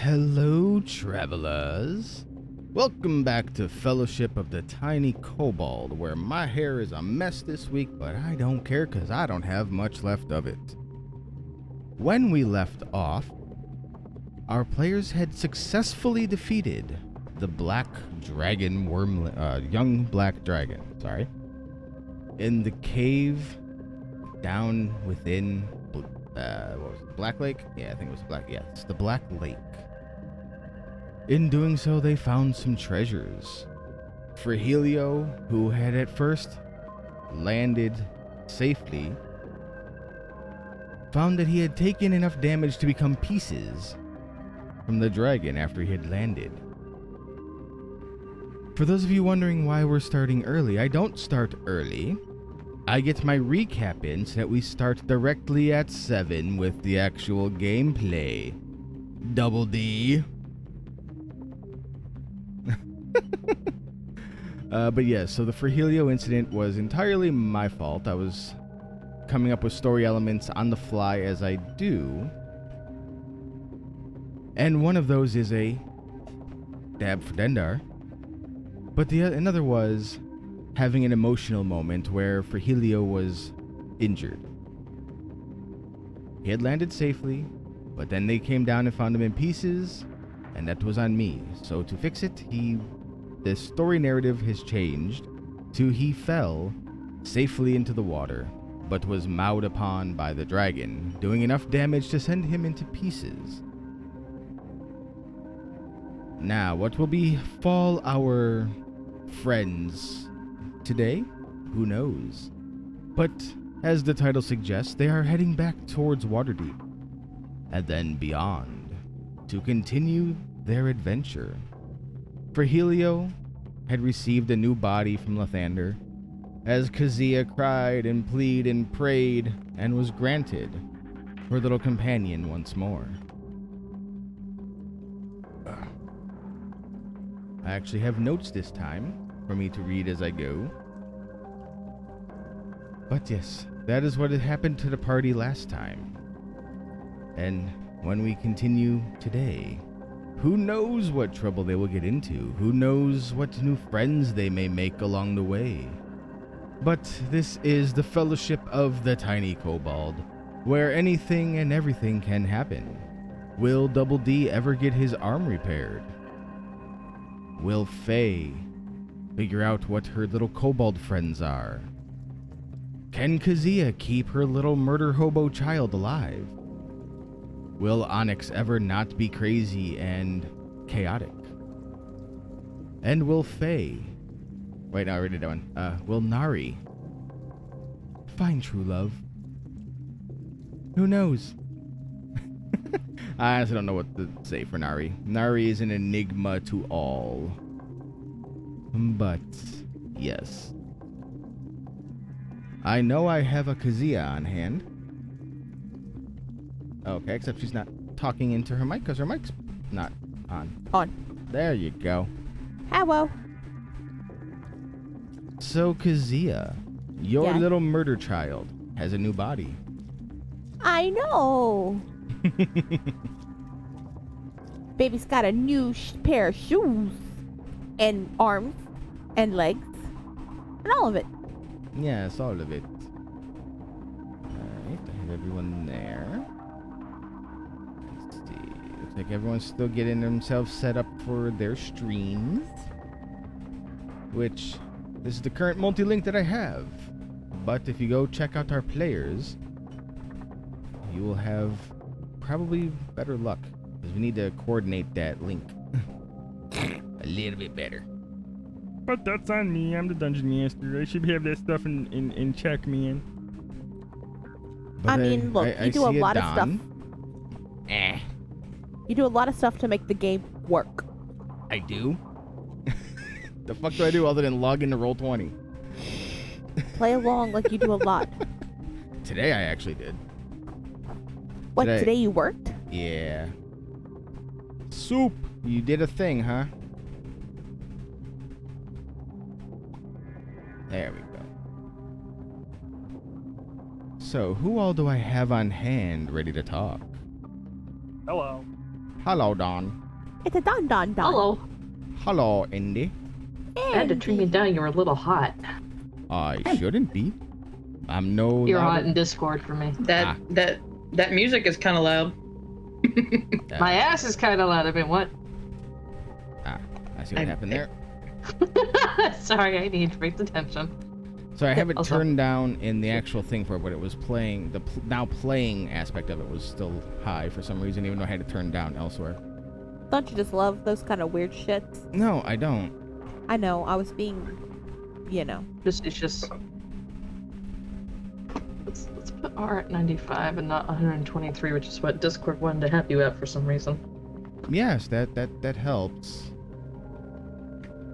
Hello, travelers. Welcome back to Fellowship of the Tiny Kobold, where my hair is a mess this week, but I don't care because I don't have much left of it. When we left off, our players had successfully defeated the black dragon young black dragon, in the cave down within, what was it, Black Lake? Yeah, I think it was Black, yeah, it's the Black Lake. In doing so, they found some treasures. Frihilio, who had at first landed safely, found that he had taken enough damage to become pieces from the dragon after he had landed. For those of you wondering why we're starting early, I don't start early. I get my recap in so that we start directly at 7 with the actual gameplay. Double D. But yeah, so the Frihilio incident was entirely my fault. I was coming up with story elements on the fly as I do. And one of those is a dab for Dendar. But another was having an emotional moment where Frihilio was injured. He had landed safely, but then they came down and found him in pieces, and that was on me. So to fix it, the story narrative has changed to he fell safely into the water, but was mauled upon by the dragon, doing enough damage to send him into pieces. Now, what will befall our friends today? Who knows? But, as the title suggests, they are heading back towards Waterdeep, and then beyond, to continue their adventure. Frihilio had received a new body from Lathander, as Kazia cried and pleaded and prayed, and was granted her little companion once more. I actually have notes this time for me to read as I go. But yes, that is what had happened to the party last time. And when we continue today, who knows what trouble they will get into? Who knows what new friends they may make along the way? But this is the Fellowship of the Tiny Kobold, where anything and everything can happen. Will Double D ever get his arm repaired? Will Faye figure out what her little kobold friends are? Can Kazia keep her little murder hobo child alive? Will Onyx ever not be crazy and chaotic? And will Faye... Wait, no, I already did one. Will Nari find true love? Who knows? I honestly don't know what to say for Nari. Nari is an enigma to all. But, yes. I know I have a Kazia on hand. Okay, except she's not talking into her mic because her mic's not on. On. There you go. Hello. So, Kazia, your Yeah. little murder child has a new body. I know. Baby's got a new pair of shoes and arms and legs and all of it. Yes, all of it. Alright, I have everyone there. Let's see. Looks like everyone's still getting themselves set up for their streams. Which, this is the current multi-link that I have. But if you go check out our players, you will have probably better luck. Because we need to coordinate that link a little bit better. But that's on me. I'm the dungeon master. I should have that stuff in check, man. But I mean, look, you do a see lot of stuff. Eh, You do a lot of stuff to make the game work. I do? The fuck do I do other than log into Roll20? Play along like you do a lot. Today I actually did. What, today you worked? Yeah. Soup! You did a thing, huh? There we go. So, who all do I have on hand ready to talk? Hello. Hello, Don. It's a Don. Hello. Hello, Indy. I had to turn you down. You were a little hot. I shouldn't be. I'm no. You're louder- hot in Discord for me. That music is kind of loud. My ass is kind of loud. I mean, what? I see what happened there. Sorry, I need to break the tension. So I have it Also- turned down in the actual thing for it, but it was playing. The now playing aspect of it was still high for some reason, even though I had it turned down elsewhere. Don't you just love those kind of weird shits? No, I don't. I know. I was being, It's just. Let's put R at 95 and not 123, which is what Discord wanted to have you at for some reason. Yes, that helps.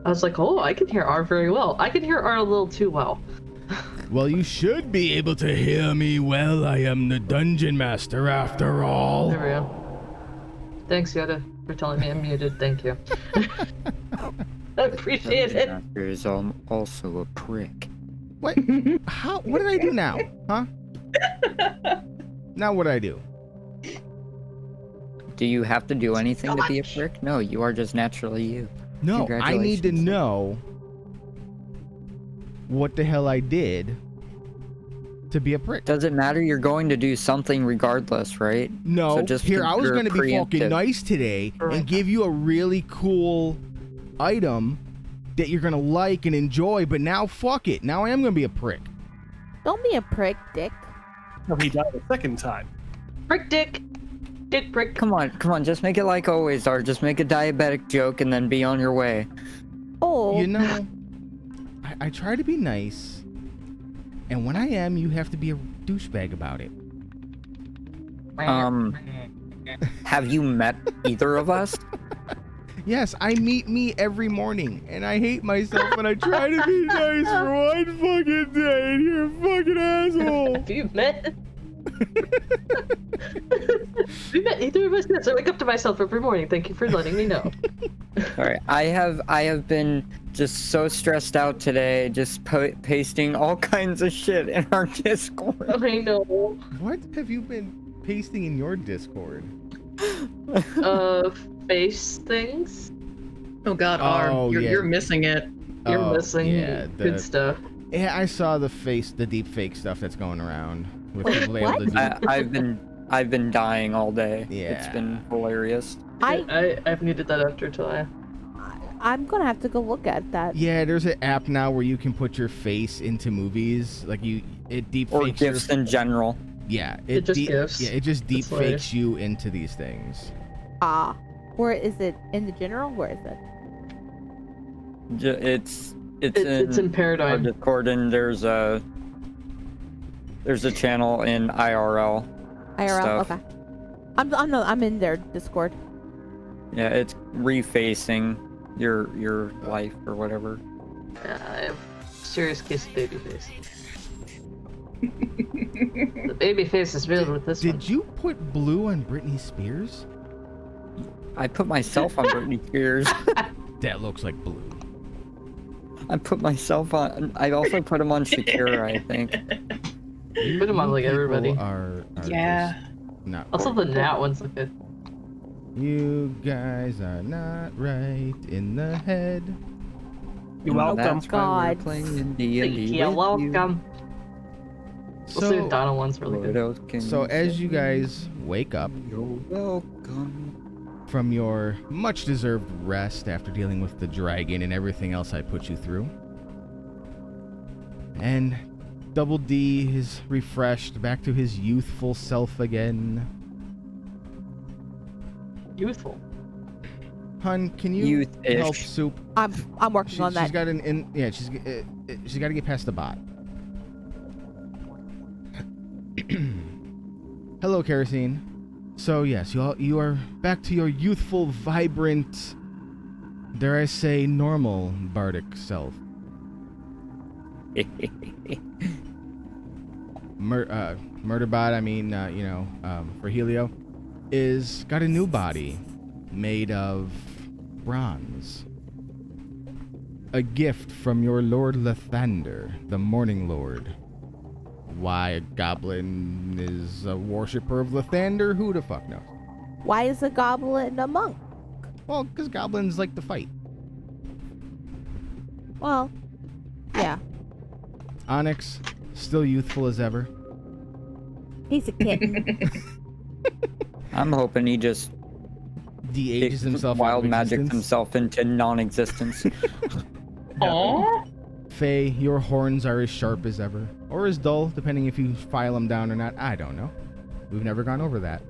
I was like, oh, I can hear R very well. I can hear R a little too well. Well, you should be able to hear me well. I am the dungeon master after all. There we go. Thanks, Yoda, for telling me I'm muted. Thank you. I appreciate it. Master is also a prick. What? How? What did I do now? Huh? Now what did I do? Do you have to do anything to be a prick? No, you are just naturally you. No, I need to Congratulations. know what the hell I did to be a prick. Does it matter? You're going to do something regardless, right? No, So just here I was consider going to be fucking preemptive. nice today and give you a really cool item that you're going to like and enjoy, but now fuck it. Now I am going to be a prick. Don't be a prick, Dick. No, he died a second time. Prick dick. Dick prick. Come on, just make it like always are. Just make a diabetic joke and then be on your way. Oh. You know, I try to be nice, and when I am, you have to be a douchebag about it. Have you met either of us? Yes, I meet me every morning, and I hate myself, and I try to be nice for one fucking day, and you're a fucking asshole. Have you met? We met either of us. Yes, I wake up to myself every morning. Thank you for letting me know. Alright, I have been just so stressed out today, just pasting all kinds of shit in our Discord. I know. What have you been pasting in your Discord? Face things. Oh God, Oh, you're, yeah. you're missing it. You're Oh, missing yeah, good stuff. Yeah, I saw the deep fake stuff that's going around with people able to do. I've been dying all day. It's Yeah. been hilarious. I've needed that after today. I'm gonna have to go look at that. Yeah, there's an app now where you can put your face into movies, like it deep Or fakes gifts in general. Yeah, It just gifts. Yeah, it just deep It's hilarious. fakes you into these things. Where is it in the general? Where is it? It's It's in our Paradigm. Discord, and there's a channel in IRL. IRL. Stuff. Okay. I'm in their Discord. Yeah, it's refacing your life or whatever. I have serious case of baby face. The baby face is filled with this one. Did you put blue on Britney Spears? I put myself on Britney Spears. That looks like blue. I put myself on. I also put him on Shakira, I think. Put them on like people everybody. Are Yeah. just not Also, the right. Nat ones look good. You guys are not right in the head. You're welcome. That's why we're God. playing D&D You're with welcome. We'll see So, if Donna one's really good. What else can so you as say? you guys wake up You're welcome. from your much-deserved rest after dealing with the dragon and everything else I put you through, and Double D is refreshed back to his youthful self again. Youthful. Hun, can you Youth-ish. help Soup? I'm working on that. She's got she's got to get past the bot. Hello, Kerosene. So yes, you are back to your youthful, vibrant, dare I say, normal bardic self. Murderbot, I mean, for Helio, is got a new body made of bronze. A gift from your Lord Lathander, the Morning Lord. Why a goblin is a worshipper of Lathander? Who the fuck knows? Why is a goblin a monk? Well, because goblins like to fight. Well, yeah. Onyx, still youthful as ever. He's a kitten. I'm hoping he just De-ages himself out wild of magic existence. himself into non-existence. Aww. Faye, your horns are as sharp as ever. Or as dull, depending if you file them down or not. I don't know. We've never gone over that.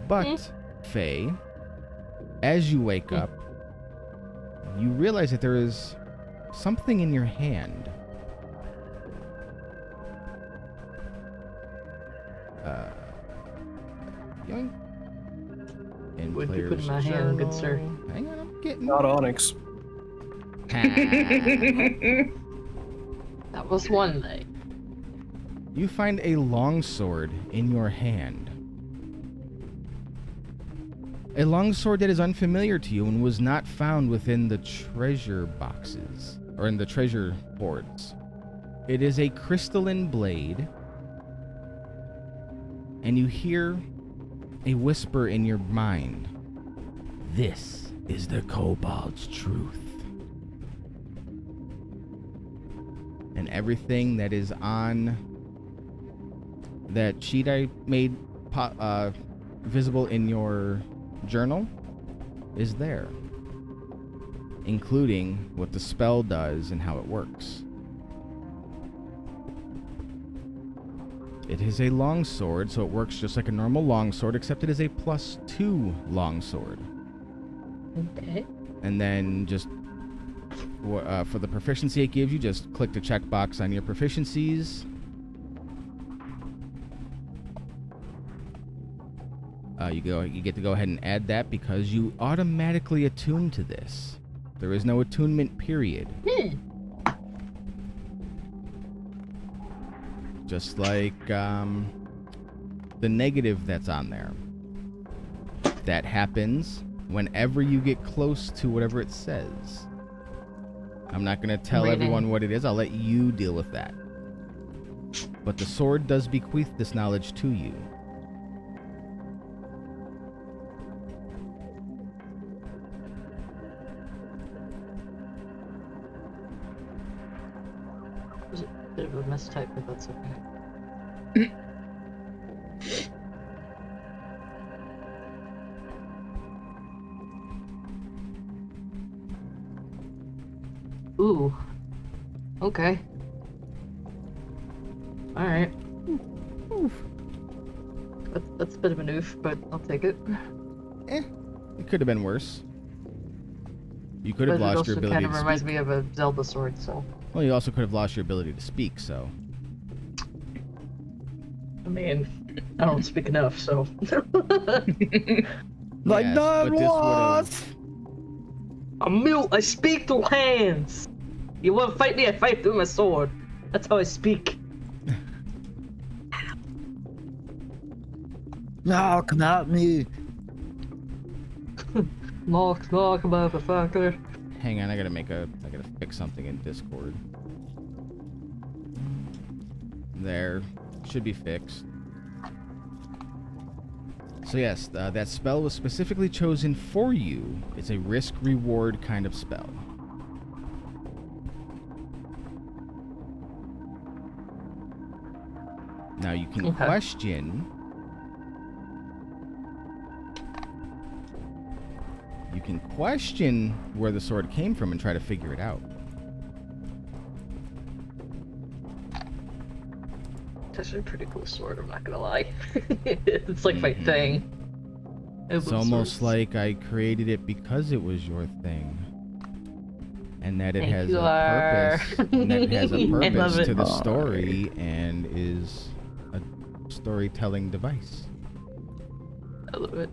But, Faye, as you wake up, you realize that there is something in your hand. Yoink. In What'd you put in player's my hand, good sir? journal. Hang on, I'm getting... Not Onyx. That was one thing. You find a longsword in your hand. A longsword that is unfamiliar to you and was not found within the treasure boxes, or in the treasure hoards. It is a crystalline blade, and you hear a whisper in your mind. This is the kobold's truth. And everything that is on that sheet I made visible in your journal is there, including what the spell does and how it works. It is a longsword, so it works just like a normal longsword, except it is a +2 longsword. Okay. And then just for the proficiency it gives you, just click the checkbox on your proficiencies. You get to go ahead and add that because you automatically attune to this. There is no attunement period. Just like the negative that's on there. That happens whenever you get close to whatever it says. I'm not going to tell everyone what it is. I'll let you deal with that. But the sword does bequeath this knowledge to you. Was it a bit of a mistype, but that's okay. Ooh. Okay. Alright. That's a bit of an oof, but I'll take it. It could have been worse. You could have But it lost your also ability kind to of speak. reminds me of a Zelda sword, so. Well, you also could have lost your ability to speak, so. I mean, I don't speak enough, so. Like Yes, that but this was. I'm mute. I speak through hands. You want to fight me? I fight through my sword. That's how I speak. No, come at me. Knock, knock, motherfucker. Hang on, I gotta fix something in Discord. There. Should be fixed. So yes, that spell was specifically chosen for you. It's a risk-reward kind of spell. Now you can Okay. question... You can question where the sword came from and try to figure it out. It's actually a pretty cool sword, I'm not gonna lie. It's like my thing. It's almost like I created it because it was your thing. And that it Thank has you, a Lar. purpose. And that it has a I love purpose it. to the story and is a storytelling device. I love it.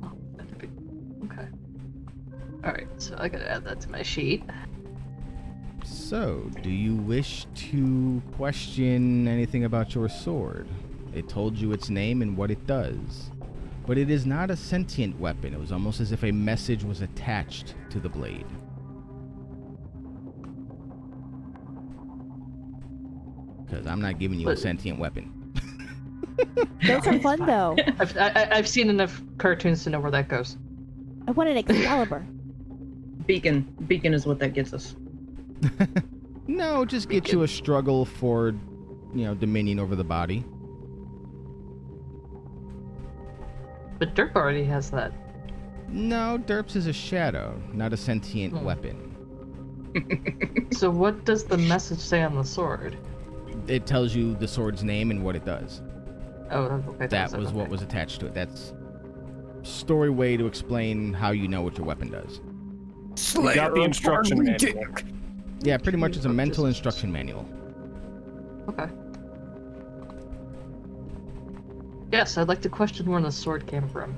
Oh, that'd be... Okay. Alright, so I gotta add that to my sheet. So, do you wish to question anything about your sword? It told you its name and what it does. But it is not a sentient weapon. It was almost as if a message was attached to the blade. Because I'm not giving you a But- sentient weapon. Those are fun though. I've seen enough cartoons to know where that goes. I want an Excalibur. Beacon is what that gets us. No, just get you a struggle for, dominion over the body. But Dirk already has that. No, Derps is a shadow, not a sentient Hmm. weapon. So what does the message say on the sword? It tells you the sword's name and what it does. Oh, okay. That was what was attached to it. That's story way to explain how you know what your weapon does. We got the instruction manual. Yeah, pretty much it's a mental instruction manual. Okay. Yes, I'd like to question where the sword came from.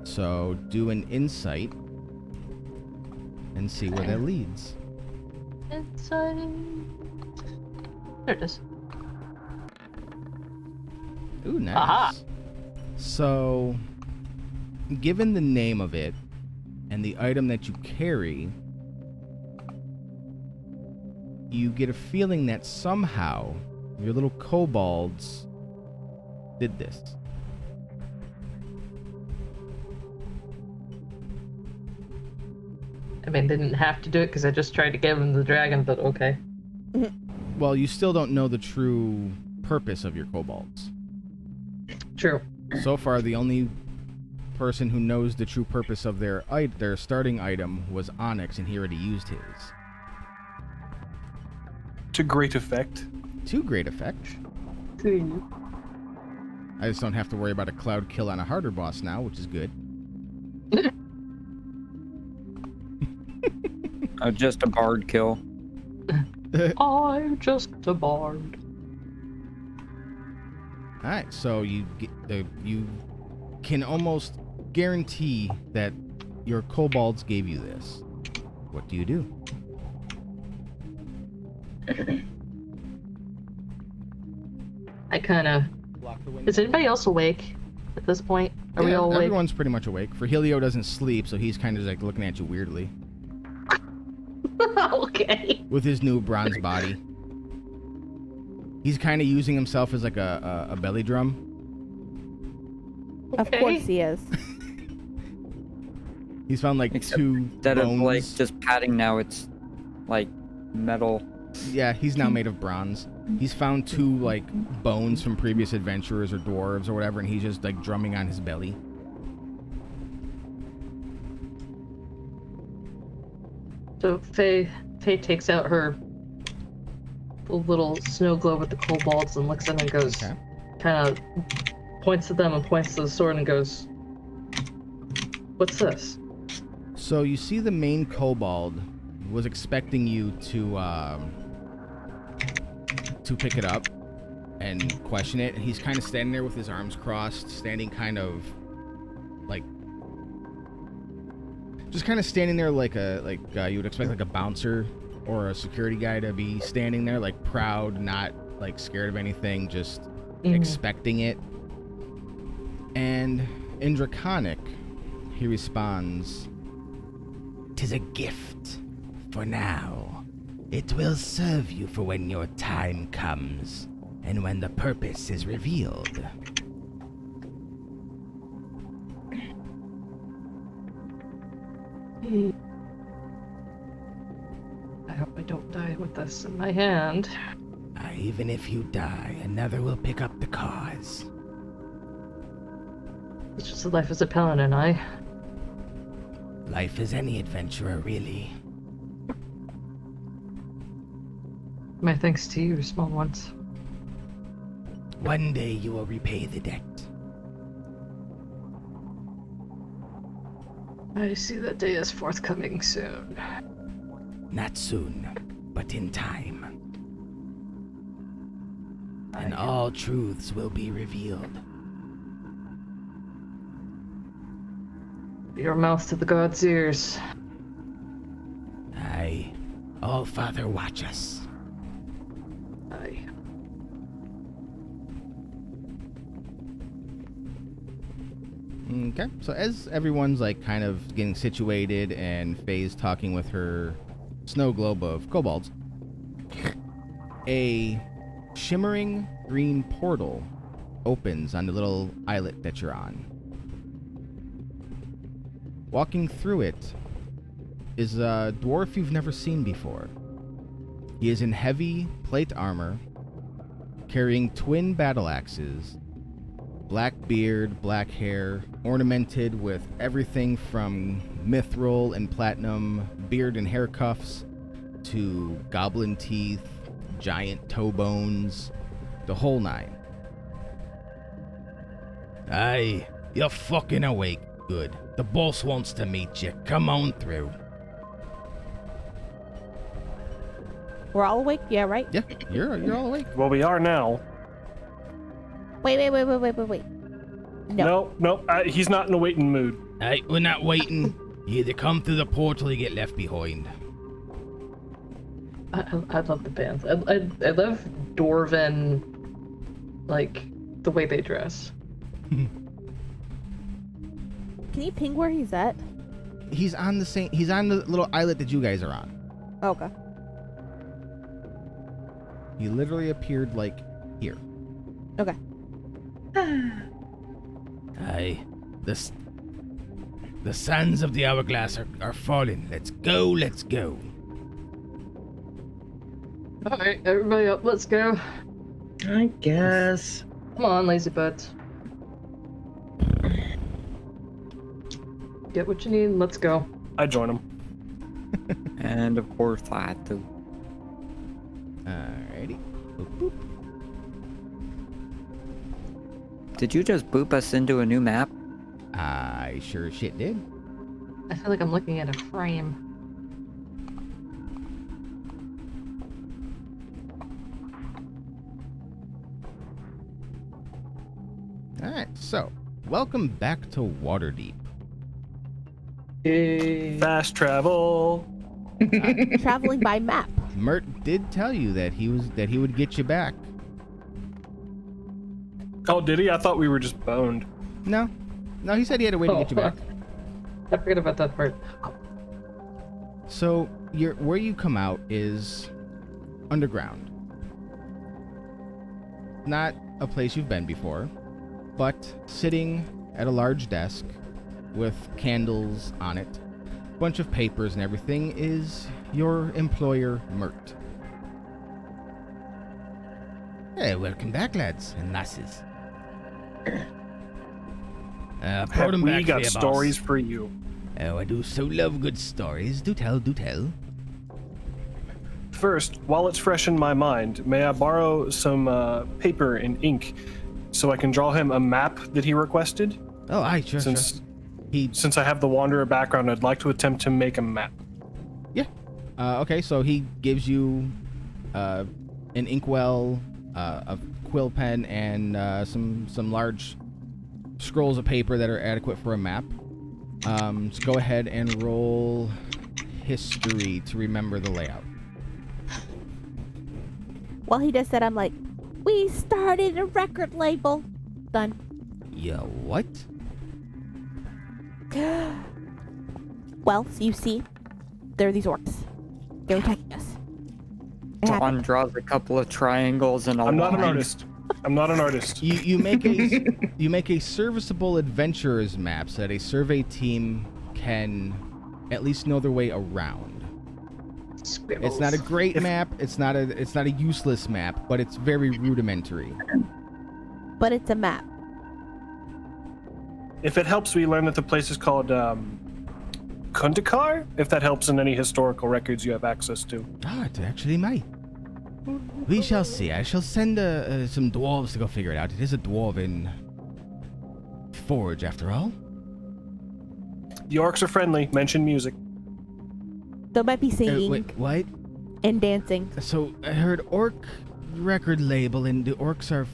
So do an insight and see where that leads. Inside. There it is. Ooh, nice. Aha. So, given the name of it and the item that you carry, you get a feeling that somehow your little kobolds did this. I mean, they didn't have to do it because I just tried to give him the dragon, but okay. Well, you still don't know the true purpose of your kobolds. True. So far, the only person who knows the true purpose of their starting item was Onyx, and he already used his. To great effect. To great effect. I just don't have to worry about a cloud kill on a harder boss now, which is good. Just a bard kill. I'm just a bard. All right, so you can almost guarantee that your kobolds gave you this. What do you do? I kind of. Is anybody else awake at this point? Are we Yeah, all awake? everyone's pretty much awake. For Helio doesn't sleep, so he's kind of like looking at you weirdly Okay. with his new bronze body. He's kind of using himself as like a belly drum. Of course he is. He's found like Except two Instead bones. of like just padding now, it's like metal. Yeah, he's now made of bronze. He's found two like bones from previous adventurers or dwarves or whatever, and he's just like drumming on his belly. So Faye takes out her little snow globe with the kobolds and looks at them and goes, Okay. kind of points to them and points to the sword and goes, "What's this?" So you see the main kobold was expecting you to pick it up and question it, and he's kind of standing there with his arms crossed, standing kind of like just kind of standing there like you would expect like a bouncer or a security guy to be standing there, like proud, not like scared of anything, just expecting it. And in Draconic, he responds, "'Tis a gift for now. It will serve you for when your time comes, and when the purpose is revealed." I hope I don't die with this in my hand. Even if you die, another will pick up the cause. It's just the life as a paladin, Life is any adventurer, really. My thanks to you, small ones. One day you will repay the debt. I see that day is forthcoming soon. Not soon, but in time. And all truths will be revealed. Your mouth to the gods' ears. Aye. All Father watch us. Aye. Okay, so as everyone's like kind of getting situated and Faye's talking with her snow globe of kobolds, a shimmering green portal opens on the little islet that you're on. Walking through it is a dwarf you've never seen before. He is in heavy plate armor, carrying twin battle axes, black beard, black hair, ornamented with everything from mithril and platinum, beard and hair cuffs, to goblin teeth, giant toe bones, the whole nine. Aye, you're fucking awake. Good. The boss wants to meet you. Come on through. We're all awake? Yeah, right? Yeah, you're all awake. Well, we are now. Wait. No. No, he's not in a waiting mood. Aye, we're not waiting. You either come through the portal or you get left behind. I love the bands. I love Dwarven, like, the way they dress. Can you ping where he's at? He's on the little islet that you guys are on. Okay. He literally appeared like here. Okay. Aye, the sands of the hourglass are falling. Let's go. Alright, everybody up, let's go. I guess. Come on, lazy birds. Get what you need, and let's go. I join him. And of course I had to. Alrighty. Boop, boop. Did you just boop us into a new map? I sure shit did. I feel like I'm looking at a frame. Alright, so welcome back to Waterdeep. Yay. Fast travel. Traveling by map. Mert did tell you that he would get you back. Oh, did he? I thought we were just boned. No, he said he had a way to get you back. I forget about that part. So where you come out is underground. Not a place you've been before, but sitting at a large desk with candles on it, a bunch of papers and everything is your employer, Mert. Hey, welcome back, lads and lasses. Pardon We back got for you, stories boss. for you. Oh, I do so love good stories. Do tell. First, while it's fresh in my mind, may I borrow some paper and ink so I can draw him a map that he requested? Oh, aye, sure. Since I have the Wanderer background, I'd like to attempt to make a map. Yeah. Okay, so he gives you an inkwell, a quill pen, and some large scrolls of paper that are adequate for a map. So go ahead and roll history to remember the layout. While he does that, I'm like, we started a record label. Done. Yeah, what? Well, so you see, there are these orcs. They're attacking us. It Dawn happened. draws a couple of triangles and a I'm not an line. artist. I'm not an artist. You make a serviceable adventurer's map so that a survey team can at least know their way around. Scribbles. It's not a great map. It's not a useless map, but it's very rudimentary. But it's a map. If it helps, we learn that the place is called Kundakar, if that helps in any historical records you have access to. Ah, it actually might. We shall see. I shall send some dwarves to go figure it out. It is a dwarven forge, after all. The orcs are friendly. Mention music. There might be singing Wait, what? and dancing. So I heard orc record label, and the orcs are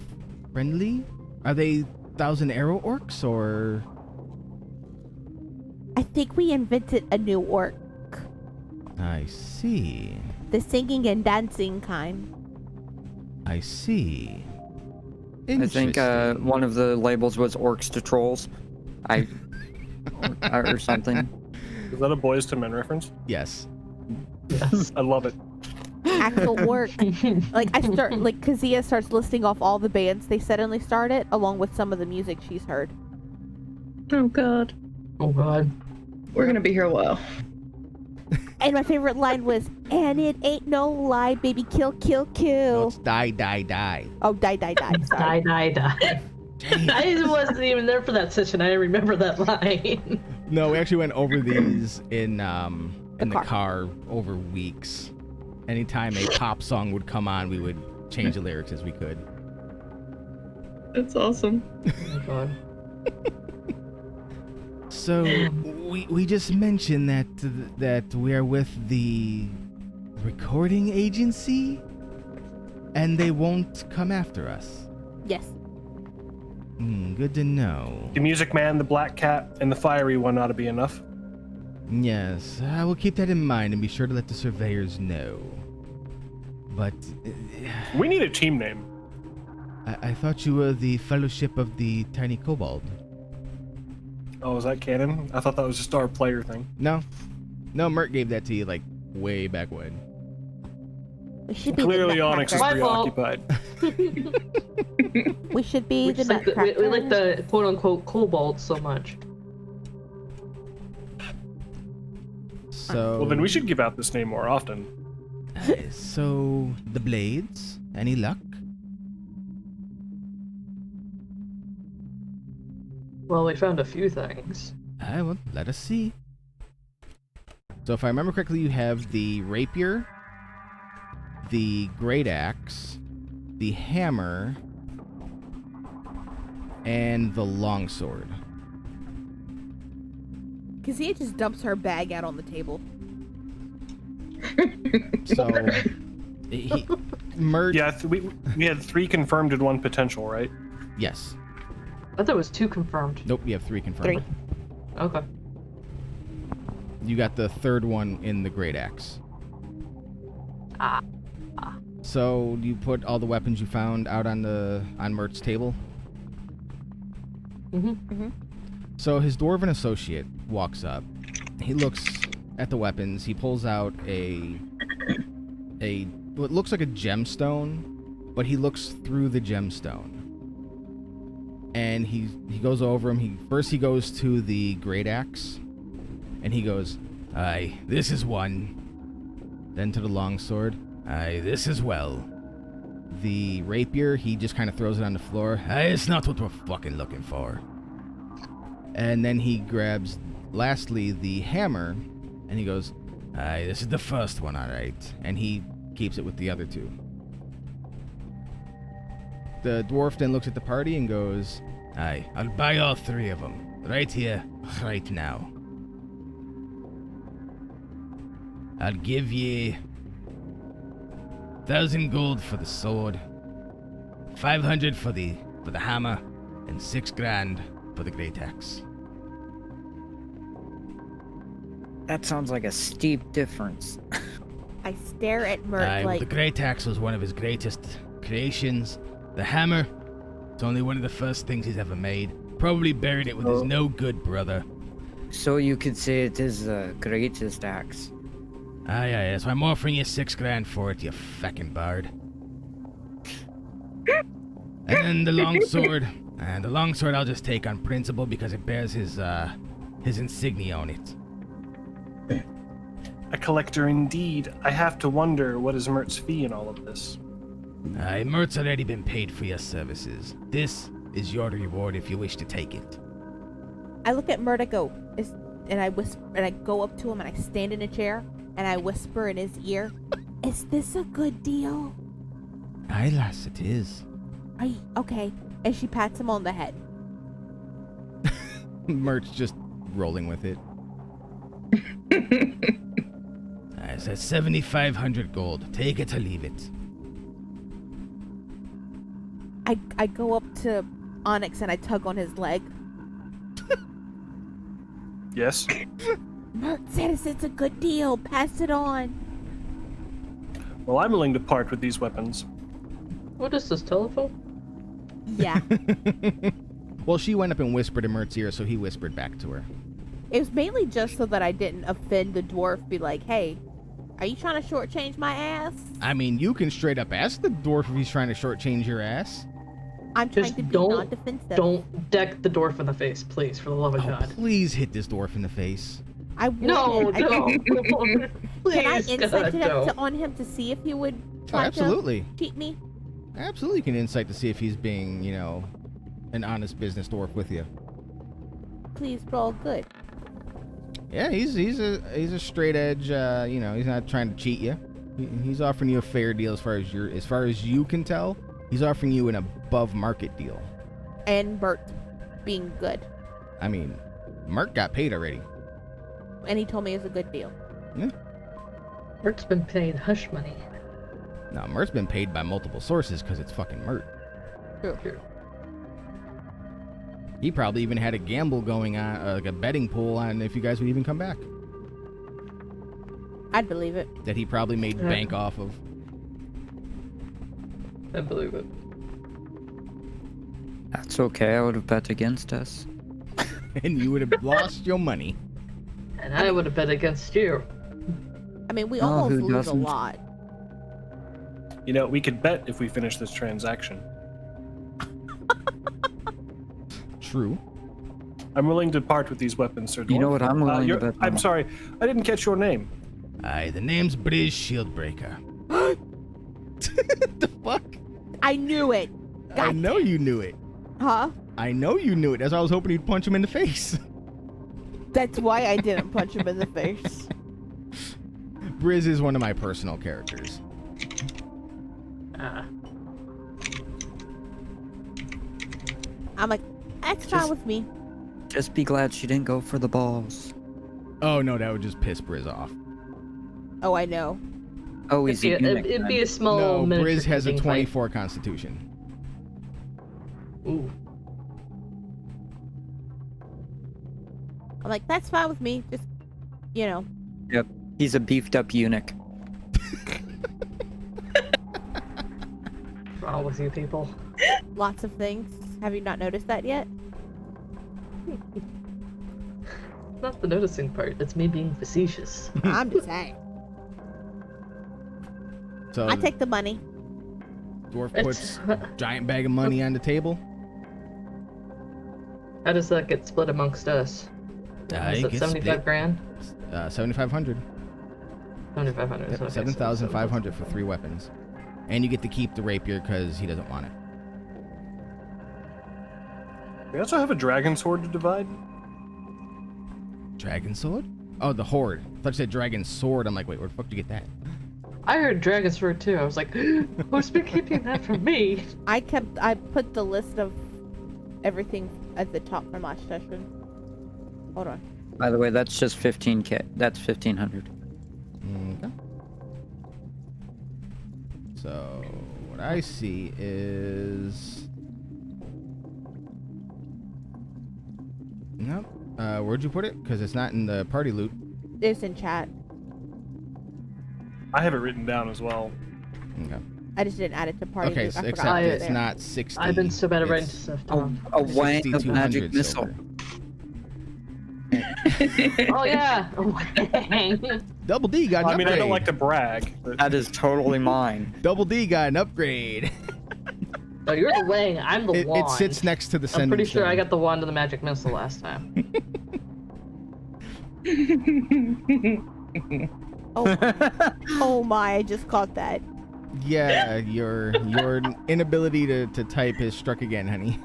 friendly? Are they Thousand Arrow orcs, or? I think we invented a new orc. I see. The singing and dancing kind. I see. I think Interesting. one of the labels was orcs to trolls. Or something. Is that a Boys to Men reference? Yes. I love it. actual work. Like Kazia starts listing off all the bands they suddenly started, along with some of the music she's heard. Oh god. Oh god. We're gonna be here a while. And my favorite line was, "And it ain't no lie, baby, kill, kill, No, kill." it's die, die, die. Oh, die, die, die. Sorry. Die. I wasn't even there for that session. I remember that line. No, we actually went over these in the car. car over weeks. Anytime a pop song would come on, we would change the lyrics as we could. That's awesome. Oh my god. So we just mentioned that we are with the recording agency, and they won't come after us. Yes. Good to know. The music man, the black cat, and the fiery one ought to be enough. Yes, I will keep that in mind and be sure to let the surveyors know. But We need a team name. I thought you were the Fellowship of the Tiny Kobold. Oh, is that canon? I thought that was just our player thing. No, Mert gave that to you like way back when. We should be Clearly, the Onyx is Nutcracker. My fault. preoccupied. We should be We, the just like the, Nutcracker. we like the quote unquote kobold so much. So Well, then we should give out this name more often. So the blades, any luck? Well, we found a few things. Well, let us see. So if I remember correctly, you have the rapier, the great axe, the hammer, and the longsword. Kazia just dumps her bag out on the table. So Mert, Yeah, we had 3 confirmed and 1 potential, right? yes. I thought it was 2 confirmed. Nope, you have 3 confirmed. 3. Okay. You got the third one in the great axe. Ah. So you put all the weapons you found out on Mert's table. So his dwarven associate walks up. He looks at the weapons. He pulls out what looks like a gemstone, but he looks through the gemstone. And he goes over him. He goes to the great axe, and he goes, "Aye, this is one." Then to the longsword, "Aye, this as well." The rapier, he just kind of throws it on the floor. "Aye, it's not what we're fucking looking for." And then he grabs, lastly, the hammer, and he goes, "Aye, this is the first one, alright." And he keeps it with the other 2. The dwarf then looks at the party and goes, "Aye, I'll buy all 3 of them. Right here, right now. I'll give ye 1,000 gold for the sword, 500 for the hammer, and 6 grand for the great axe." That sounds like a steep difference. I stare at Mert Aye, well, like, the great axe was one of his greatest creations. The hammer, it's only one of the first things he's ever made. Probably buried it with his no good brother. So you could say it is the greatest axe. Aye, that's why I'm offering you 6 grand for it, you fucking bard. And the longsword. And the longsword I'll just take on principle because it bears his insignia on it. A collector indeed. I have to wonder what is Mert's fee in all of this. Aye, Mert's already been paid for your services. This is your reward if you wish to take it. I look at Mert, I go, and I whisper, and I go up to him, and I stand in a chair, and I whisper in his ear, "Is this a good deal?" Aye, lass, it is. Okay. And she pats him on the head. Mert's just rolling with it. I said 7,500 gold. Take it or leave it. I go up to Onyx and I tug on his leg. Yes? Mert said it's a good deal. Pass it on. Well, I'm willing to part with these weapons. What is this, telephone? Yeah. Well, she went up and whispered in Mert's ear, so he whispered back to her. It was mainly just so that I didn't offend the dwarf. Be like, hey, Are you trying to shortchange my ass? I mean, you can straight up ask the dwarf if he's trying to shortchange your ass. I'm trying Just to be don't- non-defensive. Don't deck the dwarf in the face, please, for the love of Oh, God. please hit this dwarf in the face. I wouldn't. No, I- no. Please, Can I insight God, no. on him to see if he would Oh, try absolutely. to cheat me? Absolutely, you can insight to see if he's being, you know, an honest business dwarf with you. Please roll good. Yeah, he's a straight edge. You know, he's not trying to cheat you. He's offering you a fair deal as far as you can tell. He's offering you an above market deal. And Bert being good. I mean, Mark got paid already. And he told me it's a good deal. Mert's been paid hush money. Now, Mert's been paid by multiple sources because it's fucking Mert. True. He probably even had a gamble going on, like a betting pool on if you guys would even come back. I'd believe it. That he probably made Yeah. bank off of. I believe it. That's okay. I would have bet against us. And you would have lost your money. And I would have bet against you. I mean, we Oh, almost who lose doesn't? a lot. You know, we could bet if we finish this transaction. True. I'm willing to part with these weapons, Sir Dwarf. You know what I'm willing to bet I'm on? sorry, I didn't catch your name. Aye, the name's Briz Shieldbreaker. The fuck? I knew it. I God. know you knew it. Huh? I know you knew it. That's why I was hoping you'd punch him in the face. That's why I didn't punch him in the face. Briz is one of my personal characters. I'm like, that's fine Just- with me. Just be glad she didn't go for the balls. Oh no, that would just piss Briz off. Oh, I know. Oh, he's It'd a be, eunuch it'd be then. a small No, miniature Briz has a teasing fight. 24 constitution. Ooh. I'm like, that's fine with me. Just, you know. Yep. He's a beefed up eunuch. What's wrong with you people? Lots of things. Have you not noticed that yet? Not the noticing part. It's me being facetious. I'm just saying. So I take the money. dwarf It's- puts giant bag of money on the table. How does that get split amongst us? it Is it gets 75 split. grand? 7,500. 7,500. Yep, 7,500 for 3 weapons, and you get to keep the rapier because he doesn't want it. We also have a dragon sword to divide. Dragon sword? Oh, the horde. I thought you said dragon sword. I'm like, wait, where the fuck did you get that? I heard dragon sword too. I was like, who's been keeping that from me? I put the list of everything at the top from last session. Hold on. By the way, that's just 15k. That's 1,500. Okay. So what I see is nope. Where'd you put it? Because it's not in the party loot. It's in chat. I have it written down as well. Okay. I just didn't add it to party. Okay, loot. so I except forgot it was it's there. not 60. I've been so bad at writing it's stuff A, down. a wang of 6,200 magic missile. silver. Oh yeah. Double D got an I mean, upgrade. I don't like to brag, but That is totally mine. Double D got an upgrade. Oh, you're the wang. I'm the It wand. sits next to the I'm sending pretty sure I stone. got the wand and the magic missile last time. Oh my! I just caught that. Yeah, your inability to type has struck again, honey.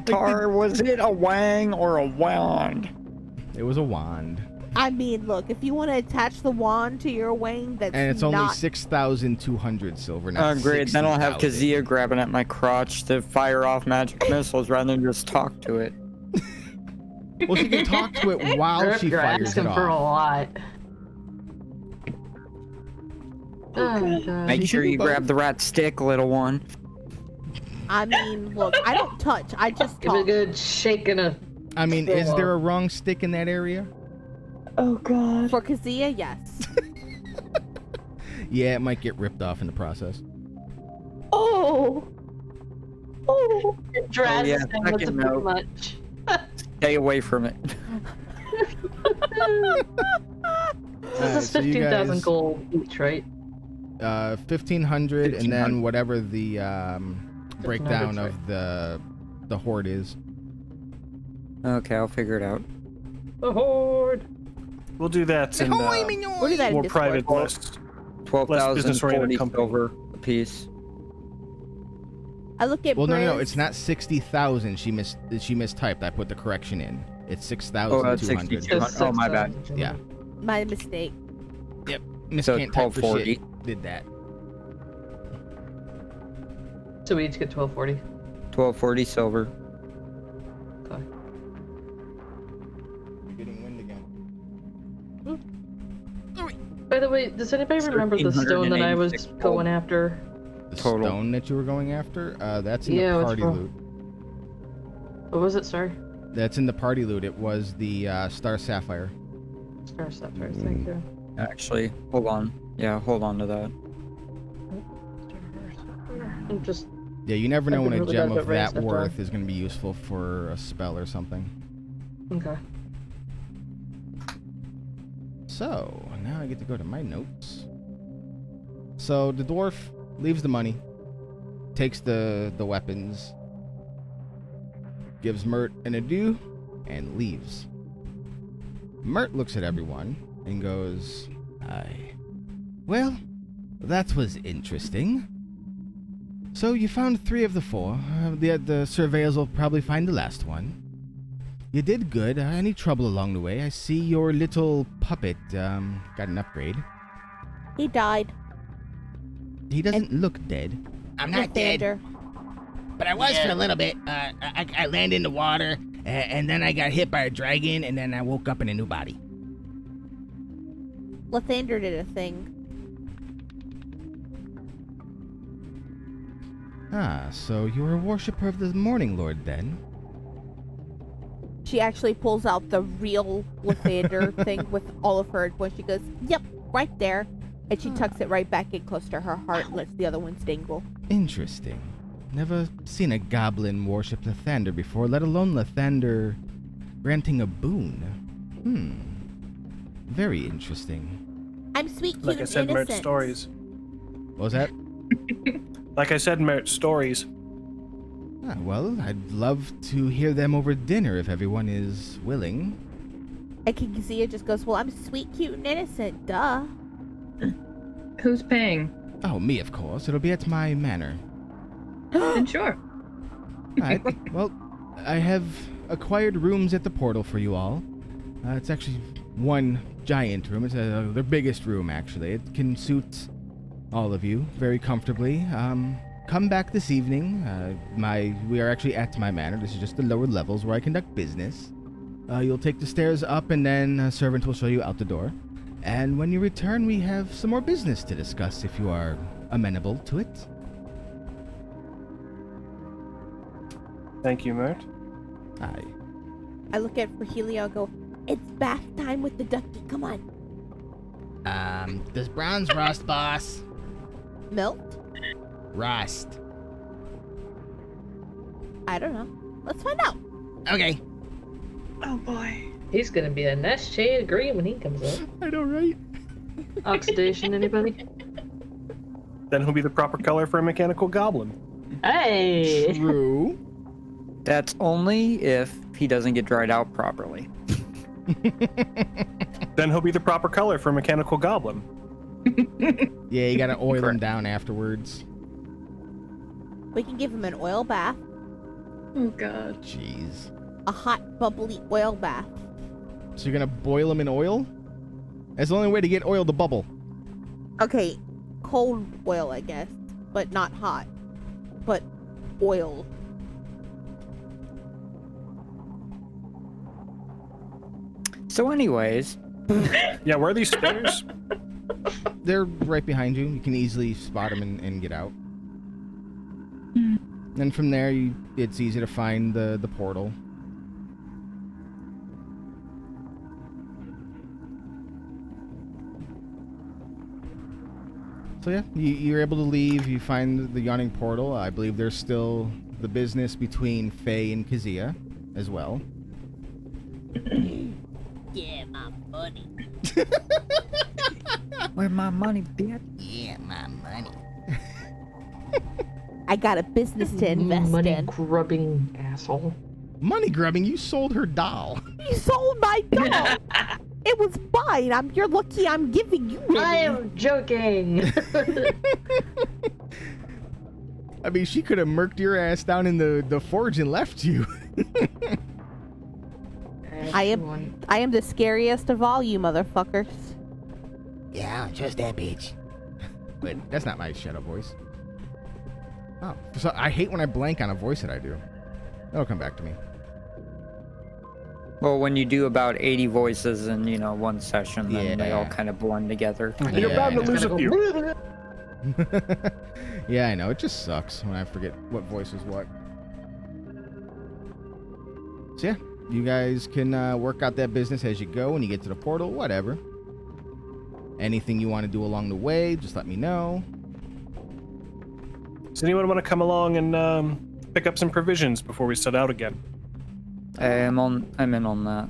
Tar, was it a wang or a wand? It was a wand. I mean, look, if you want to attach the wand to your wing, that's And it's only not. 6,200 silver, Oh, not great. Then I'll have 60,000. Kazia grabbing at my crotch to fire off magic missiles rather than just talk to it. Well, she can talk to it while she You're fires asking it for a off. lot. Oh, God. Make sure you grab the rat stick, little one. I mean, look, I don't touch. I just Give it a talk. good shake and a. I mean, is there a wrong stick in that area? Oh god. For Kazia, yes. Yeah, it might get ripped off in the process. Oh. Oh. Drag yeah, this thing, that's a second bit note. much. Stay away from it. This is so you 15,000 guys- gold each, right? 1,500, and then 1,500. whatever the breakdown right. of the horde is. Okay, I'll figure it out. The horde. We'll do that in We'll do that in more Discord. private lists. business-oriented 12,040 company. silver apiece. I look at Well, no, Briz. it's not 60,000. She mistyped. I put the correction in. It's Oh, that's 6,200. 62. Oh, my bad. Yeah. My mistake. Miss So Can't Type for 1240. shit did that. So we each get 1240. 1240 silver. Okay. You're getting wind again. By the way, does anybody remember the stone that I was 1,386 going after? The Total. stone that you were going after? That's in Yeah, the what's party wrong? loot. What was it? Sorry. That's in the party loot. It was the Star Sapphire. Star Sapphire. Thank you. Actually, hold on. Yeah, hold on to that. I'm just Yeah, you never know I've when been a really gem bad of at writing that stuff worth down. is going to be useful for a spell or something. okay. So, now I get to go to my notes. So, the dwarf leaves the money, takes the weapons, gives Mert an adieu, and leaves. Mert looks at everyone and goes, Aye. Well, that was interesting. So, you found 3 of the 4. The surveyors will probably find the last one. You did good. Any trouble along the way? I see your little puppet got an upgrade. He died. He doesn't look dead. I'm not dead, Lathander. but I was for a little bit. I landed in the water, and then I got hit by a dragon, and then I woke up in a new body. Lathander did a thing. Ah, so you're a worshipper of the Morning Lord then? She actually pulls out the real Lathander thing with all of her when she goes, yep, right there. And she tucks it right back in close to her heart and lets the other ones dangle. Interesting. Never seen a goblin worship Lathander before, let alone Lathander granting a boon. Very interesting. I'm sweet, cute, Like I and said, Mert innocent. stories. What was that? Like I said, Mert stories. Ah, well, I'd love to hear them over dinner if everyone is willing. And Kingzia just goes, well, I'm sweet, cute, and innocent. Duh. Who's paying? Oh, me, of course. It'll be at my manor. And sure. Alright, well, I have acquired rooms at the portal for you all. It's actually one giant room. It's the biggest room, actually. It can suit all of you very comfortably. Come back this evening. We are actually at my manor. This is just the lower levels where I conduct business. You'll take the stairs up, and then a servant will show you out the door. And when you return, we have some more business to discuss if you are amenable to it. Thank you, Mert. Aye. I look at Helio and go, it's bath time with the ducky. Come on. Does bronze rust, boss? Melt? Rust. I don't know. Let's find out. Okay. Oh boy. He's gonna be a nice shade of green when he comes up. I know, right? Oxidation, anybody? Then he'll be the proper color for a mechanical goblin. Hey! True. That's only if he doesn't get dried out properly. Then he'll be the proper color for a mechanical goblin. Yeah, you gotta oil them Correct. down afterwards. We can give him an oil bath. Oh god. Jeez. A hot, bubbly oil bath. So you're gonna boil them in oil? That's the only way to get oil to bubble. Okay, cold oil, I guess. But not hot. But oil. So anyways, Yeah, where are these stairs? They're right behind you. You can easily spot them and get out. And from there, it's easy to find the portal. So yeah, you're able to leave. You find the yawning portal. I believe there's still the business between Faye and Kazia as well. Yeah, my buddy. Where my money, bitch? Yeah, my money. I got a business to invest Money in. grubbing asshole. Money grubbing, you sold her doll. You sold my doll. It was mine. You're lucky I'm giving you it. I am joking. I mean, she could have murked your ass down in the forge and left you. I am the scariest of all you motherfuckers. Yeah, I don't trust that bitch. But that's not my shadow voice. Oh, so I hate when I blank on a voice that I do. It'll come back to me. Well, when you do about 80 voices in, one session, then they all Yeah. kind of blend together. You're Yeah, bound to I lose a few. Yeah, I know. It just sucks when I forget what voice is what. So yeah, you guys can work out that business as you go when you get to the portal, whatever. Anything you want to do along the way, just let me know. Does anyone want to come along and pick up some provisions before we set out again? I'm in on that.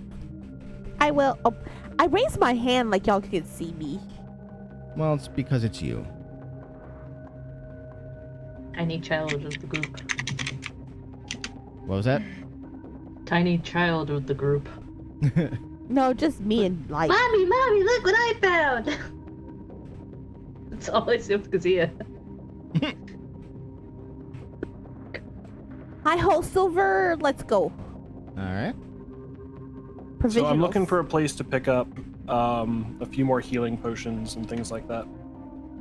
I will. Oh, I raised my hand like y'all can see me. Well, it's because it's you. Tiny child of the group. What was that? Tiny child of the group. No, just me and like. Mommy, look what I found! It's always Kazia. Hi, ho, Silver. Let's go. All right. So I'm looking Provisionals. for a place to pick up a few more healing potions and things like that.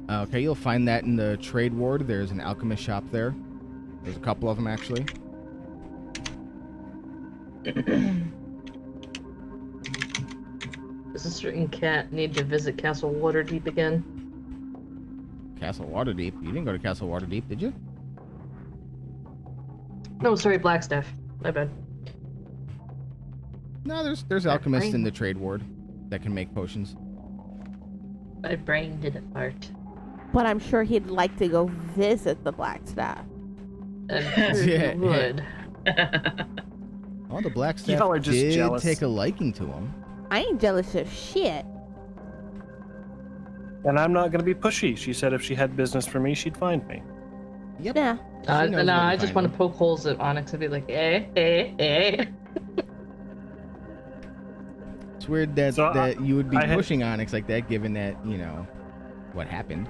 Okay, you'll find that in the trade ward. There's an alchemist shop there. There's a couple of them actually. Does a certain cat need to visit Castle Waterdeep again? Castle Waterdeep. You didn't go to Castle Waterdeep, did you? No, sorry, Blackstaff. My bad. No, there's alchemists in the trade ward that can make potions. My brain did a fart. But I'm sure he'd like to go visit the Blackstaff. Yeah. Would. Oh, the black You staff all are just did jealous. take a liking to him. I ain't jealous of shit. And I'm not going to be pushy. She said if she had business for me, she'd find me. Yep. Yeah. She knows where to I just find want him. to poke holes at Onyx and be like, eh. It's weird that So, that you would be I had- pushing Onyx like that, given that what happened.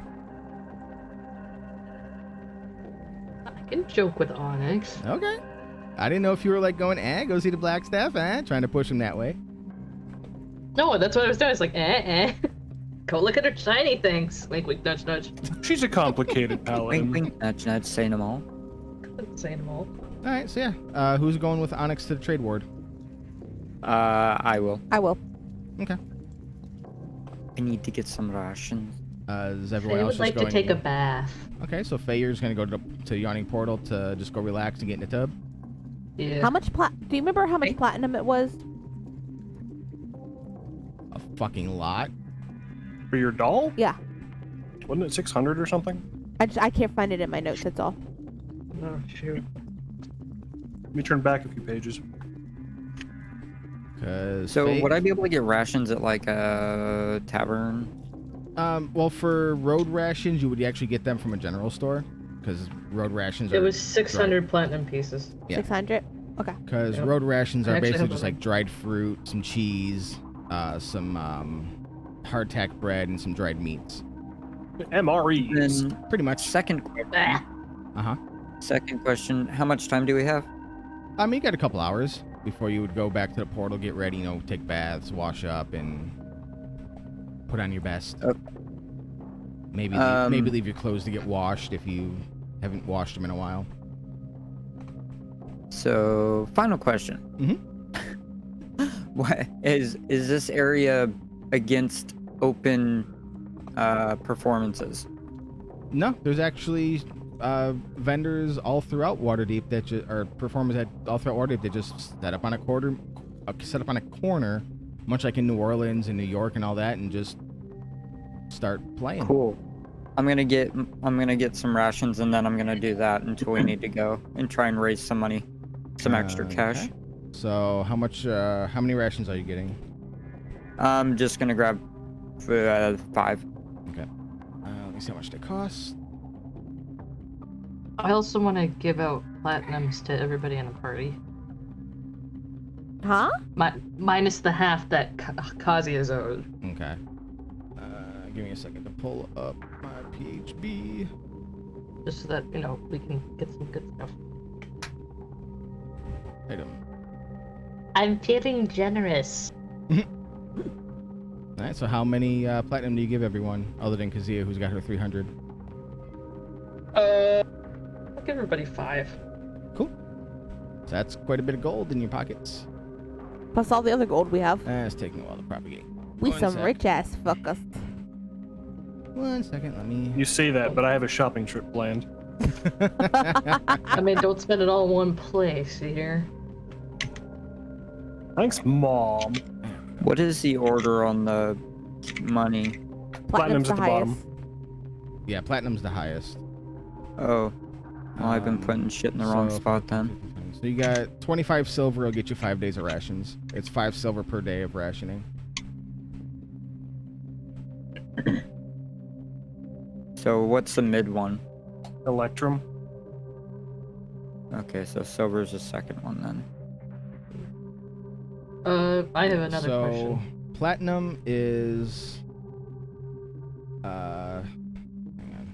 I can joke with Onyx. Okay. I didn't know if you were like going, go see the black staff, trying to push him that way. No, that's what I was doing. I was like, eh. Go look at her shiny things. Wink, wink, nudge, nudge. She's a complicated paladin. Wink, wink, nudge, nudge, say them all. Saying them all. All right, so yeah, who's going with Onyx to the trade ward? I will. I will. Okay. I need to get some rations. Is everyone I else would just like going? to take a bath. Okay, so Fayer's gonna go to Yawning Portal to just go relax and get in the tub. Yeah. How much do you remember how much platinum it was? A fucking lot. For your doll? Yeah. Wasn't it 600 or something? I can't find it in my notes. That's all. Oh, shoot. Let me turn back a few pages. So would I be able to get rations at like a tavern? Well, for road rations, you would actually get them from a general store, because road rations are. It was 600 platinum pieces. Yeah. 600. Okay. Because Yep. road rations I are actually basically have just one. like dried fruit, some cheese, some hardtack bread, and some dried meats. MREs. Then Pretty much. second Uh-huh. second question, how much time do we have? I mean, you got a couple hours before you would go back to the portal, get ready, take baths, wash up, and put on your best. Okay. Maybe leave your clothes to get washed if you haven't washed them in a while. So, final question. What is this area against open performances? No, there's actually vendors all throughout Waterdeep or performers all throughout Waterdeep that just set up on a corner, much like in New Orleans and New York and all that, and just start playing. Cool. I'm gonna get some rations and then I'm gonna do that until we need to go and try and raise some money, some extra cash. Okay. So how many rations are you getting? I'm just gonna grab 5. Okay. Let me see how much they cost. I also want to give out platinums to everybody in the party. Huh? Minus the half that Kazi is owed. Okay. Give me a second to pull up my PHB. Just so that, you know, we can get some good stuff. Item. I'm feeling generous. Alright, so how many platinum do you give everyone, other than Kazia, who's got her 300? I'll give everybody 5. Cool. So that's quite a bit of gold in your pockets. Plus all the other gold we have. It's taking a while to propagate. We One some sec. rich ass fuckers. 1 second, let me... You say that, but I have a shopping trip planned. I mean, don't spend it all in one place, you hear? Thanks, Mom. What is the order on the money? Platinum's at the bottom. Yeah, platinum's the highest. Oh. Well, I've been putting shit in the wrong spot then. So you got 25 silver, will get you 5 days of rations. It's 5 silver per day of rationing. So what's the mid one? Electrum. Okay, so silver's the second one then. I have another question. Platinum is... hang on.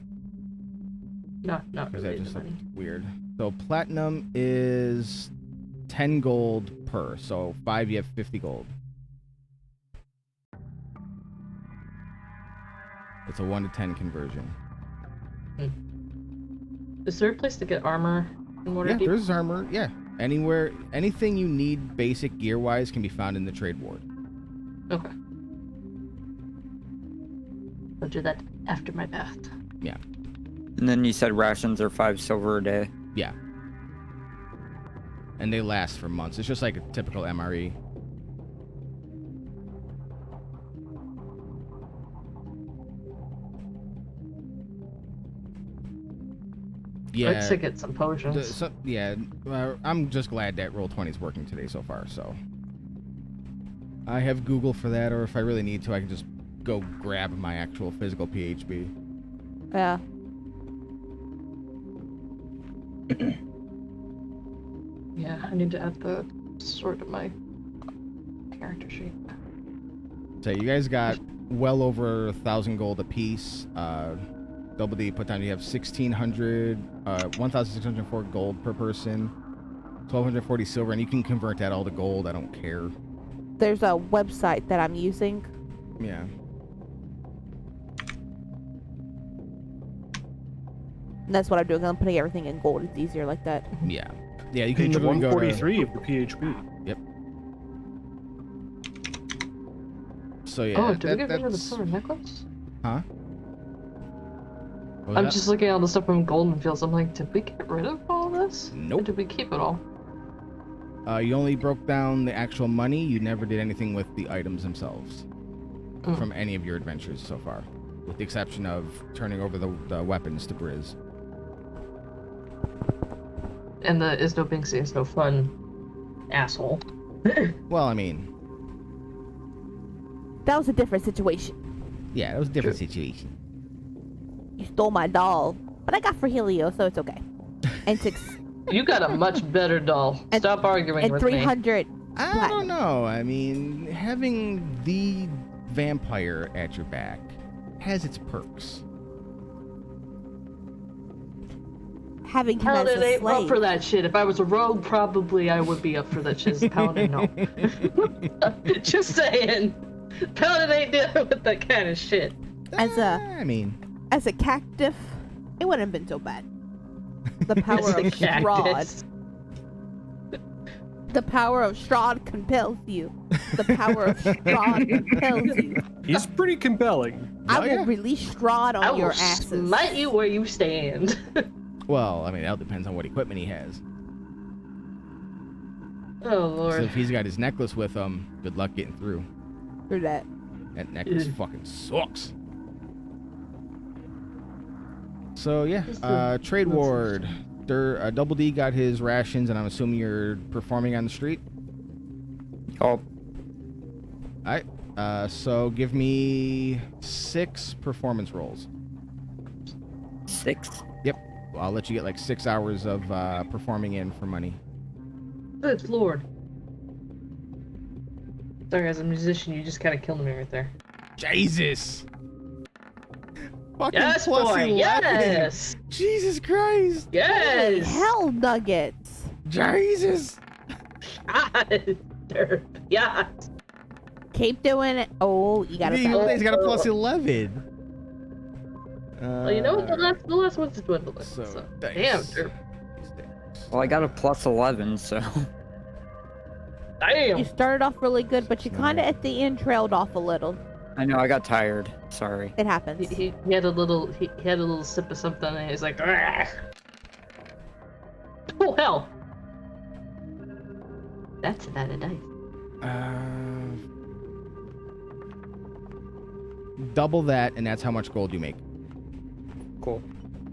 Not Because really that just the looked money. weird. So platinum is 10 gold per. So 5, you have 50 gold. It's a 1 to 10 conversion. Is there a place to get armor in Yeah, Waterdeep? there's armor. Yeah. Anywhere, anything you need basic gear-wise can be found in the trade ward. Okay. I'll do that after my bath. Yeah. And then you said rations are 5 silver a day. Yeah. And they last for months. It's just like a typical MRE. Yeah. I'd say get some potions. I'm just glad that Roll20 is working today so far, so. I have Google for that, or if I really need to, I can just go grab my actual physical PHB. Yeah. Yeah, I need to add the sword to my character sheet. So you guys got well over 1,000 gold apiece. Double D put down, you have 1,604 gold per person, 1,240 silver, and you can convert that all to gold. I don't care. There's a website that I'm using. Yeah. And that's what I'm doing. I'm putting everything in gold. It's easier like that. Yeah. Yeah, you can Page literally go to... 143 of the PHP. Yep. So yeah. Oh, did we get rid of the that's... silver necklace? Huh? What was I'm that? just looking at all the stuff from Golden Fields. I'm like, did we get rid of all this? Nope. Or did we keep it all? You only broke down the actual money. You never did anything with the items themselves from any of your adventures so far, with the exception of turning over the weapons to Briz. And the is no Binksy is no fun asshole. Well, I mean, That was a different situation. yeah, it was a different situation. You stole my doll, but I got for Helio, so it's okay. And You got a much better doll. And- Stop arguing and with me. 300. I Platinum. don't know. I mean, having the vampire at your back has its perks. Having him as Paladin a ain't up slave. for that shit. If I was a rogue, probably I would be up for that shit. As a Paladin, no. Just saying. Paladin ain't dealing with that kind of shit. As a I mean, as a cactus, it wouldn't have been so bad. The power As a of Strahd. cactus. The power of Strahd compels you. The power of Strahd compels you. He's pretty compelling. I Oh, will yeah. release Strahd on I will your asses. smite you where you stand. well, I mean, that depends on what equipment he has. Oh So lord. if he's got his necklace with him, good luck getting through. Through that. That necklace Yeah. fucking sucks. So yeah, Just the- trade ward. Double D got his rations, and I'm assuming you're performing on the street. Oh, Alright, So give me 6 performance rolls. 6. Yep. Well, I'll let you get like 6 hours of performing in for money. Good lord. Sorry, as a musician, you just kind of killed me right there. Jesus. Fucking Yes, plus boy. 11. Yes. Jesus Christ. Yes. Hell nuggets. Jesus. Yes. Keep doing it. Oh, you gotta. He's got a plus 11. Well, you know what? The last one's dwindling. So, damn, sure. Well, I got a plus 11, so. Damn. You started off really good, but you kind of at the end trailed off a little. I know, I got tired. Sorry. It happens. He had a little sip of something and he's like, "Argh." Oh hell. That's a lot of dice. Double that, and that's how much gold you make. Cool.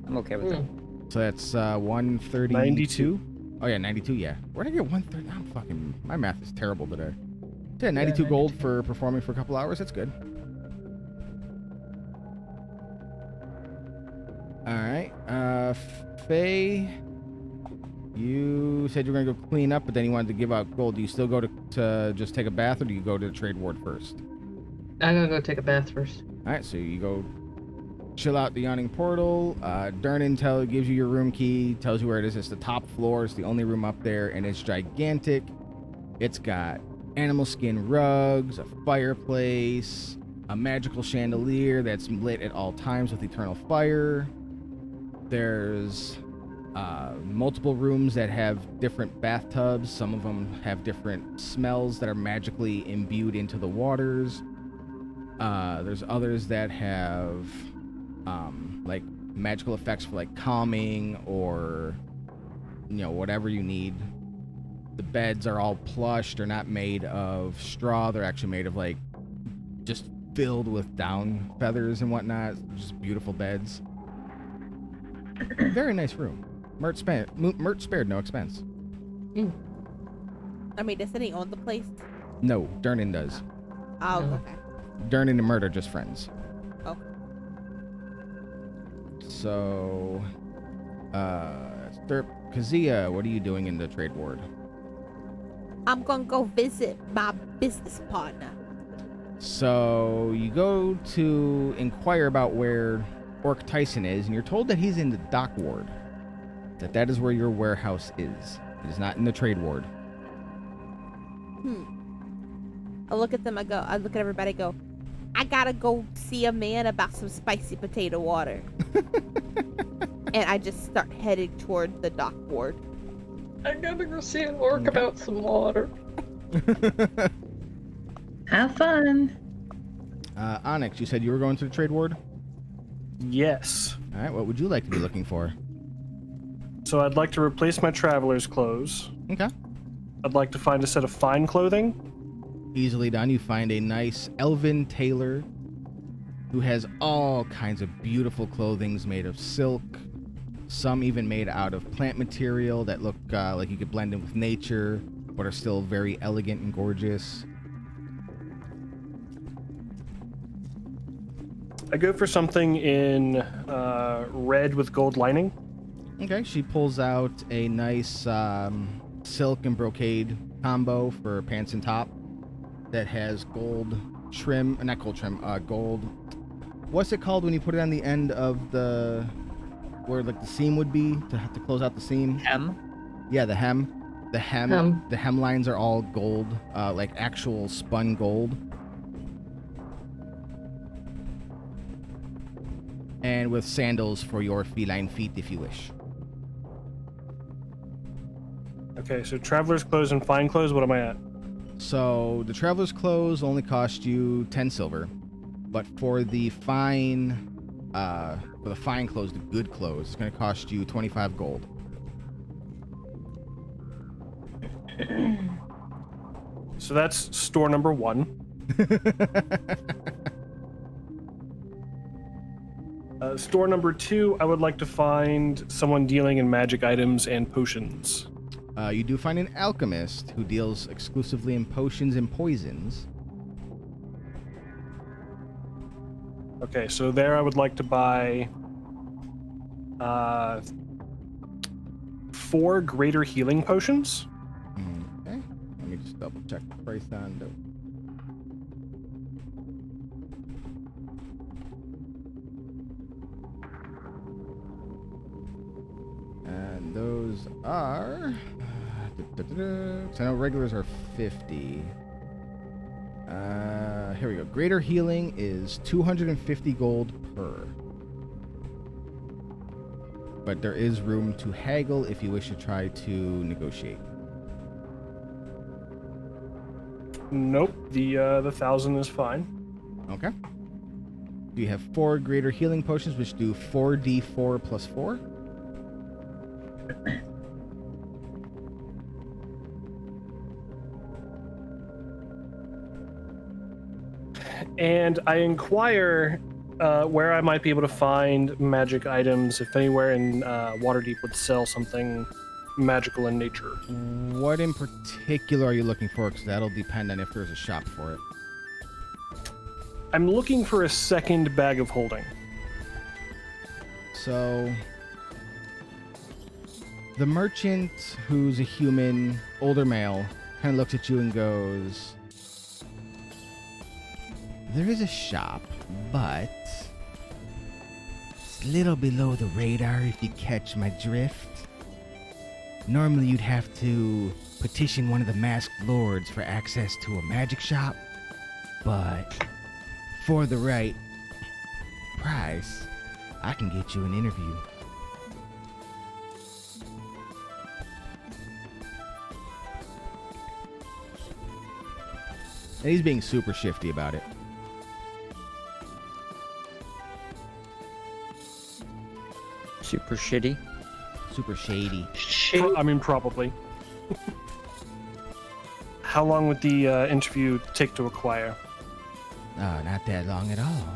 I'm okay with that. So that's 132. 92. Oh yeah, 92. Yeah. Where'd I get 130? My math is terrible today. Yeah, 92 gold for performing for a couple hours. That's good. All right. Faye, you said you were gonna go clean up, but then you wanted to give out gold. Do you still go to just take a bath, or do you go to the trade ward first? I'm gonna go take a bath first. All right, so you go chill out the yawning portal. Durnan gives you your room key, tells you where it is. It's the top floor. It's the only room up there, and it's gigantic. It's got animal skin rugs, a fireplace, a magical chandelier that's lit at all times with eternal fire. There's multiple rooms that have different bathtubs. Some of them have different smells that are magically imbued into the waters. There's others that have like magical effects for like calming or whatever you need. The beds are all plush. They're not made of straw. They're actually made of like just filled with down feathers and whatnot. Just beautiful beds. Very nice room. Mert spared no expense. I mean, doesn't he own the place? No, Durnan does. Oh, No. okay. Durnan and Mert are just friends. Oh. So, Kazia, what are you doing in the trade ward? I'm gonna go visit my business partner. So you go to inquire about where Orc Tyson is, and you're told that he's in the dock ward. That is where your warehouse is. It is not in the trade ward. I look at them. I look at everybody. I go, I gotta go see a man about some spicy potato water. And I just start heading toward the dock ward. I gotta go see an orc about some water. Have fun. Onyx, you said you were going to the trade ward? Yes. All right, what would you like to be looking for? So I'd like to replace my traveler's clothes. Okay. I'd like to find a set of fine clothing. Easily done. You find a nice elven tailor who has all kinds of beautiful clothings made of silk, some even made out of plant material that look like you could blend in with nature, but are still very elegant and gorgeous. I go for something in red with gold lining. Okay, she pulls out a nice silk and brocade combo for pants and top that has gold trim, not gold trim, gold. What's it called when you put it on the end of the, where like the seam would be to have to close out the seam? Hem? Yeah, the hem. The hem lines are all gold, like actual spun gold. And with sandals for your feline feet if you wish. Okay, so traveler's clothes and fine clothes, what am I at? So the traveler's clothes only cost you 10 silver, but for the fine clothes, the good clothes, it's going to cost you 25 gold. So that's store number 1. Store number 2, I would like to find someone dealing in magic items and potions. You do find an alchemist who deals exclusively in potions and poisons. Okay, so there I would like to buy 4 greater healing potions. Okay. Let me just double check the price on those. And those are. So I know regulars are 50. Here we go. Greater healing is 250 gold per. But there is room to haggle if you wish to try to negotiate. Nope, the 1,000 is fine. Okay. You have 4 greater healing potions, which do 4d4 plus 4. And I inquire where I might be able to find magic items, if anywhere in Waterdeep would sell something magical in nature. What in particular are you looking for? Because that'll depend on if there's a shop for it. I'm looking for a second bag of holding. So, the merchant, who's a human, older male, kind of looks at you and goes, there is a shop, but it's a little below the radar if you catch my drift. Normally you'd have to petition one of the masked lords for access to a magic shop, but for the right price, I can get you an interview. And he's being super shifty about it. Super shitty. Super shady. I mean, probably. How long would the interview take to acquire? Oh, not that long at all.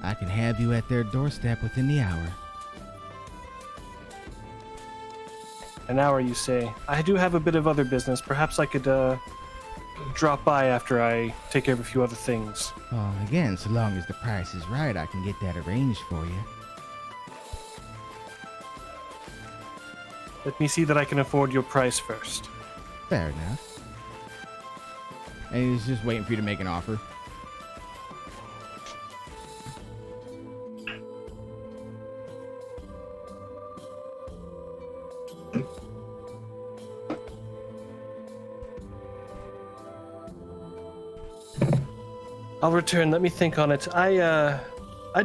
I can have you at their doorstep within the hour. An hour, you say? I do have a bit of other business. Perhaps I could drop by after I take care of a few other things. Well, again, so long as the price is right, I can get that arranged for you. Let me see that I can afford your price first. Fair enough. And he's just waiting for you to make an offer. I'll return. Let me think on it. I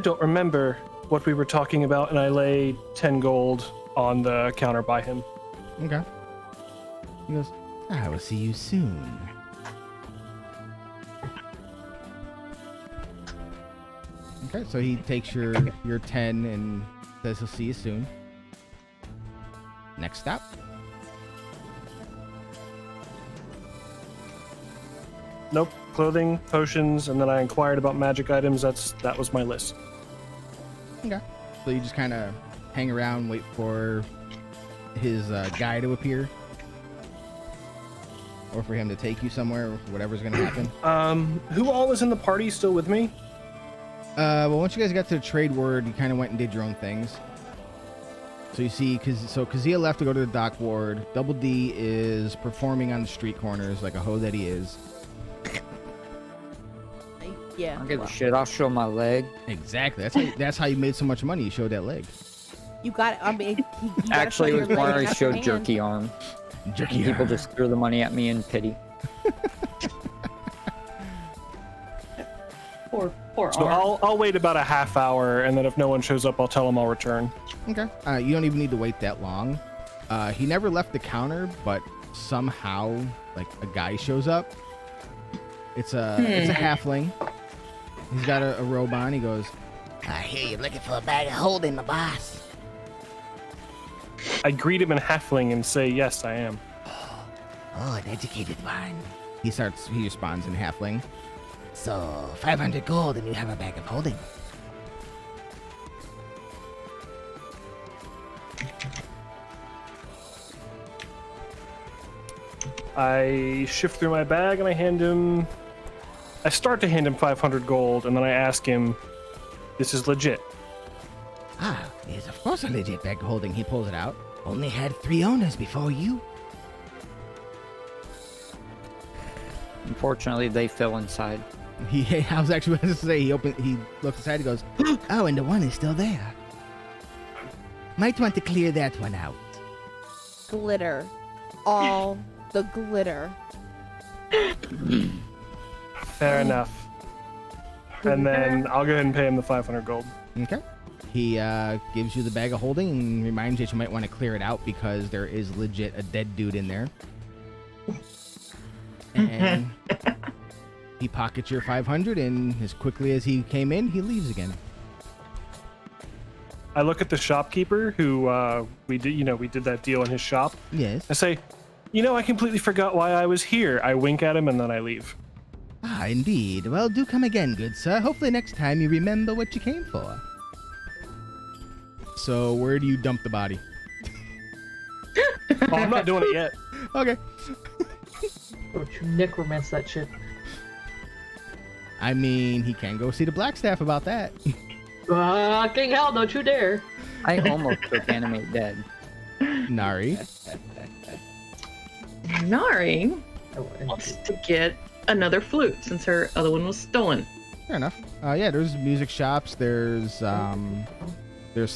don't remember what we were talking about, and I lay 10 gold on the counter by him. Okay. He goes, I will see you soon. Okay, so he takes your 10 and says he'll see you soon. Next stop. Nope. Clothing, potions, and then I inquired about magic items. That was my list. Okay. So you just kind of hang around, wait for his guy to appear, or for him to take you somewhere, or whatever's gonna happen. Who all is in the party still with me? Well, once you guys got to the trade ward, you kind of went and did your own things. So you see, Kazia left to go to the dock ward. Double D is performing on the street corners like a hoe that he is. Yeah. I don't give a shit. I'll show my leg. Exactly. That's how you made so much money. You showed that leg. You got it. I mean, you gotta Actually, show it your was leg, when I not your showed hand. jerky arm. Jerky People arm. just threw the money at me in pity. Poor So Arm. I'll wait about a half hour, and then if no one shows up, I'll tell them I'll return. Okay. You don't even need to wait that long. He never left the counter, but somehow, like, a guy shows up. It's a halfling. He's got a robe on. He goes, I hear you're looking for a bag of holding, my boss. I greet him in halfling and say, yes, I am. Oh, an educated one. he responds in halfling. So, 500 gold and you have a bag of holding. I shift through my bag and I hand him. I start to hand him 500 gold, and then I ask him, "This is legit." Ah, it's of course a legit bag holding. He pulls it out. Only had 3 owners before you. Unfortunately, they fell inside. I was actually about to say, he looks inside, he goes, Oh, and the one is still there. Might want to clear that one out. Glitter. All the glitter. Fair enough. And then I'll go ahead and pay him the 500 gold. okay. He gives you the bag of holding and reminds you that you might want to clear it out because there is legit a dead dude in there. And he pockets your 500, and as quickly as he came in, he leaves again. I look at the shopkeeper who we did that deal in his shop. Yes. I say, I completely forgot why I was here. I wink at him and then I leave. Ah, indeed. Well, do come again, good sir. Hopefully next time you remember what you came for. So, where do you dump the body? Oh, I'm not doing it yet. Okay. Don't you necromance that shit. I mean, he can go see the Blackstaff about that. Fucking hell, don't you dare. I almost took animate dead. Nari. Nari Oh, and wants to get another flute since her other one was stolen. Fair enough. Yeah, there's music shops, there's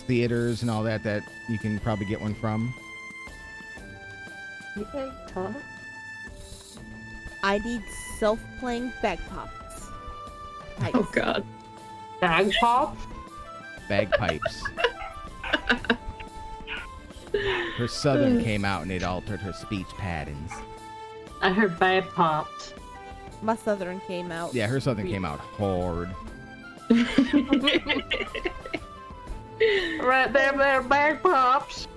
theaters and all that you can probably get one from. Okay, Todd. I need self-playing bagpipes. Oh god. Bag pop? Bagpipes. Her southern came out and it altered her speech patterns. I heard bag pops. My southern came out. Yeah, her southern came out hard. Right there, bag pops.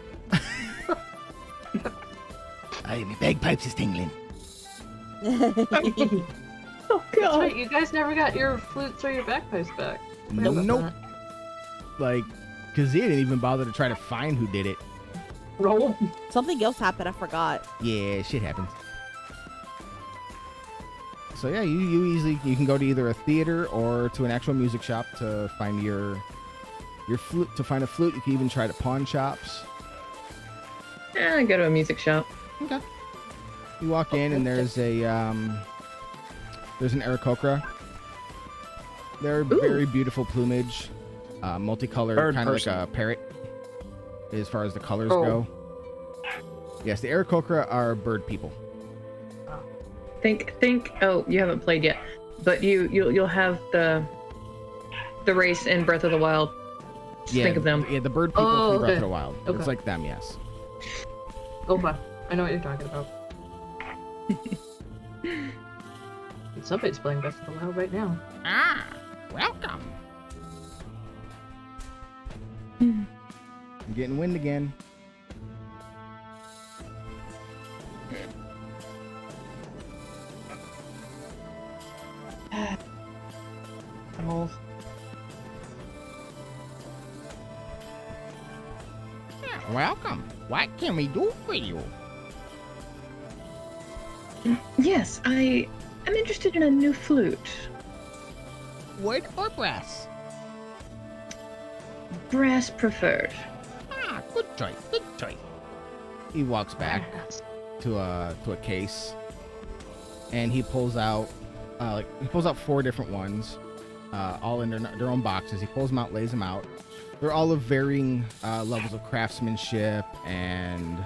Aye, my bagpipes is tingling. Oh That's god. right, you guys never got your flutes or your bagpipes back. Forgot about Nope. that. Like, Kazia didn't even bother to try to find who did it. Roll. Something else happened. I forgot. Yeah, shit happens. So yeah, you can go to either a theater or to an actual music shop to find your flute. To find a flute, you can even try to pawn shops. I go to a music shop. Okay. You walk in and there's an Aarakocra. They're very beautiful plumage, multicolored, Bird kind of like person. a parrot, as far as the colors Oh. go. Yes, the Aarakocra are bird people. Think. Oh, you haven't played yet, but you'll have the race in Breath of the Wild. Just think of them. Yeah, the bird people Oh, from Breath okay. of the Wild. Okay. It's like them, yes. Opa. I know what you're talking about. Somebody's playing Breath of the Wild right now. Ah, welcome. I'm getting wind again. Welcome. What can we do for you? Yes, I'm interested in a new flute. Wood or brass? Brass preferred. Ah, good choice. Good choice. He walks back to a case, and he pulls out 4 different ones, all in their own boxes. He pulls them out, lays them out. They're all of varying levels of craftsmanship and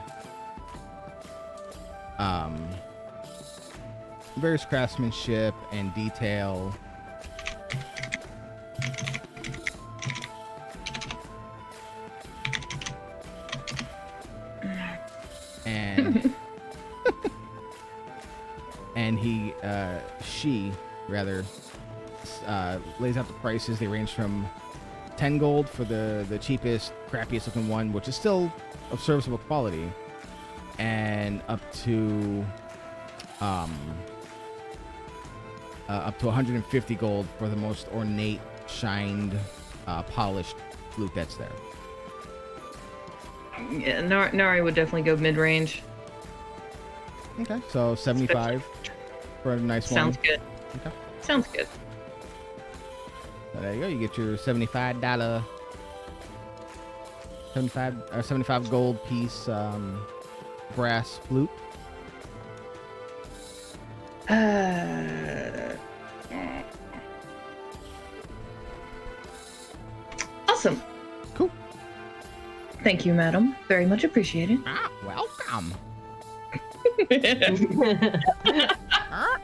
various craftsmanship and detail. And and she lays out the prices. They range from 10 gold for the cheapest, crappiest looking one, which is still of serviceable quality, and up to 150 gold for the most ornate, shined, polished flute that's there. Yeah, Nari would definitely go mid-range. Okay, so 75 for a nice one. Sounds good. Okay. Sounds good. So there you go. You get your $75, 75 gold piece brass flute. Awesome. Cool. Thank you, madam. Very much appreciated. Ah, welcome.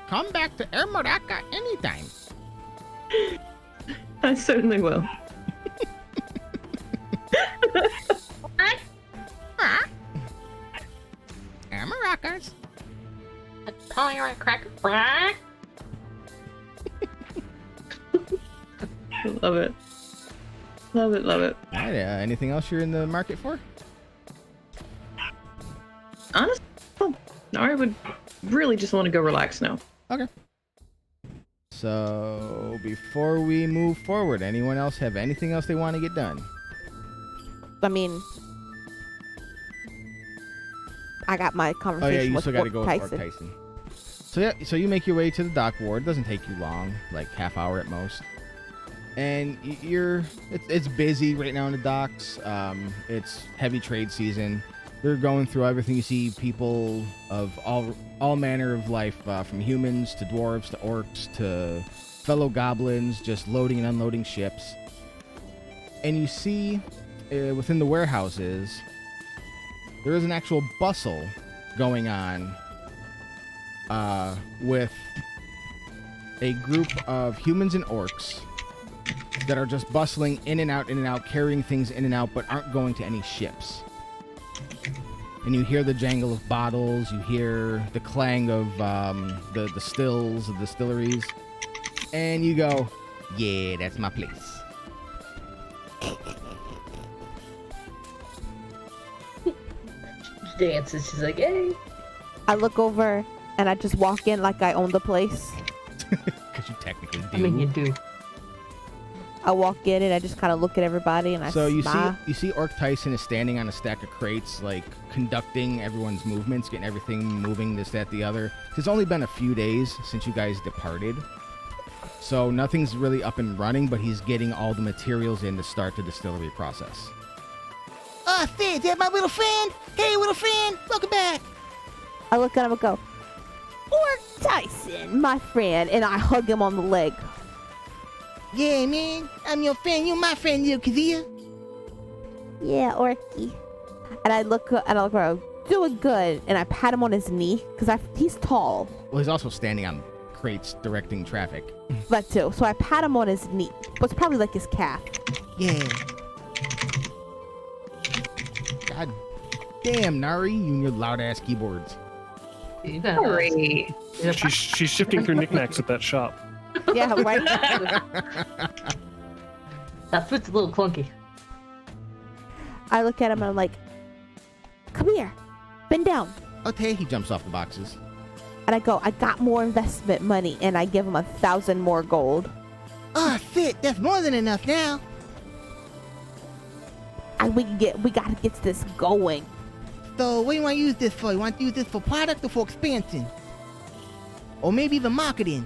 Come back to Ermaraka anytime. I certainly will. Ermarakas. Tolerant cracker. Love it. Love it, love it. All right, anything else you're in the market for? Honestly, I would really just want to go relax now. Okay. So before we move forward, anyone else have anything else they want to get done? I mean, I got my Oh conversation yeah, you with still got to Orc go with Orc Tyson. Tyson. So yeah, so you make your way to the dock ward. Doesn't take you long, like half hour at most. And it's busy right now in the docks. It's heavy trade season. They're going through everything. You see people of all manner of life, from humans to dwarves to orcs to fellow goblins, just loading and unloading ships. And you see within the warehouses, there is an actual bustle going on with a group of humans and orcs that are just bustling in and out, carrying things in and out, but aren't going to any ships. And you hear the jangle of bottles, you hear the clang of the stills of distilleries, and you go, yeah, that's my place. Dances. She's like, hey. I look over and I just walk in like I own the place. Because you technically do. I mean, you do. I walk in and I just kind of look at everybody and I So smile. you see Orc Tyson is standing on a stack of crates, like conducting everyone's movements, getting everything moving, this, that, the other. It's only been a few days since you guys departed, so nothing's really up and running, but he's getting all the materials in to start the distillery process. Oh, Sid, is that my little friend? Hey, little friend, welcome back. I look at him and go, Orc Tyson, my friend, and I hug him on the leg. Yeah, man, I'm your friend. You're my friend, little Kazia. Yeah, Orky. And I look around, doing good, and I pat him on his knee because he's tall. Well, he's also standing on crates directing traffic. That too. So I pat him on his knee, but it's probably like his calf. Yeah. God damn, Nari, you and your loud ass keyboards. You got Great. She's shifting through knickknacks at that shop. Yeah, right. That foot's a little clunky. I look at him and I'm like, come here, bend down. Okay, he jumps off the boxes. And I go, I got more investment money, and I give him 1,000 more gold. Oh, Sid, that's more than enough now. And we gotta get this going. So, what do you want to use this for? You want to use this for product or for expansion? Or maybe even marketing?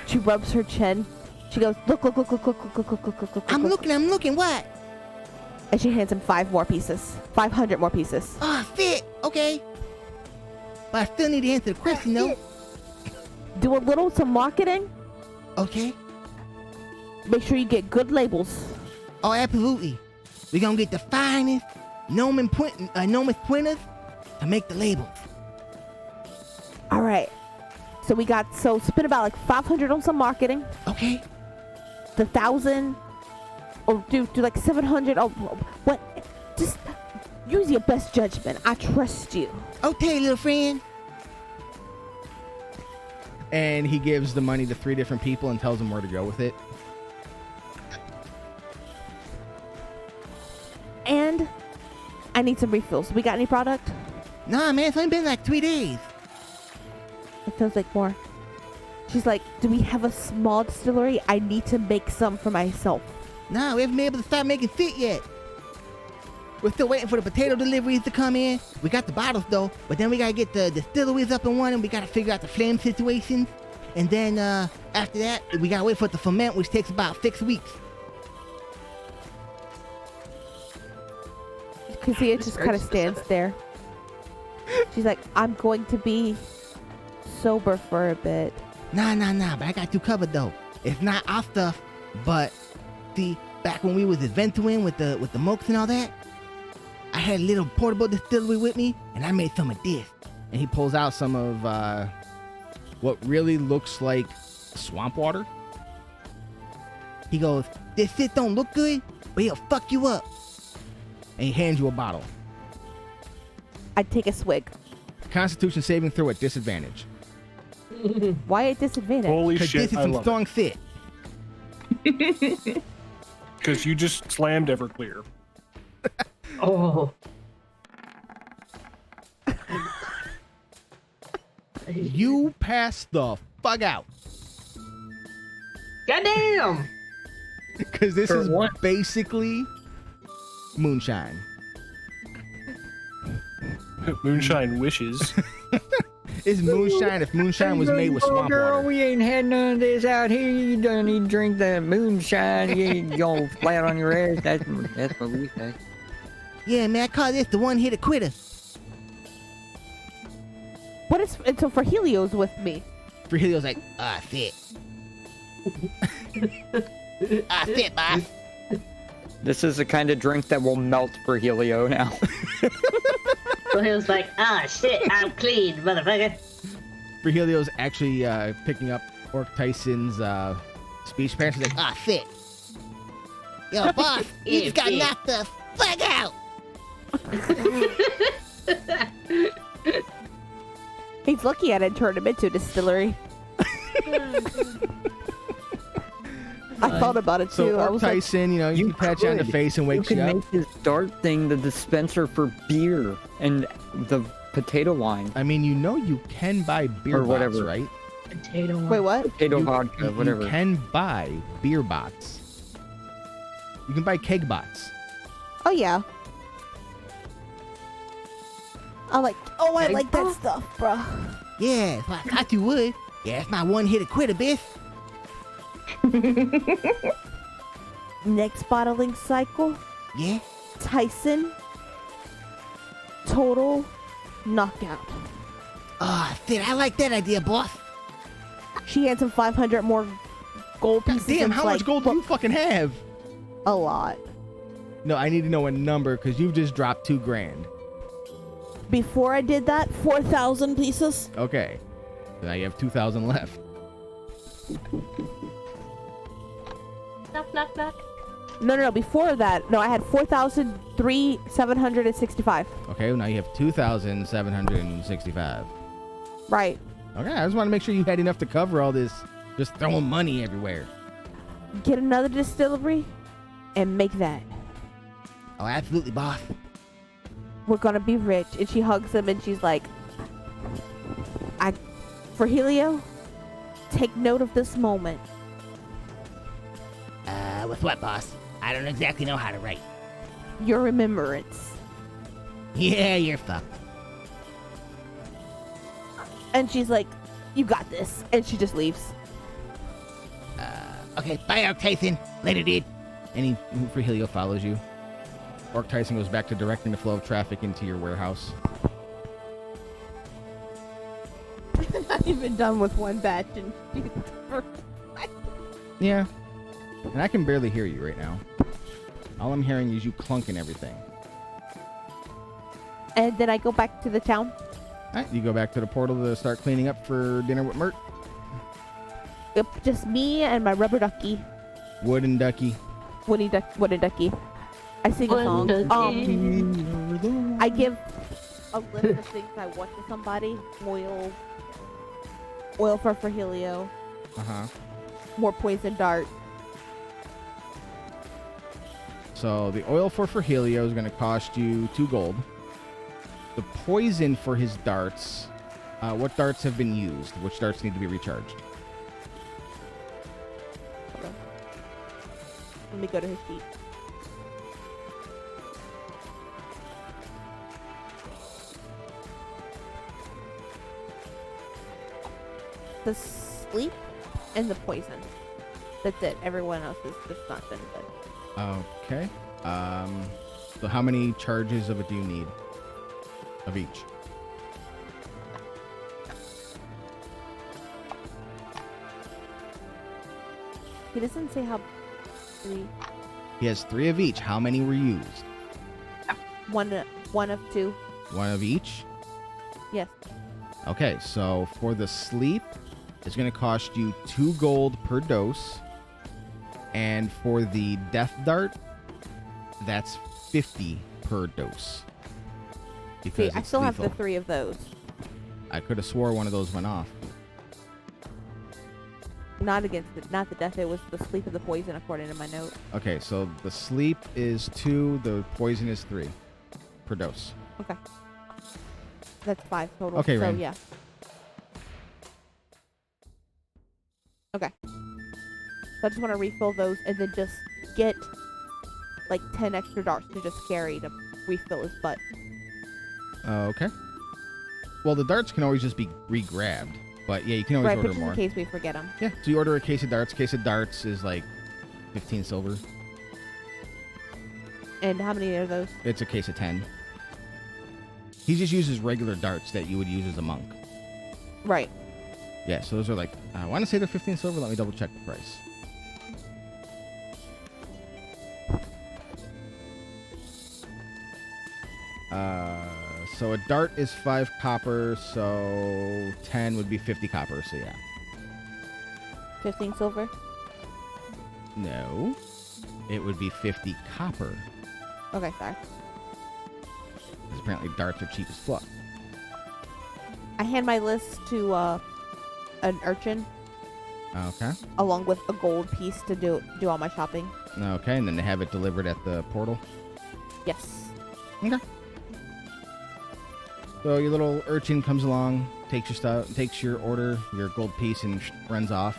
She rubs her chin. She goes, look. I'm looking, what? And she hands him 500 more pieces. Oh, Sid, okay. But I still need to answer the question, though. Do some marketing. Okay. Make sure you get good labels. Oh, absolutely. We're gonna get the finest gnomon printers to make the labels. All right. So spend about like 500 on some marketing. Okay. The 1,000, or do like 700. Oh, what? Just use your best judgment. I trust you. Okay, little friend. And he gives the money to 3 different people and tells them where to go with it. And I need some refills. We got any product? Nah, man, it's only been like 3 days. It feels like more. She's like, do we have a small distillery? I need to make some for myself. Nah, we haven't been able to start making fit yet. We're still waiting for the potato deliveries to come in. We got the bottles though, but then we gotta get the distilleries up and running. We gotta figure out the flame situations, and then after that, we gotta wait for it to ferment, which takes about 6 weeks. Kezia just kind of stands there. She's like, I'm going to be sober for a bit. Nah, but I got you covered though. It's not our stuff, but see, back when we was adventuring with the mokes and all that, I had a little portable distillery with me, and I made some of this. And he pulls out some of what really looks like swamp water. He goes, this shit don't look good, but he'll fuck you up. And he hands you a bottle. I take a swig. Constitution saving throw at disadvantage. Why at disadvantage? Holy Cause shit, this is I some love strong shit. it. Because you just slammed Everclear. Oh. You pass the fuck out. Goddamn! Because this For is what? basically moonshine. Moonshine wishes. It's moonshine if moonshine was made with swamp Girl, water. we ain't had none of this out here. You don't need to drink the moonshine. You ain't go flat on your ass. That's what we say. Yeah, man, I call this the one-hitter quitter. What is so for Helios with me? For Helio's like, shit. Shit, boss. This is the kind of drink that will melt for Helio now. So he was like, shit, I'm clean, motherfucker. Virgilio's actually picking up Orc Tyson's speech patterns. He's like, Shit. Yo, boss, you just got Yeah. knocked the fuck out. He's looking at it and turned him into a distillery. I thought about it too. so I Orc was like, Tyson, you can pat you on the could. face and wakes you you, can up. make this dart thing the dispenser for beer and the potato wine. I mean, you can buy beer Or bots, whatever. right? Potato. wait, what? Potato vodka, You whatever. can buy beer bots. You can buy keg bots. Oh yeah. I like that stuff, bruh. Yeah, that's what I thought you would. Yeah, it's my one-hitter quitter, bitch. Next bottling cycle, Yeah? Tyson. Total knockout. Shit, I like that idea, boss. She hands him 500 more gold God pieces. damn, and how it's much gold do you fucking have? A lot. No, I need to know a number because you've just dropped $2,000. Before I did that, 4,000 pieces. Okay. So now you have 2,000 left. Knock, knock, knock. No. Before that, no, I had 4,765. Okay, well now you have 2,765. Right. Okay, I just want to make sure you had enough to cover all this just throwing money everywhere. Get another distillery, and make that. Oh, absolutely, boss. We're gonna be rich. And she hugs him, and she's like, for Helio, take note of this moment. With what, boss? I don't exactly know how to write. Your remembrance. Yeah, you're fucked. And she's like, you got this. And she just leaves. Okay, bye, Orc Tyson. Later, dude. And Helio follows you. Orc Tyson goes back to directing the flow of traffic into your warehouse. Not even done with one batch. And Yeah. And I can barely hear you right now. All I'm hearing is you clunking everything. And then I go back to the town. All right, you go back to the portal to start cleaning up for dinner with Mert. Yep, just me and my rubber ducky. Wooden ducky. Wooden ducky. I sing a song. I give a list of things I want to somebody. Oil for Helio. Uh-huh. More poison dart. So the oil for Helio is going to cost you 2 gold. The poison for his darts. What darts have been used? Which darts need to be recharged? Let me go to his sheet. the sleep and the poison. That's it. Everyone else has just not been good. Okay. So how many charges of it do you need? Of each? He doesn't say how many. He has 3 of each. How many were used? One of 2. 1 of each? Yes. Okay, so for the sleep, it's going to cost you 2 gold per dose. And for the death dart, that's 50 per dose. Because See, I it's still have the lethal. 3 of those. I could have swore one of those went off. Not the death. It was the sleep of the poison, according to my note. Okay, so the sleep is 2, the poison is 3 per dose. Okay. That's 5 total. Okay, so Ren. yeah. Okay. So I just want to refill those and then just get like 10 extra darts to just carry to refill his butt. Okay. Well, the darts can always just be re-grabbed. But yeah, you can always Right, but order just more. in case we forget them. Yeah, so you order a case of darts. Case of darts is like 15 silver. And how many are those? It's a case of 10. He just uses regular darts that you would use as a monk. Right. Yeah, so those are like, I want to say they're 15 silver. Let me double check the price. So a dart is 5 copper, so 10 would be 50 copper, so yeah. 15 silver? No, it would be 50 copper. Okay, sorry. 'Cause apparently darts are cheap as fuck. I hand my list to an urchin Okay. along with a gold piece to do all my shopping. Okay, and then they have it delivered at the portal. Yes. Okay. So your little urchin comes along, takes your stuff, takes your order, your gold piece, and runs off.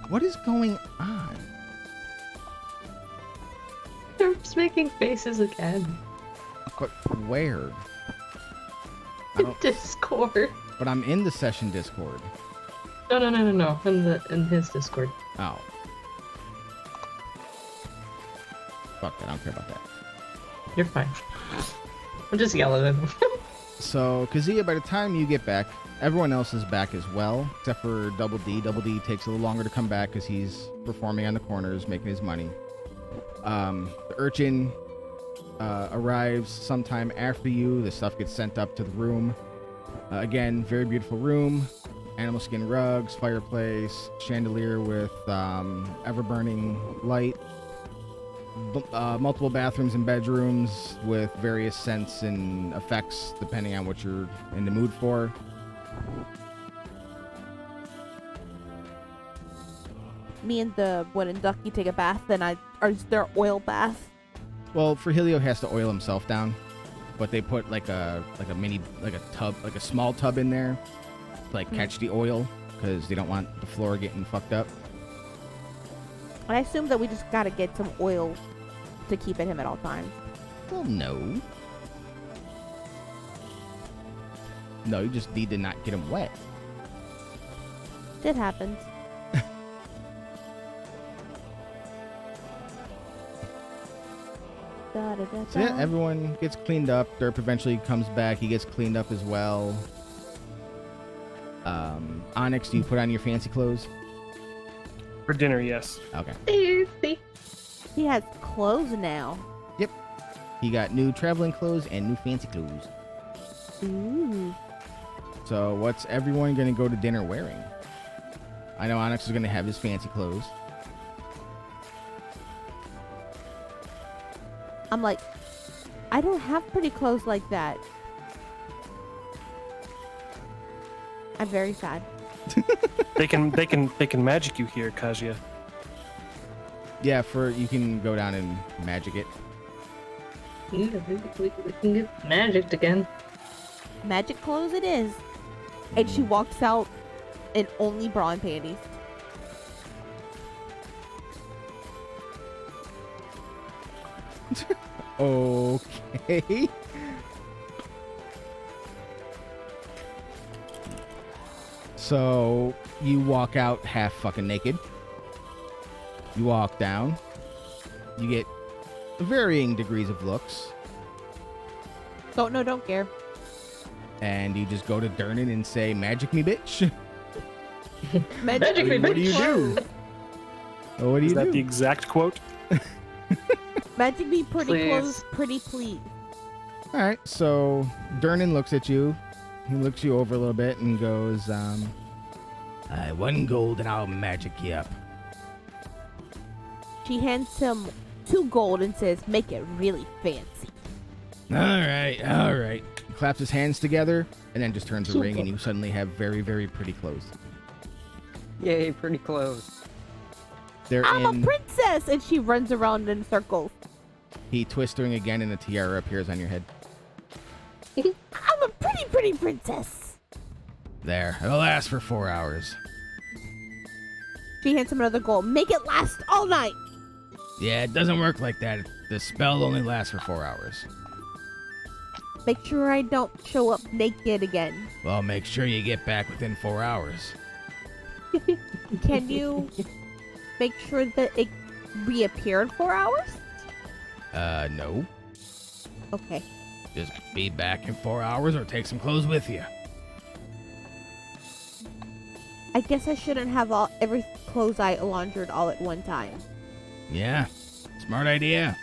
What is going on? They're just making faces again. But where? I don't, Discord. but I'm in the session Discord. No. In his Discord. Oh. Fuck that, I don't care about that. You're fine. I'm just yelling at him. So, Kazia, by the time you get back, everyone else is back as well, except for Double D. Double D takes a little longer to come back because he's performing on the corners, making his money. The urchin arrives sometime after you. The stuff gets sent up to the room. Again, very beautiful room. Animal skin rugs, fireplace, chandelier with ever-burning light. Multiple bathrooms and bedrooms with various scents and effects depending on what you're in the mood for. Me and the wooden ducky take a bath, then or is there oil bath? Well, for Helio has to oil himself down, but they put like a mini tub, like a small tub in there to like catch the oil because they don't want the floor getting fucked up. I assume that we just gotta get some oil to keep at him at all times. Well, no. No, you just need to not get him wet. It happens. So yeah, everyone gets cleaned up. Derp eventually comes back. He gets cleaned up as well. Onyx, do you put on your fancy clothes? For dinner, yes. Okay. Easy. He has clothes now. Yep. He got new traveling clothes and new fancy clothes. Ooh. So what's everyone going to go to dinner wearing? I know Onyx is going to have his fancy clothes. I'm like, I don't have pretty clothes like that. I'm very sad. They can magic you here, Kazuya. Yeah, you can go down and magic it. We can get magicked again. Magic clothes it is. And she walks out in only bra and panties. Okay. So you walk out half fucking naked. You walk down. You get varying degrees of looks. Don't know, don't care. And you just go to Durnan and say, "Magic me, bitch." Magic me, What do you do? Oh, what do Is you that do? the exact quote? Magic me pretty Please. close, pretty please. All right. So Durnan looks at you. He looks you over a little bit and goes, 1 gold and I'll magic you up." She hands him 2 gold and says, "Make it really fancy." All right. He claps his hands together and then just turns a ring, and you suddenly have very, very pretty clothes. Yay, pretty close. They're I'm in. a princess, and she runs around in circles. He twists the ring again, and a tiara appears on your head. I'm a pretty, pretty princess. There. It'll last for 4 hours. She hands him another gold. Make it last all night. Yeah, it doesn't work like that. The spell only lasts for 4 hours. Make sure I don't show up naked again. Well, make sure you get back within 4 hours. Can you make sure that it reappeared 4 hours? No. Okay. Just be back in 4 hours or take some clothes with you. I guess I shouldn't have every clothes I laundered all at one time. Yeah. Smart idea.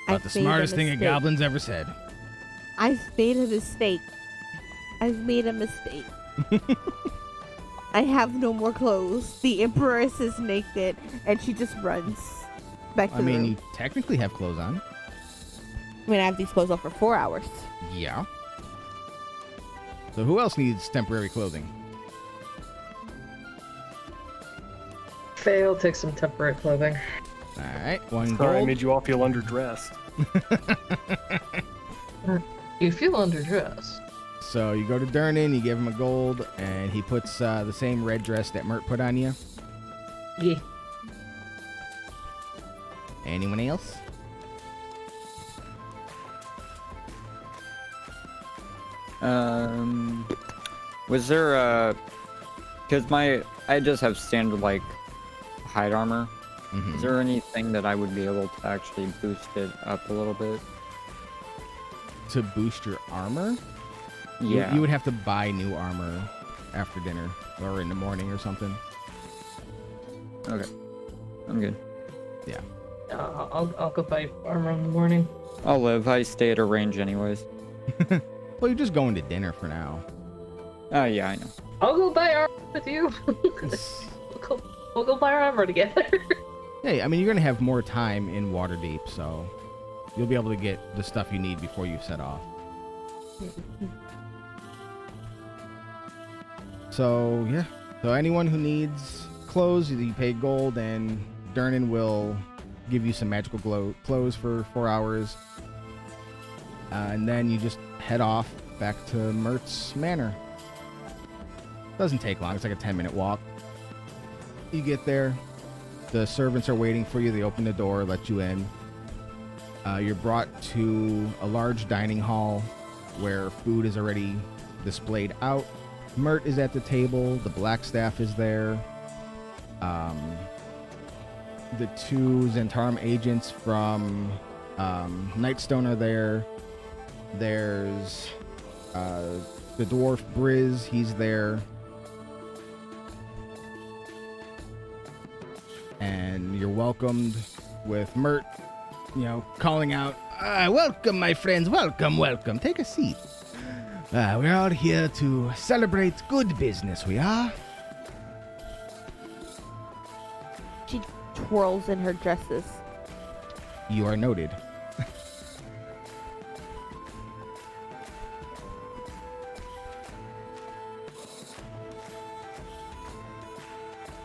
About the I've made a smartest thing a mistake. goblin's ever said. I've made a mistake. I've made a mistake. I have no more clothes. The Empress is naked, and she just runs back to I the mean, room. you technically have clothes on. I mean, I have these clothes on for 4 hours. Yeah. So who else needs temporary clothing? Fail, take some temporary clothing. All right, 1 Sorry, I gold. made you all feel underdressed. You feel underdressed. So you go to Durnan, you give him a gold, and he puts the same red dress that Mert put on you. Yeah. Anyone else? Was there a? Because I just have standard like hide armor. Mhm. Is there anything that I would be able to actually boost it up a little bit? To boost your armor? Yeah. You would have to buy new armor after dinner or in the morning or something. Okay. I'm good. I'll go buy armor in the morning. I'll live. I stay at a range anyways. Well, you're just going to dinner for now. Oh yeah, I know. I'll go buy armor with you. We'll go buy armor together. Hey, I mean, you're going to have more time in Waterdeep, so you'll be able to get the stuff you need before you set off. So, yeah. So anyone who needs clothes, you pay gold, and Durnan will give you some magical clothes for 4 hours. And then you just head off back to Mert's Manor. Doesn't take long. It's like a 10-minute walk. You get there. The servants are waiting for you. They open the door, let you in. You're brought to a large dining hall where food is already displayed out. Mert is at the table. The Blackstaff is there. The 2 Zentarum agents from Nightstone are there. There's the dwarf Briz. He's there. And you're welcomed with Mert, calling out, "Welcome, my friends. Welcome, welcome. Take a seat. We're all here to celebrate good business, we are." She twirls in her dresses. You are noted.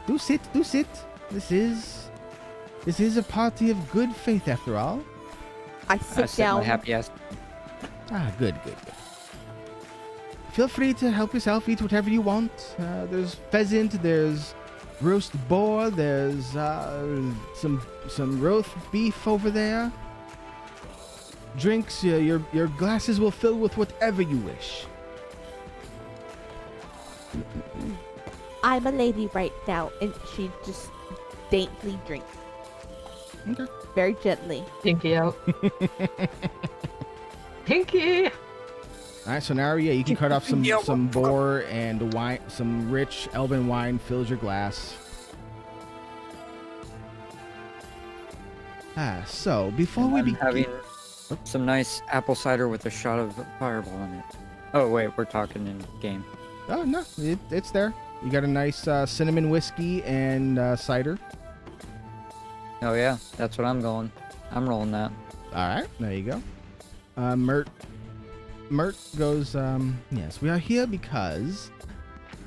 Do sit, do sit. This is a party of good faith, after all. I I sit set my down. happy ass. Good. Feel free to help yourself, eat whatever you want. There's pheasant, there's roast boar, there's some roast beef over there. Drinks, your glasses will fill with whatever you wish. I'm a lady right now, and she just daintily drinks. Okay. Very gently. Pinky out. Pinky. All right, so now, yeah, you can cut off some boar and wine, some rich elven wine fills your glass. So before we I'm begin, having some nice apple cider with a shot of fireball in it. Oh wait, we're talking in game. oh no, it's there. You got a nice cinnamon whiskey and cider. Oh yeah, that's what I'm going. I'm rolling that. All right, there you go. Mert goes, yes, we are here because,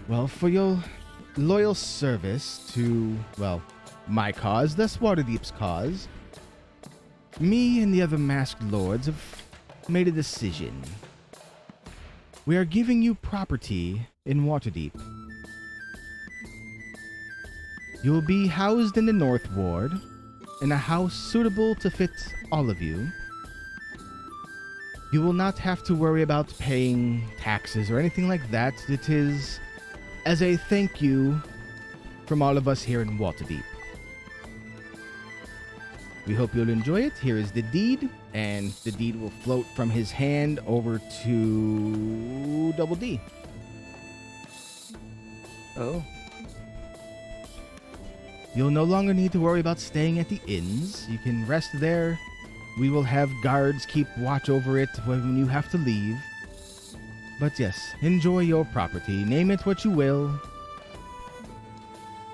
well, for your loyal service to, well, my cause, thus Waterdeep's cause, me and the other masked lords have made a decision. We are giving you property in Waterdeep. You will be housed in the North Ward, in a house suitable to fit all of you. You will not have to worry about paying taxes or anything like that. It is as a thank you from all of us here in Waterdeep. We hope you'll enjoy it. Here is the deed, and the deed will float from his hand over to Double D. Oh. You'll no longer need to worry about staying at the inns. You can rest there. We will have guards keep watch over it when you have to leave. But yes, enjoy your property. Name it what you will.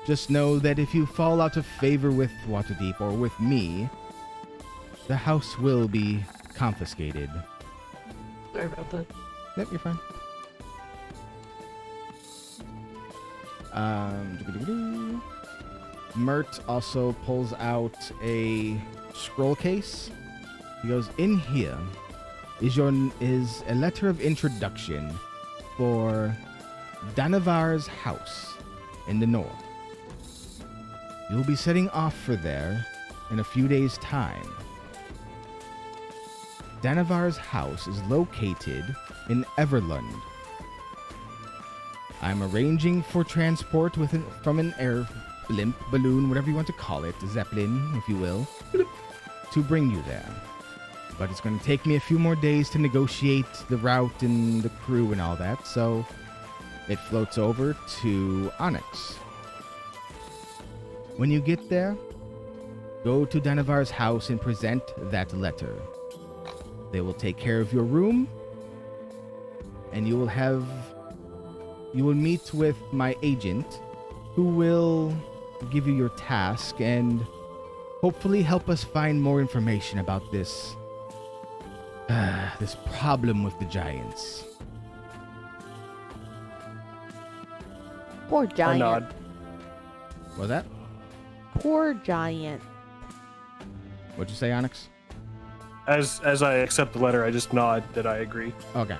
Just know that if you fall out of favor with Waterdeep or with me, the house will be confiscated. Sorry about that. Yep, you're fine. Mert also pulls out a scroll case. He goes, in here is a letter of introduction for Danavar's house in the north. You'll be setting off for there in a few days' time. Danavar's house is located in Everlund. I'm arranging for transport from an air blimp, balloon, whatever you want to call it, zeppelin, if you will, to bring you there. But it's going to take me a few more days to negotiate the route and the crew and all that, so it floats over to Onyx. When you get there, go to Danavar's house and present that letter. They will take care of your room, and you will meet with my agent, who will give you your task and hopefully help us find more information about this problem with the giants. Poor I giant. nod. What was that? Poor giant. What'd you say, Onyx? As I accept the letter, I just nod that I agree. Okay.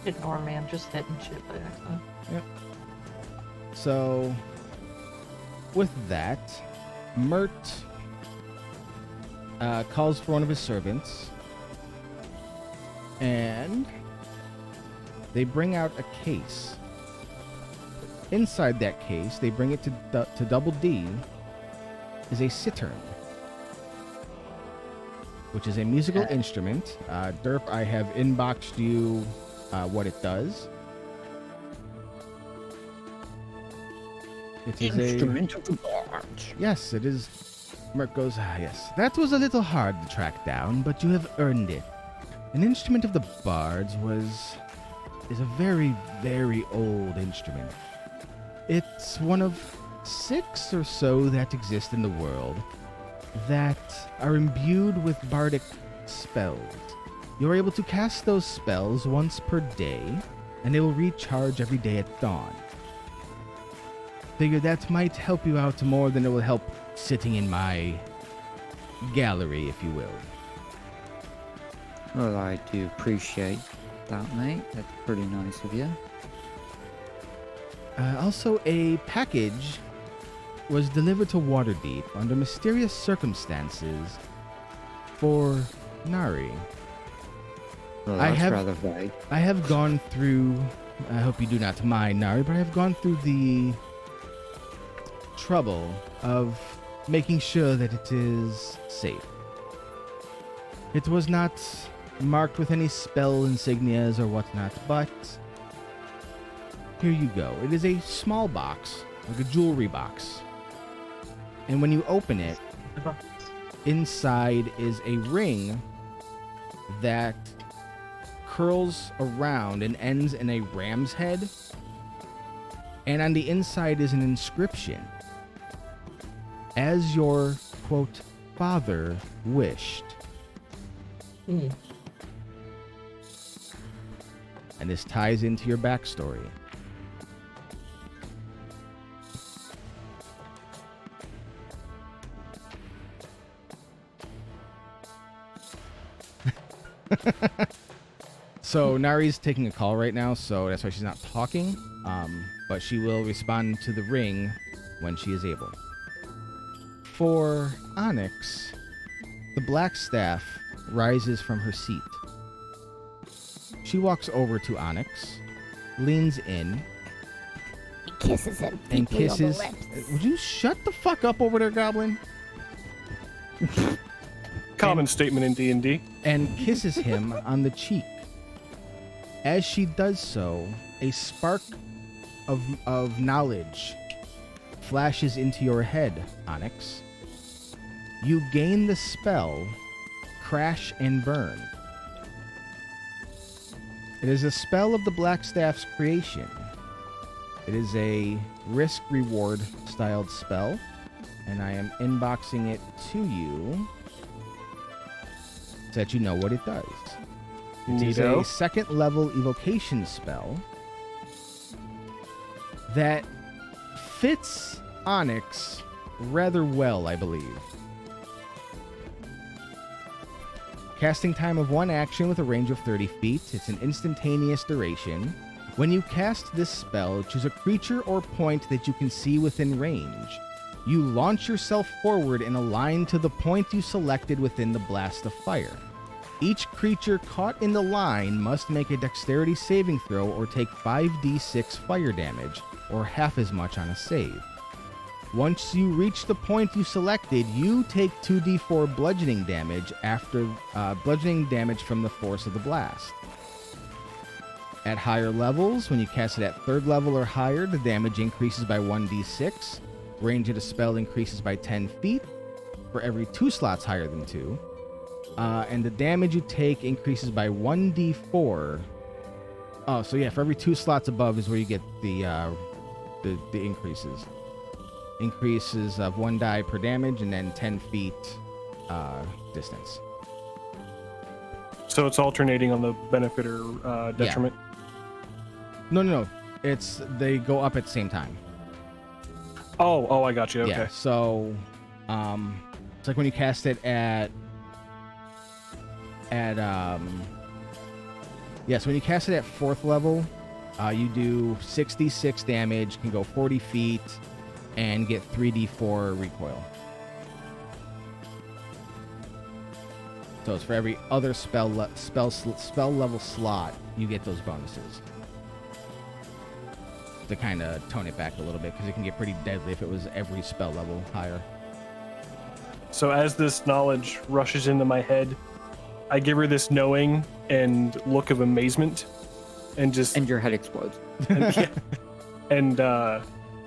Ignore me, I'm just hitting shit by accident. So, with that, Mert calls for one of his servants, and they bring out a case. Inside that case, they bring it to Double D, is a cittern, which is a musical instrument. Derp, I have inboxed you what it does. It is Instrument of the barge. Yes, it is. Merc goes, yes. That was a little hard to track down, but you have earned it. An instrument of the bards is a very, very old instrument. It's one of 6 or so that exist in the world that are imbued with bardic spells. You're able to cast those spells once per day, and they will recharge every day at dawn. Figure that might help you out more than it will help sitting in my gallery, if you will. Well, I do appreciate that, mate. That's pretty nice of you. Also, a package was delivered to Waterdeep under mysterious circumstances for Nari. Well, I that's have- rather vague. I have gone through I hope you do not mind, Nari, but I've gone through the trouble of making sure that it is safe. It was not marked with any spell insignias or whatnot, but here you go. It is a small box, like a jewelry box. And when you open it, inside is a ring that curls around and ends in a ram's head. And on the inside is an inscription. As your, quote, father wished. Hmm. And this ties into your backstory. So Nari's taking a call right now, so that's why she's not talking. But she will respond to the ring when she is able. For Onyx, the black staff rises from her seat. She walks over to Onyx, leans in, He kisses him and deeply on the kisses. lips. Would you shut the fuck up over there, Goblin? Common statement in D&D. And kisses him on the cheek. As she does so, a spark of knowledge flashes into your head, Onyx. You gain the spell Crash and Burn. It is a spell of the Black Staff's creation. It is a risk-reward styled spell, and I am inboxing it to you so that you know what it does. It is a Neato. second level evocation spell that fits Onyx rather well, I believe. Casting time of 1 action with a range of 30 feet. It's an instantaneous duration. When you cast this spell, choose a creature or point that you can see within range. You launch yourself forward in a line to the point you selected within the blast of fire. Each creature caught in the line must make a dexterity saving throw or take 5d6 fire damage, or half as much on a save. Once you reach the point you selected, you take 2d4 bludgeoning damage after bludgeoning damage from the force of the blast. At higher levels, when you cast it at 3rd level or higher, the damage increases by 1d6. Range of the spell increases by 10 feet for every 2 slots higher than 2. And the damage you take increases by 1d4. Oh, so yeah, for every 2 slots above is where you get the increases. Increases of 1 die per damage and then 10 feet distance. So it's alternating on the benefit or detriment. No. They go up at the same time. Oh, I got you. Okay. Yeah, so it's like when you cast it so when you cast it at 4th level, you do 66 damage, can go 40 feet, and get 3d4 recoil. So it's for every other spell level slot, you get those bonuses. To kind of tone it back a little bit, because it can get pretty deadly if it was every spell level higher. So as this knowledge rushes into my head, I give her this knowing and look of amazement, and just And your head explodes. and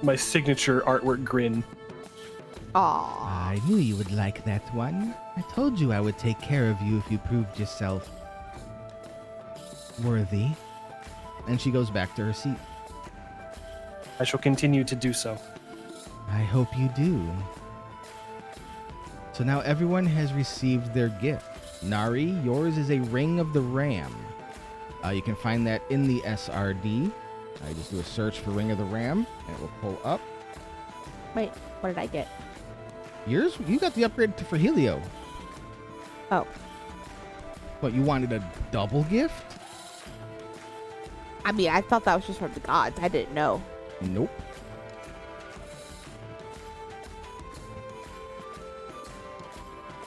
my signature artwork grin. Aww. I knew you would like that one. I told you I would take care of you if you proved yourself worthy. And she goes back to her seat. I shall continue to do so. I hope you do. So now everyone has received their gift. Nari, yours is a Ring of the Ram. You can find that in the SRD. I just do a search for Ring of the Ram, and it will pull up. Wait, what did I get? Yours, you got the upgrade for Helio. Oh, What, you wanted a double gift? I mean, I thought that was just from the gods. I didn't know. Nope.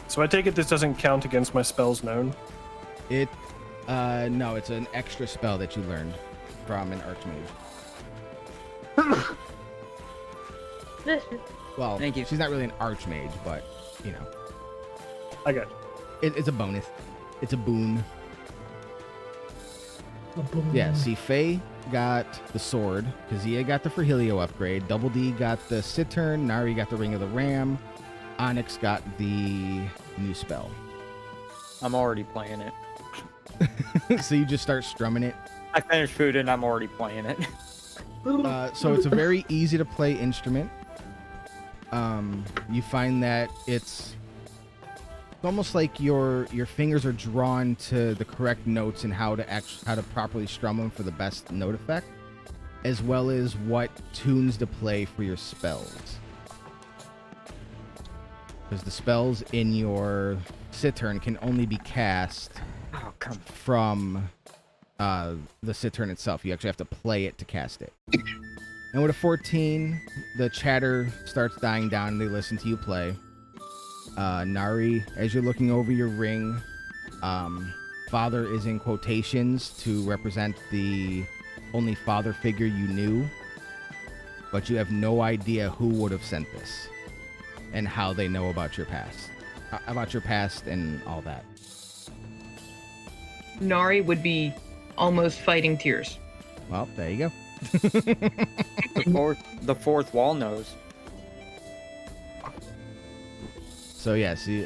So I take it this doesn't count against my spells known. No, it's an extra spell that you learned. from an archmage. Well, Thank you. she's not really an archmage, but you know, I got you. it's a bonus. It's a boon. Yeah, see, Faye got the sword, Kazia got the Frahilio upgrade, Double D got the Cittern, Nari got the Ring of the Ram, Onyx got the new spell. I'm already playing it. So you just start strumming it. I finished food and I'm already playing it. So it's a very easy to play instrument. You find that it's almost like your fingers are drawn to the correct notes and how to properly strum them for the best note effect, as well as what tunes to play for your spells. Because the spells in your Cittern can only be cast from the Cittern itself. You actually have to play it to cast it. And with a 14, the chatter starts dying down and they listen to you play. Nari, as you're looking over your ring, father is in quotations to represent the only father figure you knew, but you have no idea who would have sent this and how they know about your past. And all that. Nari would be almost fighting tears. Well, there you go. The fourth wall knows. So yeah, see,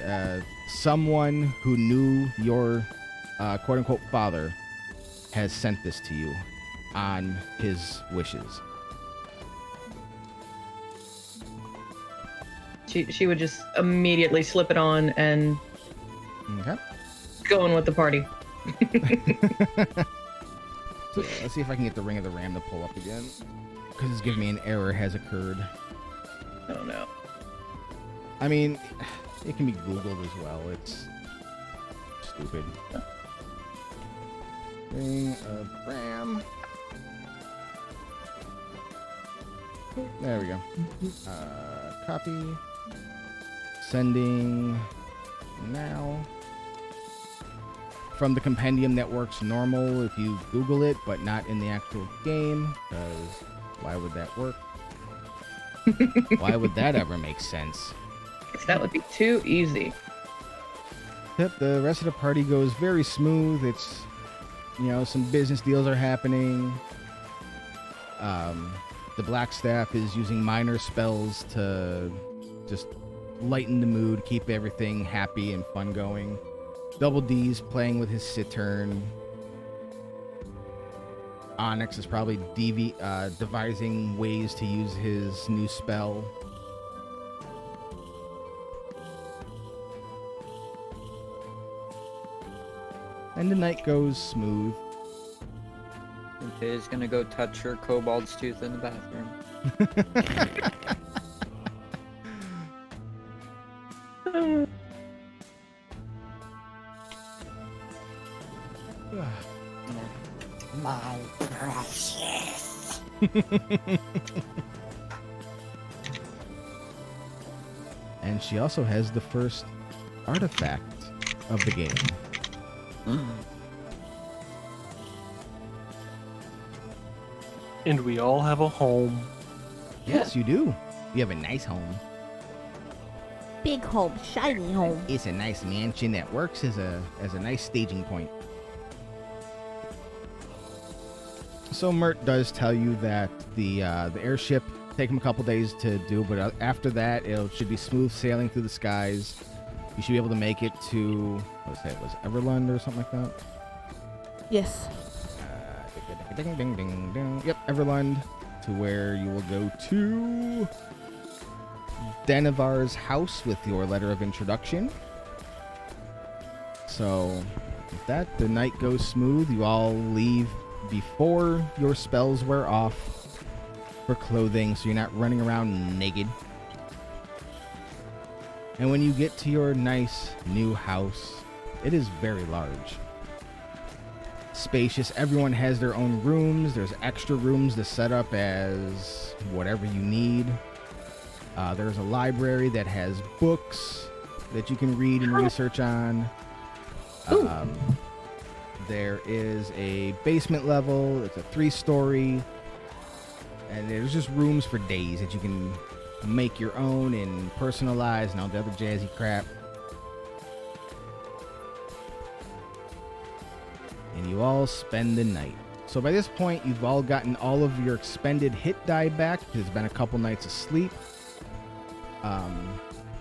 someone who knew your quote-unquote father has sent this to you on his wishes. She would just immediately slip it on and Okay. go in with the party. So let's see if I can get the Ring of the Ram to pull up again, because it's giving me an error has occurred. Oh no. I mean, it can be Googled as well. It's stupid. Ring of Ram. There we go. Copy. Sending now. From the compendium that works normal if you Google it, but not in the actual game, because why would that work? Why would that ever make sense? That would be too easy. Yep, the rest of the party goes very smooth. It's, you know, some business deals are happening. The Black Staff is using minor spells to just lighten the mood, keep everything happy and fun going. Double D's playing with his Cittern. Onyx is probably devising ways to use his new spell. And the night goes smooth. Is gonna go touch her kobold's tooth in the bathroom. My precious. And she also has the first artifact of the game. And we all have a home. Yes, you do. You have a nice home. Big home, shiny home. It's a nice mansion that works as a nice staging point. So Mert does tell you that the airship take him a couple days to do, but after that it should be smooth sailing through the skies. You should be able to make it to, what was that? Was it Everlund or something like that? Yes. Ding, ding, ding, ding. Yep, Everlund, to where you will go to Denivar's house with your letter of introduction. So with that, the night goes smooth. You all leave before your spells wear off for clothing, so you're not running around naked. And when you get to your nice new house, it is very large. Spacious. Everyone has their own rooms. There's extra rooms to set up as whatever you need. There's a library that has books that you can read and research on. there is a basement level. It's a 3-story. And there's just rooms for days that you can make your own and personalize and all the other jazzy crap. And you all spend the night. So by this point, you've all gotten all of your expended hit die back. There's been a couple nights of sleep.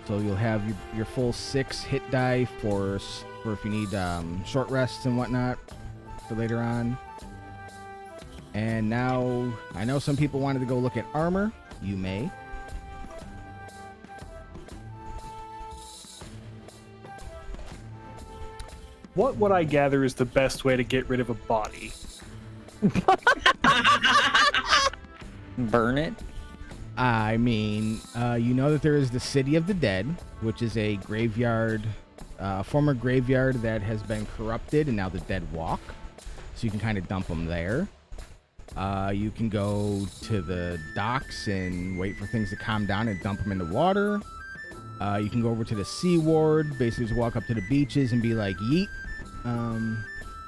So you'll have your full 6 hit die for if you need short rests and whatnot for later on. And now, I know some people wanted to go look at armor. You may. What would I gather is the best way to get rid of a body? Burn it. I mean, you know that there is the City of the Dead, which is a graveyard, former graveyard that has been corrupted, and now the dead walk. So you can kind of dump them there. You can go to the docks and wait for things to calm down and dump them in the water. You can go over to the Sea Ward, basically just walk up to the beaches and be like, yeet.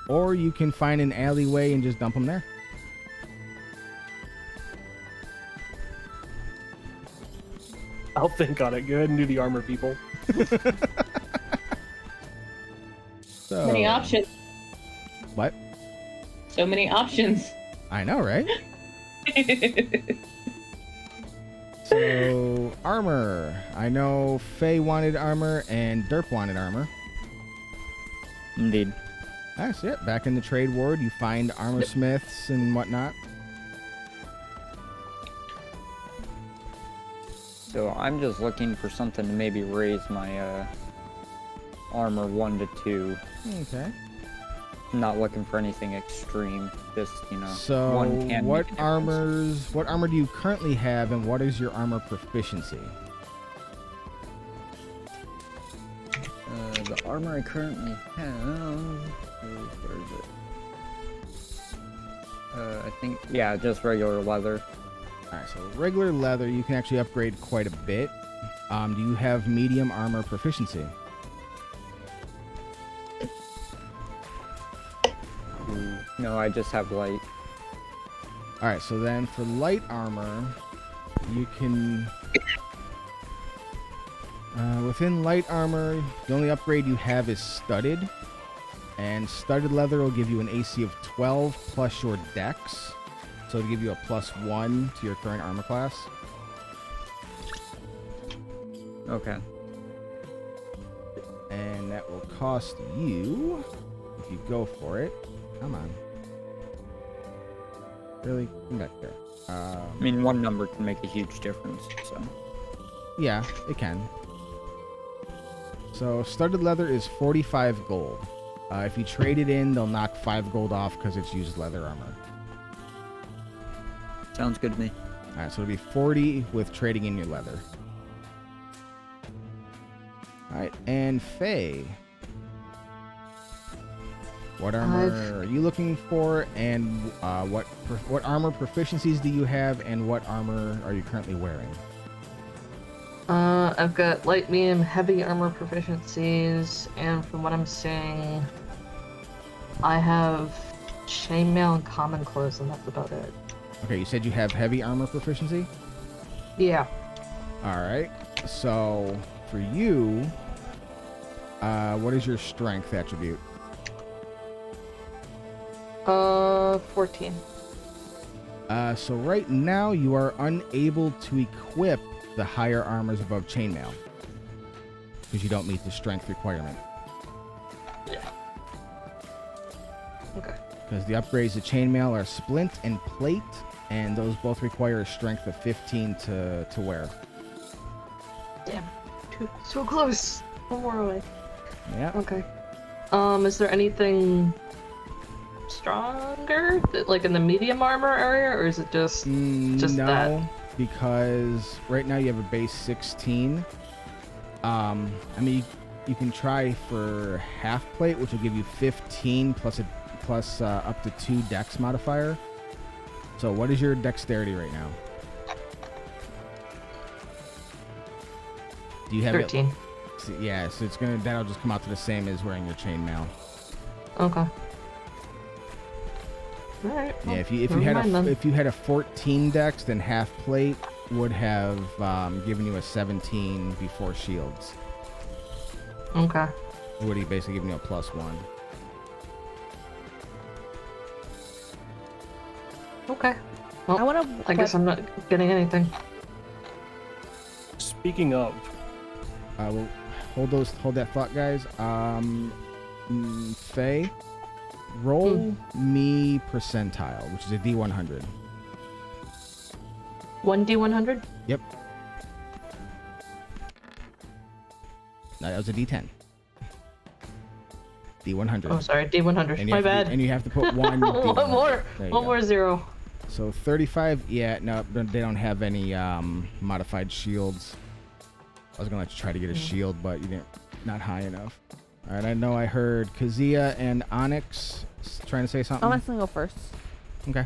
Or you can find an alleyway and just dump them there. I'll think on it. Go ahead and do the armor, people. So, Many options. What? So many options. I know, right? So, armor. I know Faye wanted armor and Derp wanted armor. Indeed. That's it. Back in the trade ward, you find armor smiths and whatnot. So I'm just looking for something to maybe raise my armor 1 to 2. Okay. I'm not looking for anything extreme. Just, you know, So, one can what make a difference. what armor do you currently have, and what is your armor proficiency? The armor I currently have. Where is it? I think, yeah, just regular leather. Alright, so regular leather, you can actually upgrade quite a bit. Do you have medium armor proficiency? No, I just have light. Alright, so then for light armor, you can... within light armor, the only upgrade you have is studded. And studded leather will give you an AC of 12 plus your dex. So it'll give you a +1 to your current armor class. Okay. And that will cost you, if you go for it, come on. Really? Come back there. I mean, one number can make a huge difference, so. Yeah, it can. So studded leather is 45 gold. If you trade it in, they'll knock 5 gold off because it's used leather armor. Sounds good to me. Alright, so it'll be 40 with trading in your leather. Alright, and Faye. What armor are you looking for, and what armor proficiencies do you have, and what armor are you currently wearing? I've got light, medium, heavy armor proficiencies, and from what I'm seeing, I have chainmail and common clothes, and that's about it. Okay, you said you have heavy armor proficiency? Yeah. Alright, so for you, what is your strength attribute? 14. So right now you are unable to equip the higher armors above chainmail because you don't meet the strength requirement. Yeah. Okay. Because the upgrades to chainmail are splint and plate, and those both require a strength of 15 to wear. Damn. So close. One more away. Yeah. Okay. Is there anything stronger, like in the medium armor area, or is it just no, that? Because right now you have a base 16. I mean, you can try for half plate, which will give you 15 plus up to 2 dex modifier. So what is your dexterity right now? Do you have 13. Yeah, so that'll just come out to the same as wearing your chainmail. Okay. Alright. Yeah, if you never had mind a then. if you had a 14 dex, then half plate would have given you a 17 before shields. Okay. It would have basically given you a +1. Okay. I Well, want to. I guess I'm not getting anything. Speaking of, Well, hold that thought, guys. Faye, roll me percentile, which is a D100. 1d100? Yep. No, that was a D10. D100. Oh, sorry, d100. And you My have to bad. and you have to put one. One D100. more. There you One go. more 0. So 35. Yeah, no, they don't have any modified shields. I was gonna let you try to get a shield, but you didn't. Not high enough. All right, I know I heard Kazia and Onyx trying to say something. I'll let someone go first. Okay.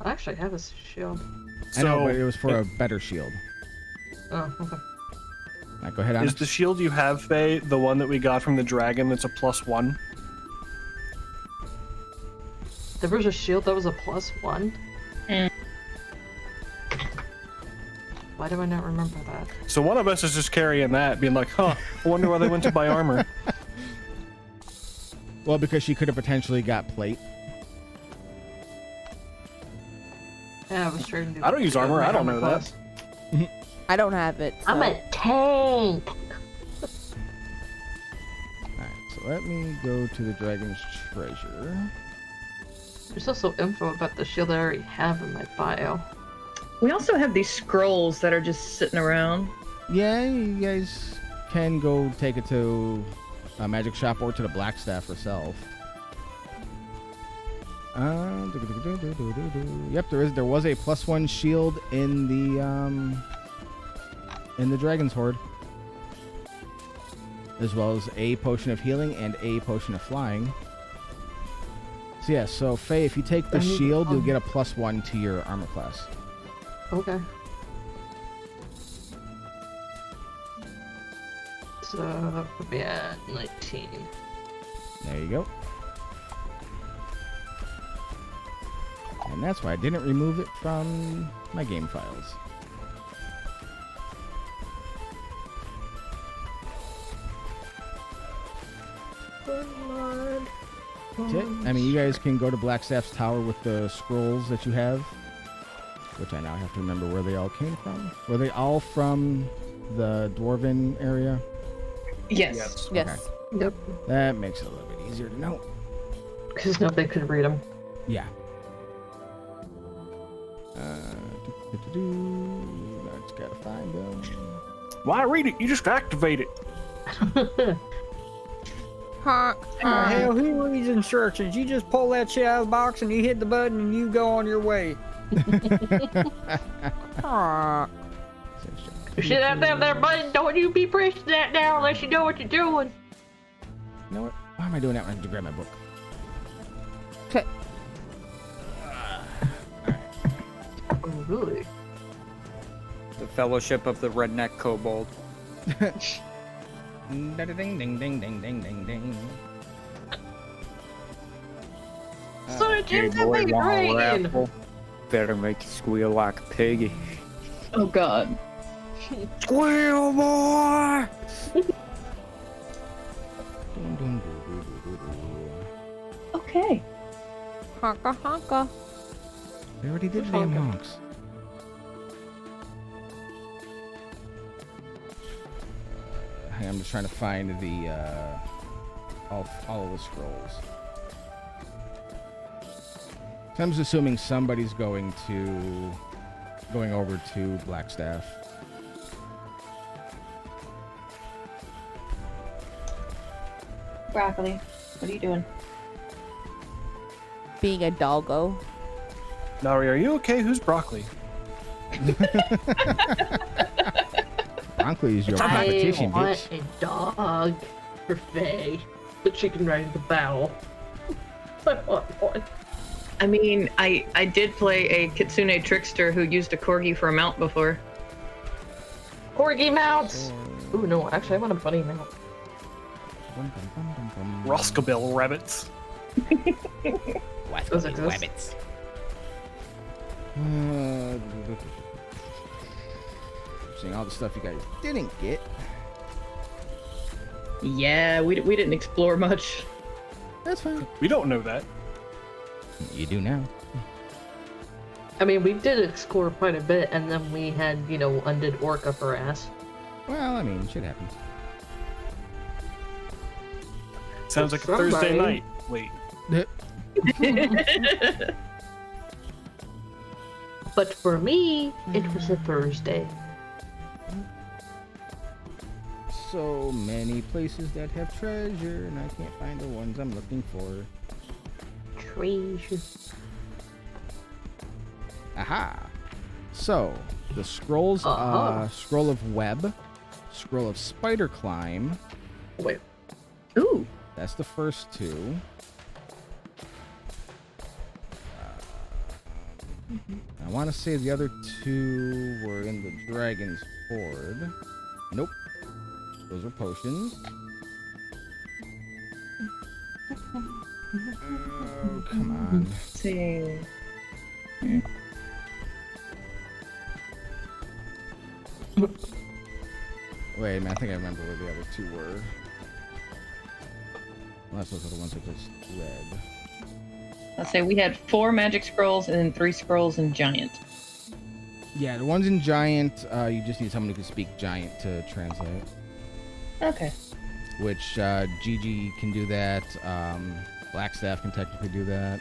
I actually have a shield. I know, so but it was for a better shield. Oh, okay. All right, go ahead, is Onyx. the shield you have, Faye, the one that we got from the dragon that's a +1? There was a shield that was a +1? Mm. Why do I not remember that? So one of us is just carrying that, being like, huh, I wonder why they went to buy armor. Well, because she could have potentially got plate. Yeah, I was trying to do I don't use armor, I don't know that. class. I don't have it. I'm so- a tank! Alright, so let me go to the dragon's treasure. There's also info about the shield I already have in my bio. We also have these scrolls that are just sitting around. Yeah, you guys can go take it to a magic shop or to the Blackstaff herself. Yep, there was a +1 shield in the Dragon's Hoard, as well as a potion of healing and a potion of flying. So yeah, so Faye, if you take the shield, you'll get a +1 to your armor class. Okay. So that would be at 19. There you go. And that's why I didn't remove it from my game files. Okay. I mean, you guys can go to Blackstaff's tower with the scrolls that you have, which I now have to remember where they all came from. Were they all from the Dwarven area? Yes. Yes. Yep. That makes it a little bit easier to know. Because nobody could read them. Yeah. I just gotta find them. Why read it? You just activate it. Hell, who reads instructions? You just pull that shit out of the box and you hit the button and you go on your way. You should have that button. Don't you be pressing that now unless you know what you're doing. You know what? Why am I doing that when I have to grab my book? Okay. Oh, really? The Fellowship of the Redneck Kobold. Ding ding ding ding ding ding ding ding. So the gym's at my dragon. Better make you squeal like a piggy. Oh God. Squeal, boy! Okay. Honka honka. They already did the damn Okay. honks. I'm just trying to find the all of the scrolls. So I'm just assuming somebody's going over to Blackstaff. Broccoli, what are you doing? Being a doggo. Nari, are you okay? Who's broccoli? Broccoli is your I competition, want bitch. a dog for Faye, but she can ride the battle. I want one. I mean, I did play a Kitsune trickster who used a corgi for a mount before. Corgi mounts! Ooh, no, actually, I want a bunny mount. Roscabill rabbits. What's Those these exist? rabbits? Seeing all the stuff you guys didn't get. Yeah, we didn't explore much. That's fine. We don't know that. You do now. I mean, we did explore quite a bit, and then we had, undid orc up our ass. Well, I mean, shit happens. Sounds like a Somebody- Thursday night. Wait. But for me, it was a Thursday. So many places that have treasure, and I can't find the ones I'm looking for. Treasure. Aha! So, the scrolls, Uh-huh. scroll of web, scroll of spider climb, Wait. Ooh. that's the first two. I want to say the other two were in the dragon's hoard. Nope. Those are potions. Oh, come on. Let's see. Wait a minute, I think I remember where the other two were. Unless those are the ones I just read. Let's say we had 4 magic scrolls and then 3 scrolls in giant. Yeah, the ones in giant, you just need someone who can speak giant to translate. Okay. Which, Gigi can do that, Blackstaff can technically do that.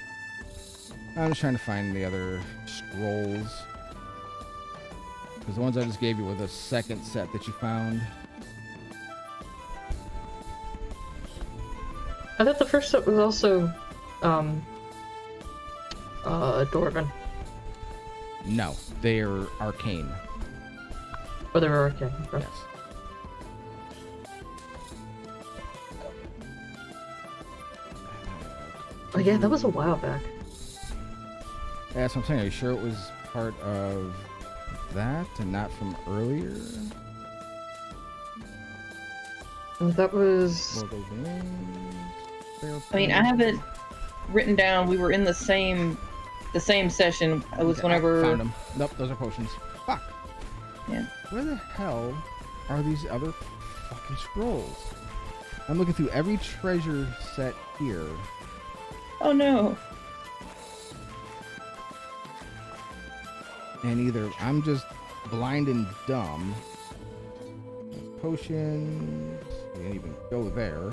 I'm just trying to find the other scrolls. Because the ones I just gave you were the second set that you found. I thought the first set was also, Dwarven. No, they're arcane. Or they were okay. Yes. Oh yeah, that was a while back. Yeah, that's what I'm saying. Are you sure it was part of that and not from earlier? That was... Well, those names, I mean, I have it written down. We were in the same session. It was Okay, I whenever. found them. Nope, those are potions. Fuck. Yeah. Where the hell are these other fucking scrolls? I'm looking through every treasure set here. Oh no. And either I'm just blind and dumb. There's potions. We didn't even go there.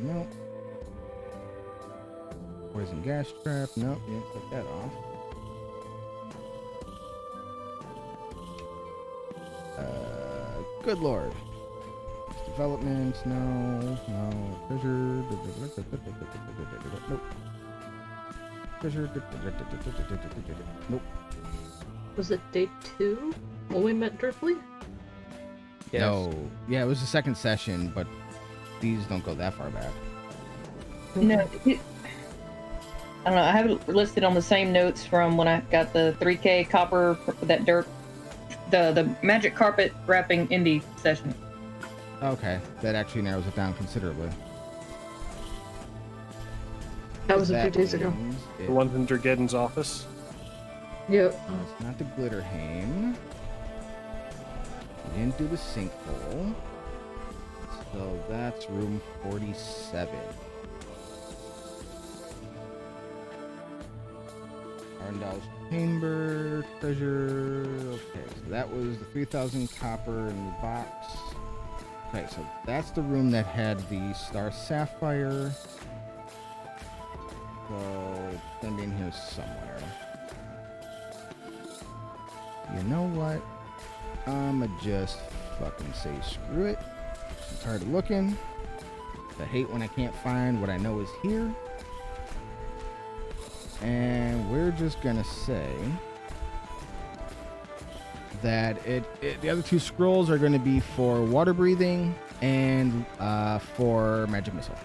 Nope. Poison gas trap. Nope. Yeah, cut that off. Good lord. Developments. No. No. Treasure. Nope. Treasure. Nope. Was it day 2 when we met Driftly? Yes. No. Yeah, it was the second session, but these don't go that far back. No. I don't know. I have it listed on the same notes from when I got the 3K copper that dirt, the magic carpet wrapping indie session. Okay, that actually narrows it down considerably. That was a few That days ago. means The ones in Drageddon's office. Yep. It's not the Glitterhame. We didn't do the sinkhole. So that's room 47. Arndal's chamber, treasure. Okay, so that was the 3,000 copper in the box. Okay, so that's the room that had the star sapphire. So it's gonna be in here somewhere. You know what? I'ma just fucking say screw it. I'm tired of looking. I hate when I can't find what I know is here. And we're just gonna say that the other two scrolls are gonna be for water breathing and for magic missile.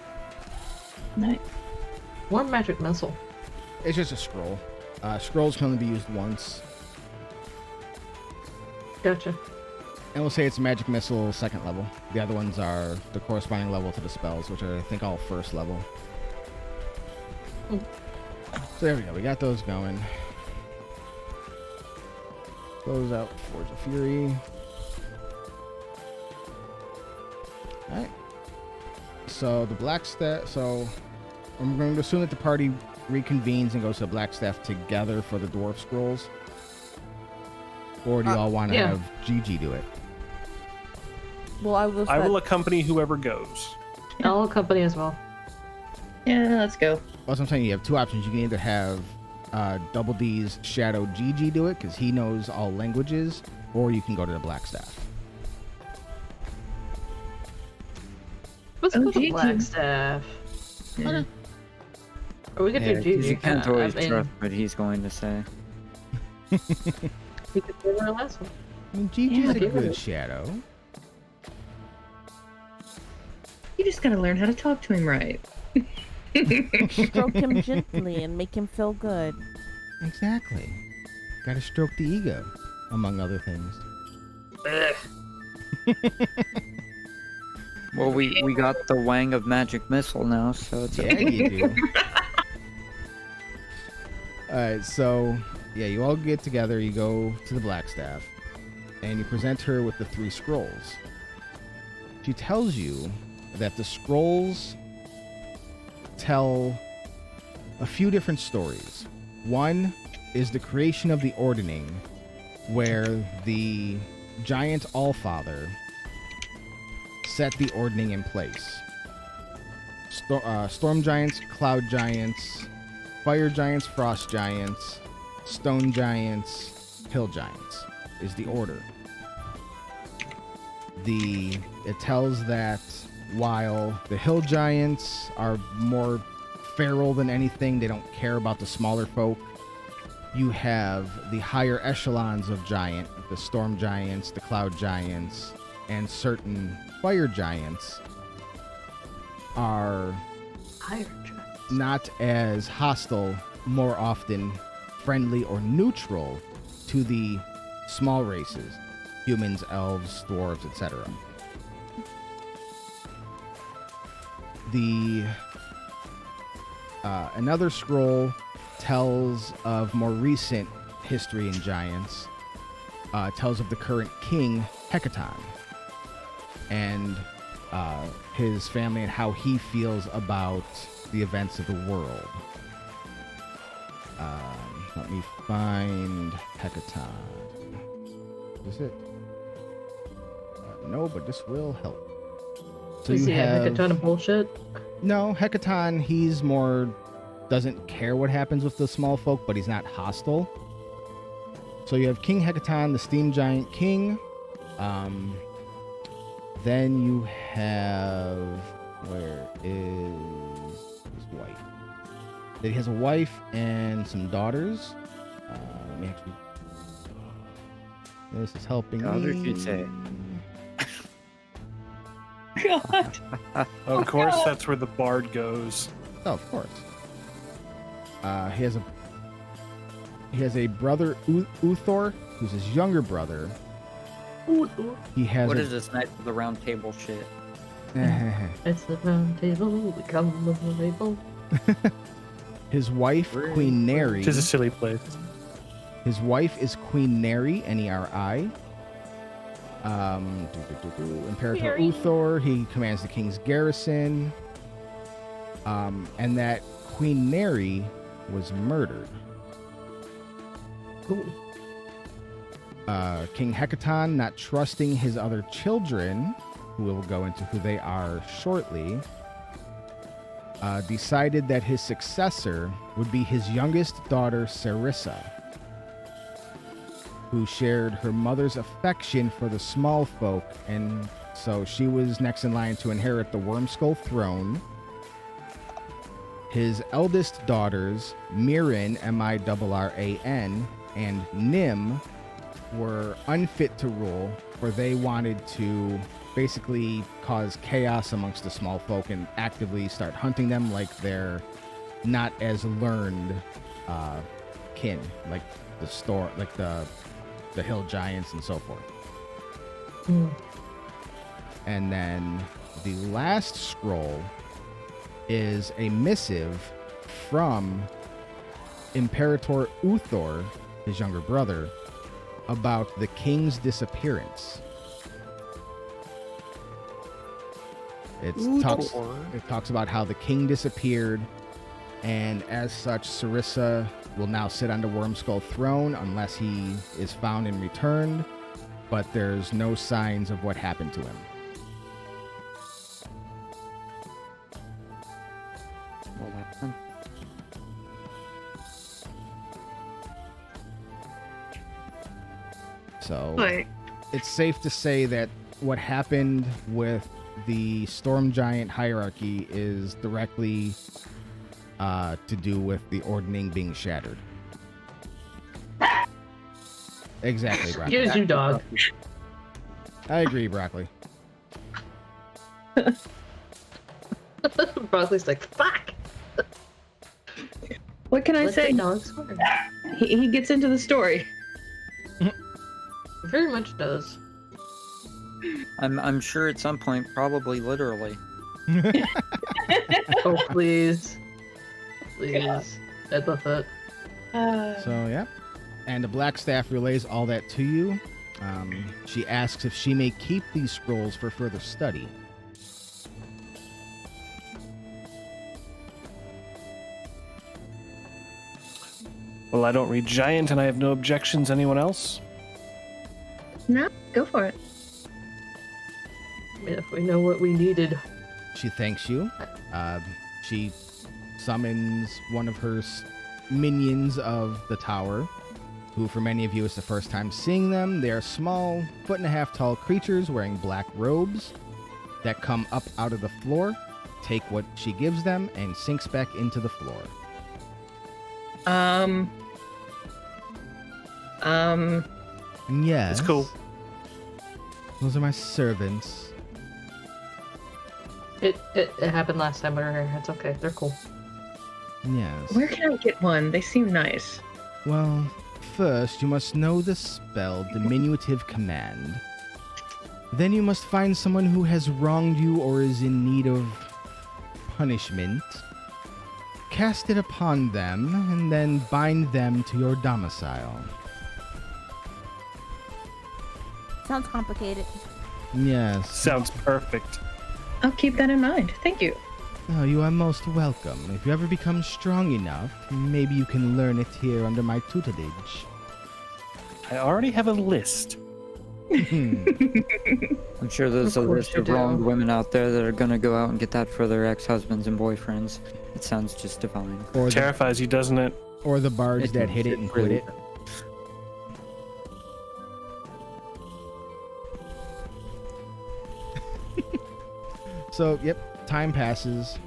Nice. One magic missile. It's just a scroll. Scrolls can only be used once. Gotcha. And we'll say it's a magic missile second level. The other ones are the corresponding level to the spells, which are, I think, all first level. So there we go. We got those going. Close out Forge of Fury. Alright. So the Blackstaff. So I'm going to assume that the party reconvenes and goes to the Blackstaff together for the Dwarf Scrolls. Or do you all want to yeah. have Gigi do it? Well, I will accompany whoever goes. I'll accompany as well. Yeah, let's go. That's what I'm saying. You have two options. You can either have Double D's Shadow Gigi do it because he knows all languages, or you can go to the Blackstaff. Let's Oh, go to Gigi. Blackstaff. Yeah. Or we could do Gigi. You can't I always mean, trust what he's going to say. we could do our last one. I mean, Gigi's a give it good a- Shadow. You just gotta learn how to talk to him right. stroke him gently and make him feel good. Exactly. Got to stroke the ego, among other things. Well, we got the Wang of Magic Missile now, so it's Yeah, okay. you do. Alright, so, yeah, you all get together, you go to the Blackstaff, and you present her with the 3 scrolls. She tells you that the scrolls tell a few different stories. One is the creation of the Ordning, where the giant Allfather set the Ordning in place. Storm giants, cloud giants, fire giants, frost giants, stone giants, hill giants is the order. It tells that while the hill giants are more feral than anything, they don't care about the smaller folk. You have the higher echelons of giant, the storm giants, the cloud giants, and certain fire giants are Higher giants. not as hostile, more often friendly or neutral to the small races, humans, elves, dwarves, etc. Another scroll tells of more recent history in giants. Tells of the current king, Hecaton, and his family and how he feels about the events of the world. Let me find Hecaton. Is it? No, but this will help. So Is you he have a ton of bullshit? no Hecaton. He's more doesn't care what happens with the small folk, but he's not hostile. So you have King Hecaton, the Steam Giant King. Then you have where is his wife? He has a wife and some daughters. Let me actually. This is helping Daughters, me. you'd say. God. Of course, that's where the bard goes. Oh, of course. He has a brother, Uthor, who's his younger brother. He has What a, is this Knights of the Round Table shit? It's the round table, we come with the label. his wife, Queen Neri. Which is a silly place. His wife is Queen Neri, Neri. Imperator Neri. Uthor, he commands the king's garrison. And that Queen Neri was murdered. Ooh. King Hecaton, not trusting his other children, who we'll go into who they are shortly, decided that his successor would be his youngest daughter, Sarissa, who shared her mother's affection for the small folk, and so she was next in line to inherit the Wormskull throne. His eldest daughters, Mirren, Mirran, and Nim, were unfit to rule, for they wanted to basically cause chaos amongst the small folk and actively start hunting them like they're not as learned kin, like the hill giants and so forth. And then the last scroll is a missive from Imperator Uthor, his younger brother, about the king's disappearance. It talks about how the king disappeared, and as such, Sarissa will now sit on the Wormskull throne unless he is found and returned, but there's no signs of what happened to him. So it's safe to say that what happened with the Storm Giant hierarchy is directly to do with the ordning being shattered. Exactly, Broccoli. Here's you, dog. I agree, Broccoli. Broccoli's like, fuck! What can I Let say? the dog swear. He gets into the story. Very much does. I'm sure at some point, probably literally. Oh, please. Please. I'd love that. So, yeah. And the Blackstaff relays all that to you. She asks if she may keep these scrolls for further study. Well, I don't read giant, and I have no objections. Anyone else? No, go for it. I mean, if we know what we needed. She thanks you. She summons one of her minions of the tower, who for many of you is the first time seeing them. They are small, 1.5 foot tall creatures wearing black robes that come up out of the floor, take what she gives them, and sinks back into the floor. Yes. It's cool. Those are my servants. It happened last time we were here. It's okay. They're cool. Yes. Where can I get one? They seem nice. Well, first you must know the spell Diminutive Command. Then you must find someone who has wronged you or is in need of punishment. Cast it upon them, and then bind them to your domicile. Sounds complicated. Yes. Sounds perfect. I'll keep that in mind. Thank you. Oh, you are most welcome. If you ever become strong enough, maybe you can learn it here under my tutelage. I already have a list. Hmm. I'm sure there's a Of course list you of do. wronged women out there that are gonna go out and get that for their ex-husbands and boyfriends. It sounds just divine. Or the, Terrifies you, doesn't it? or the bards that hit it and quit it. So, yep, time passes.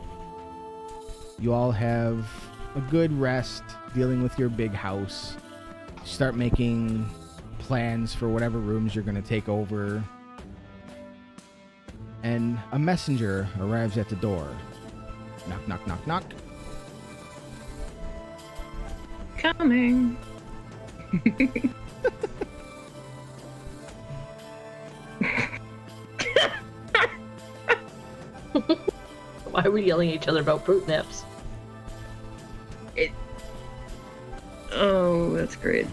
You all have a good rest dealing with your big house. Start making plans for whatever rooms you're going to take over. And a messenger arrives at the door. Knock, knock, knock, knock. Coming. Why are we yelling at each other about fruit naps? Oh, that's great.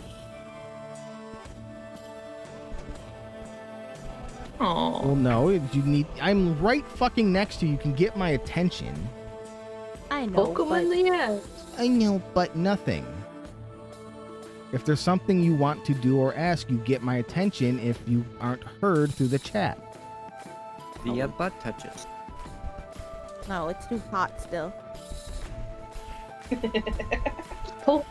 Well, Oh, no, you need. I'm right fucking next to you. You can get my attention. I know, Poke 'em but in the ass. I know, but nothing. If there's something you want to do or ask, you get my attention if you aren't heard through the chat. The butt touches. no, it's too hot still. Pull.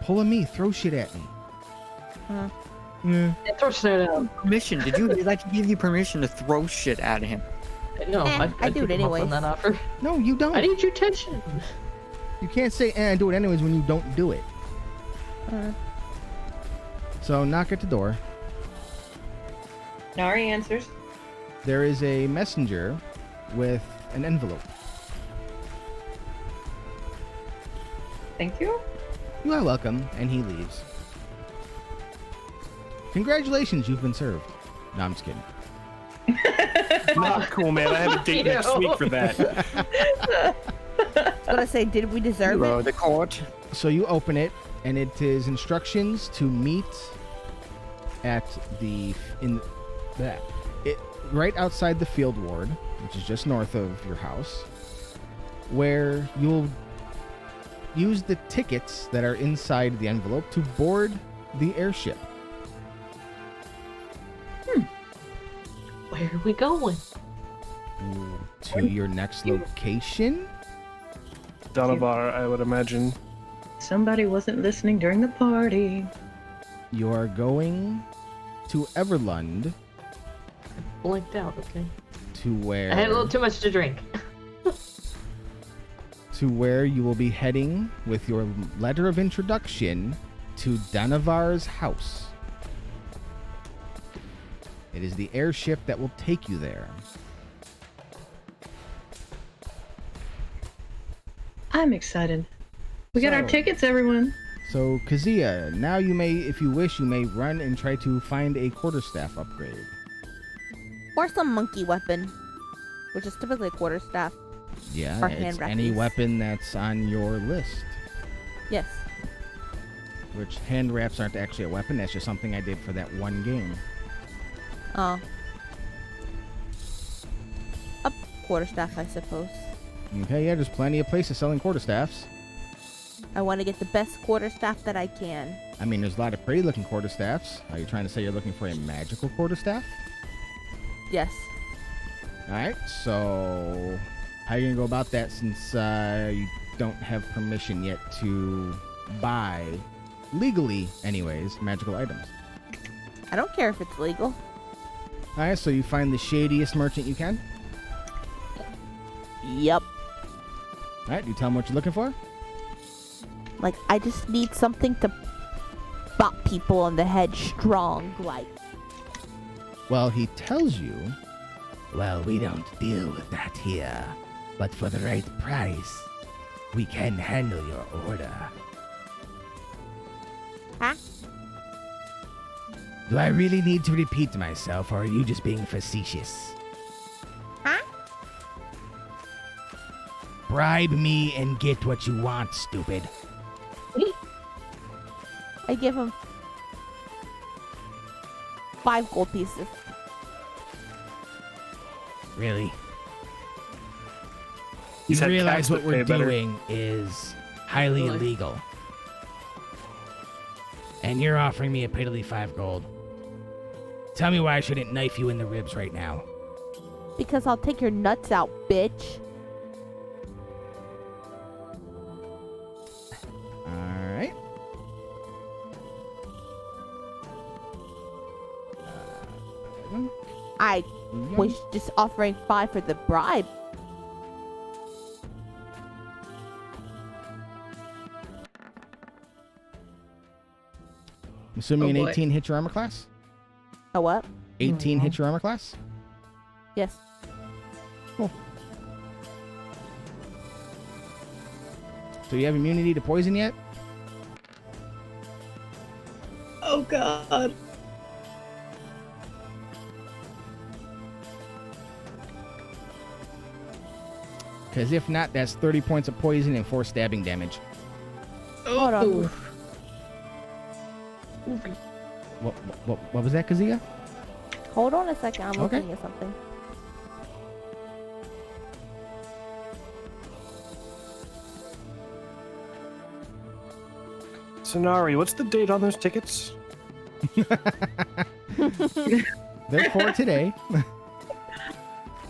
Pulling me, throw shit at me. Huh. Yeah. Yeah, throw snare down. Permission? Did you hear that? He gave you permission to throw shit at him. No, I do it take him up on anyways. that offer. No, you don't. I need your attention. You can't say, I do it anyways when you don't do it. So, knock at the door. Nari answers. There is a messenger with an envelope. Thank you. You are welcome, and he leaves. Congratulations, you've been served. No, I'm just kidding. Not cool, man. I have a date next week for that. I was gonna say, did we deserve Hello, it? the court. So you open it, and it is instructions to meet at right outside the field ward, which is just north of your house, where you'll use the tickets that are inside the envelope to board the airship. Where are we going? To your next location. Donovar, I would imagine. Somebody wasn't listening during the party. You are going to Everlund, Blinked out, okay. to where I had a little too much to drink. to where you will be heading with your letter of introduction to Danavar's house. It is the airship that will take you there. I'm excited. We got our So- tickets, everyone. So, Kazia, now you may, if you wish, you may run and try to find a quarterstaff upgrade. Or some monkey weapon, which is typically a quarterstaff. Yeah, Or it's hand any wrap weapon that's on your list. Yes. Which hand wraps aren't actually a weapon, that's just something I did for that one game. Oh. A quarterstaff, I suppose. Okay, yeah, there's plenty of places selling quarterstaffs. I want to get the best quarterstaff that I can. I mean, there's a lot of pretty looking quarterstaffs. Are you trying to say you're looking for a magical quarterstaff? Yes. Alright, so how are you going to go about that since you don't have permission yet to buy, legally anyways, magical items? I don't care if it's legal. Alright, so you find the shadiest merchant you can. Yep. Alright, you tell them what you're looking for? Like, I just need something to bop people on the head strong, like. Well, he tells you, Well, we don't deal with that here. But for the right price, we can handle your order. Huh? Do I really need to repeat myself, or are you just being facetious? Huh? Bribe me and get what you want, stupid. I give him 5 gold pieces. Really? He's You had realize cats what that we're pay better. doing is highly Really? illegal. And you're offering me a piddly 5 gold. Tell me why I shouldn't knife you in the ribs right now. Because I'll take your nuts out, bitch. alright. I was just offering 5 for the bribe. I'm assuming Oh, an boy. 18 hit your armor class? A what? 18 hit your armor class? Yes. So you have immunity to poison yet? Oh God. Because if not, that's 30 points of poison and 4 stabbing damage. Hold on. Ooh. What was that, Kazia? Hold on a second. I'm Okay. looking at something. Sonari, what's the date on those tickets? They're for today.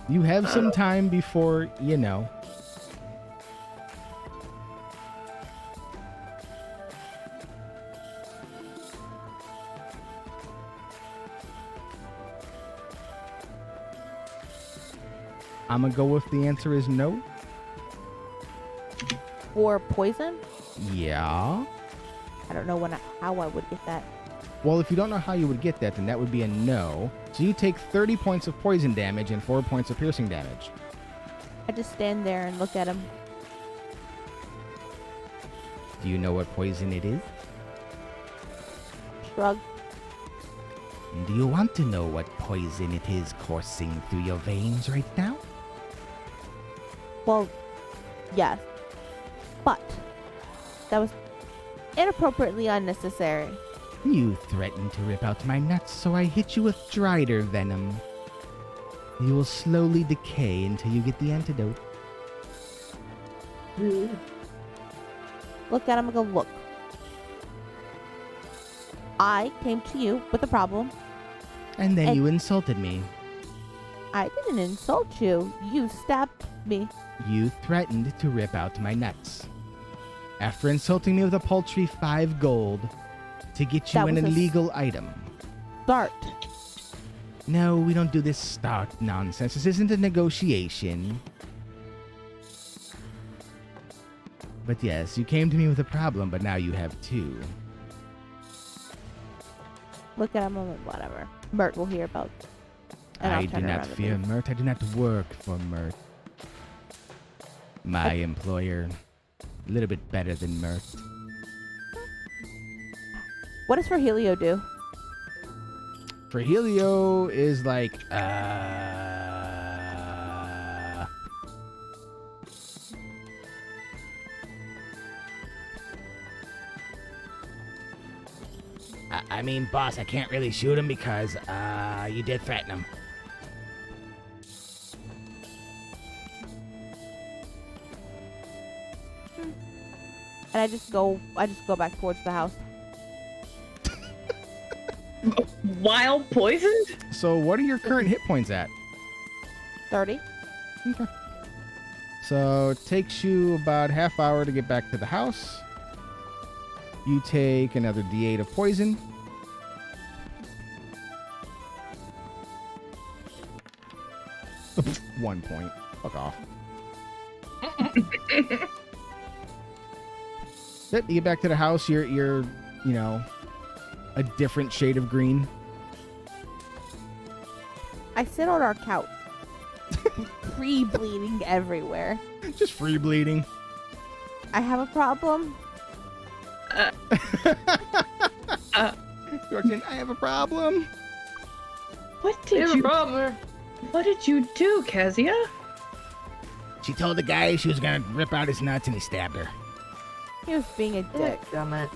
You have some time before, you know. I'm gonna go with the answer is no. For poison? Yeah. I don't know how I would get that. Well, if you don't know how you would get that, then that would be a no. So you take 30 points of poison damage and 4 points of piercing damage. I just stand there and look at him. Do you know what poison it is? Shrug. Do you want to know what poison it is coursing through your veins right now? Well, yes. But that was inappropriately unnecessary. You threatened to rip out my nuts, so I hit you with drider venom. You will slowly decay until you get the antidote. Look at him and go, look. I came to you with a problem. And then And- you insulted me. I didn't insult you. You stabbed me. You threatened to rip out my nuts. After insulting me with a paltry 5 gold to get you That an was a illegal item. Start. No, we don't do this start nonsense. This isn't a negotiation. But yes, you came to me with a problem, but now you have 2. Look at him and whatever. Mert will hear about. And I'll I do turn not around and fear leave. Mert. I do not work for Mert. My employer, a little bit better than Mert. What does Virgilio do? For Helio is like, I mean, boss, I can't really shoot him because, you did threaten him. And I just go back towards the house. Wild poisoned? So what are your current hit points at? 30. So it takes you about half hour to get back to the house. You take another D8 of poison. One point. Fuck off. Yep, you get back to the house. You're, you know, a different shade of green. I sit on our couch. Pre-bleeding everywhere. Just free bleeding. I have a problem. Yorkton, I have a problem. What You did have a you problem here. What did you do, Kezia? She told the guy she was gonna rip out his nuts and he stabbed her. He was being a dick. Damn it.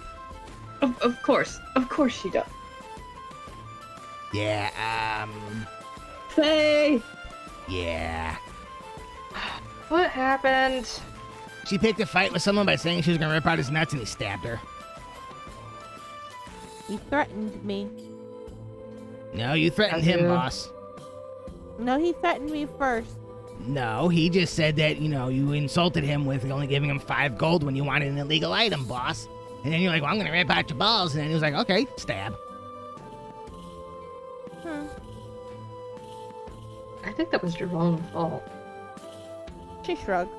Of course she does. Yeah, Say, yeah. What happened? She picked a fight with someone by saying she was gonna rip out his nuts and he stabbed her. He threatened me. No, you threatened him, Yeah. boss. No, he threatened me first. No, he just said that, you know, you insulted him with only giving him 5 gold when you wanted an illegal item, boss. And then you're like, well, I'm gonna rip out your balls. And then he was like, okay, stab. I think that was your own fault. She shrugged.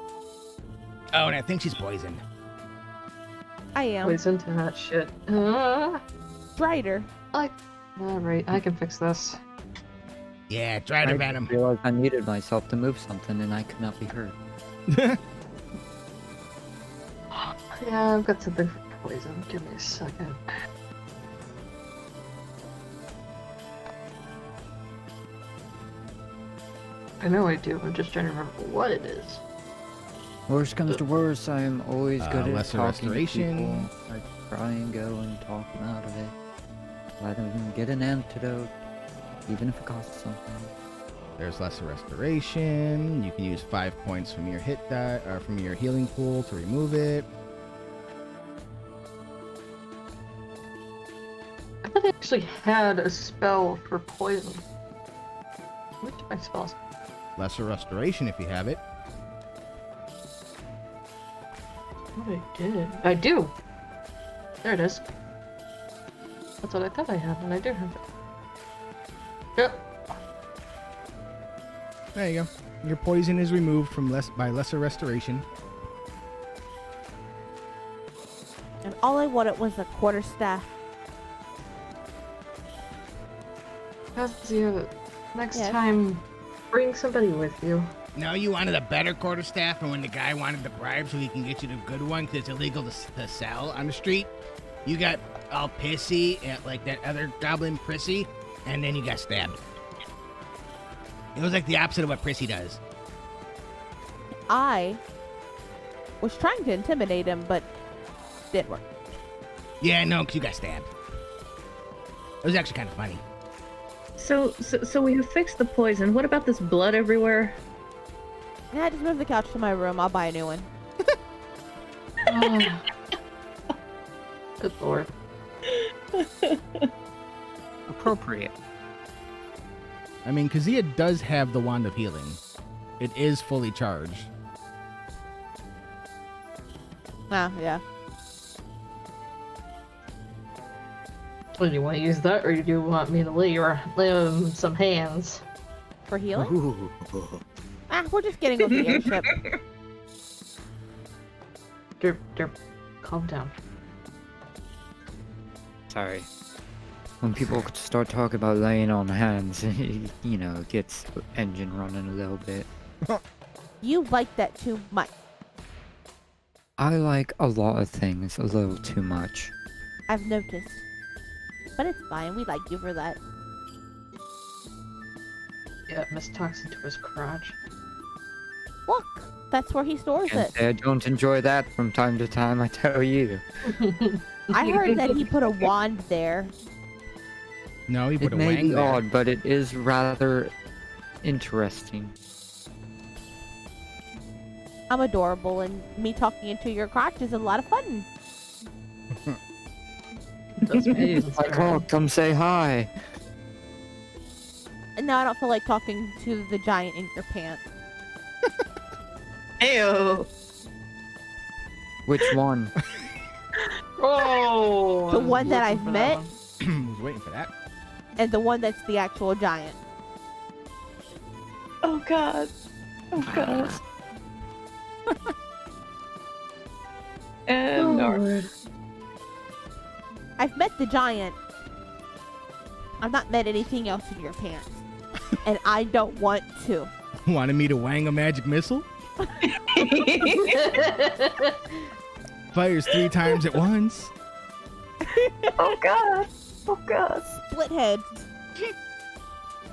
Oh, and I think she's poisoned. I am. Poison to that shit. Drider. Alright, I can fix this. Yeah, try to I venom. realized I muted myself to move something and I could not be heard. Yeah, I've got something for poison. Give me a second. I know I do. I'm just trying to remember what it is. Worst comes to worst, I am always good at lesser talking restoration. to people. I try and go and talk them out of it. Let them get an antidote, even if it costs something. There's lesser restoration. You can use 5 points from your hit die or from your healing pool to remove it. I thought I actually had a spell for poison. Which of my spells? Lesser restoration if you have it. What I did? I do! There it is. That's what I thought I had, and I do have it. Yep. There you go. Your poison is removed from by lesser restoration. And all I wanted was a quarter staff. Kazuya, next Yes. time, bring somebody with you. No, you wanted a better quarterstaff, and when the guy wanted the bribe so he can get you the good one because it's illegal to sell on the street, you got all pissy, and like that other goblin prissy, And then you got stabbed. It was like the opposite of what Prissy does. I was trying to intimidate him, but didn't work. Yeah, no, because you got stabbed. It was actually kind of funny. So we have fixed the poison. What about this blood everywhere? Yeah, just move the couch to my room. I'll buy a new one. Oh. Good lord. Appropriate. I mean, Kazia does have the Wand of Healing. It is fully charged. Ah, yeah. Well, do you want to use that, or do you want me to lay him some hands? For healing? Ooh. Ah, we're just getting over the airship. Derp, calm down. Sorry. When people start talking about laying on hands, it gets the engine running a little bit. You like that too much. I like a lot of things a little too much. I've noticed. But it's fine. We like you for that. Yeah, Miss talks into his crotch. Look, that's where he stores Can't it. say I don't enjoy that from time to time, I tell you. I heard that he put a wand there. No, he put It a may wang be there. odd, but it is rather interesting. I'm adorable, and me talking into your crotch is a lot of fun. That's amazing. Like, oh, come say hi. And now I don't feel like talking to the giant in your pants. Ew. Which one? Oh, The I was one that looking I've for met? one. Was waiting for that. And the one that's the actual giant. Oh god. Oh god. And Oh, no. Lord. I've met the giant. I've not met anything else in your pants. And I don't want to. Wanted me to wang a magic missile? Fires 3 times at once. Oh god. Oh god. Split heads.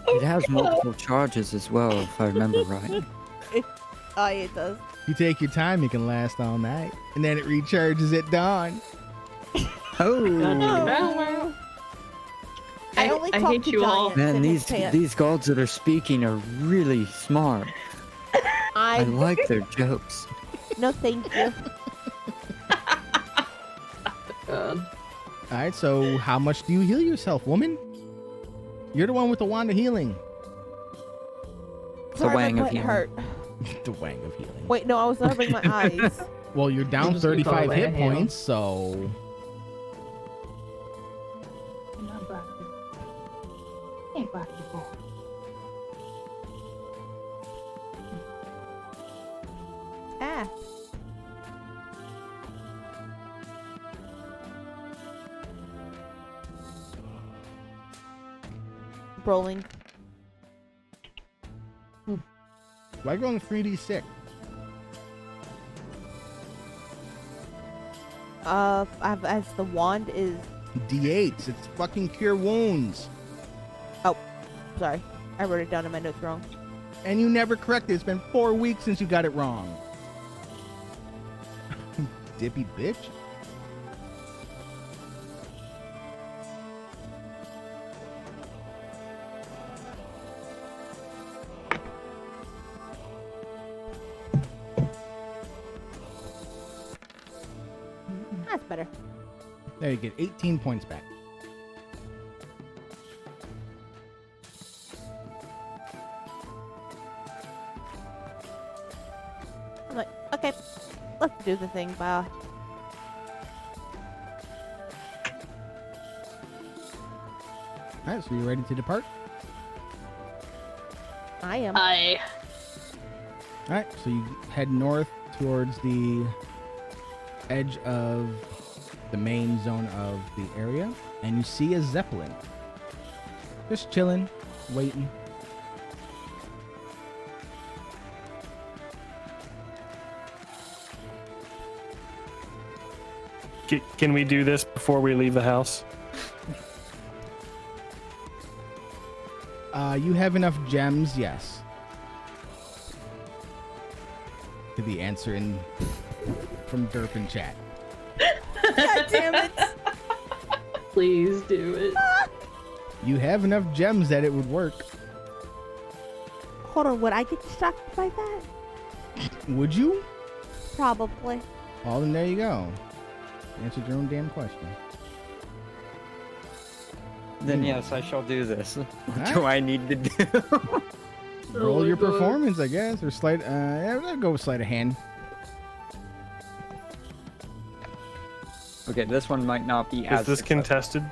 It has multiple charges as well, if I remember right. Oh, it does. If you take your time, it can last all night. And then it recharges at dawn. Oh, I only I talk hate to you all. giants man, in his pants. these gods that are speaking are really smart. I I like their jokes. no thank you. God. Alright, so how much do you heal yourself, woman? You're the one with the Wand of Healing. The Sorry, wang my of butt healing. hurt. The Wang of Healing. Wait, no, I was rubbing my eyes. Well, you're down Just keep 35 going, hit Hannah. points, so... Ah. Rolling. Why going 3d6? As the wand is. D8s. It's fucking cure wounds. Sorry, I wrote it down in my notes wrong. And you never corrected. It's been 4 weeks since you got it wrong. Dippy bitch. That's better. There you get 18 points back. I'm like, okay, let's do the thing, bye. Alright, so you ready to depart? I am. Alright, so you head north towards the edge of the main zone of the area, and you see a Zeppelin. Just chilling, waiting. Can we do this before we leave the house? You have enough gems, yes. To the answer from Derp in chat. God damn it. Please do it. You have enough gems that it would work. Hold on, would I get distracted by that? Would you? Probably. Well, then there you go. Answered your own damn question. Then yes, I shall do this. What Alright. do I need to do? Roll my your God. performance, I guess, or sleight. Yeah, I'll go with sleight of hand. Okay, this one might not be as Is this successful.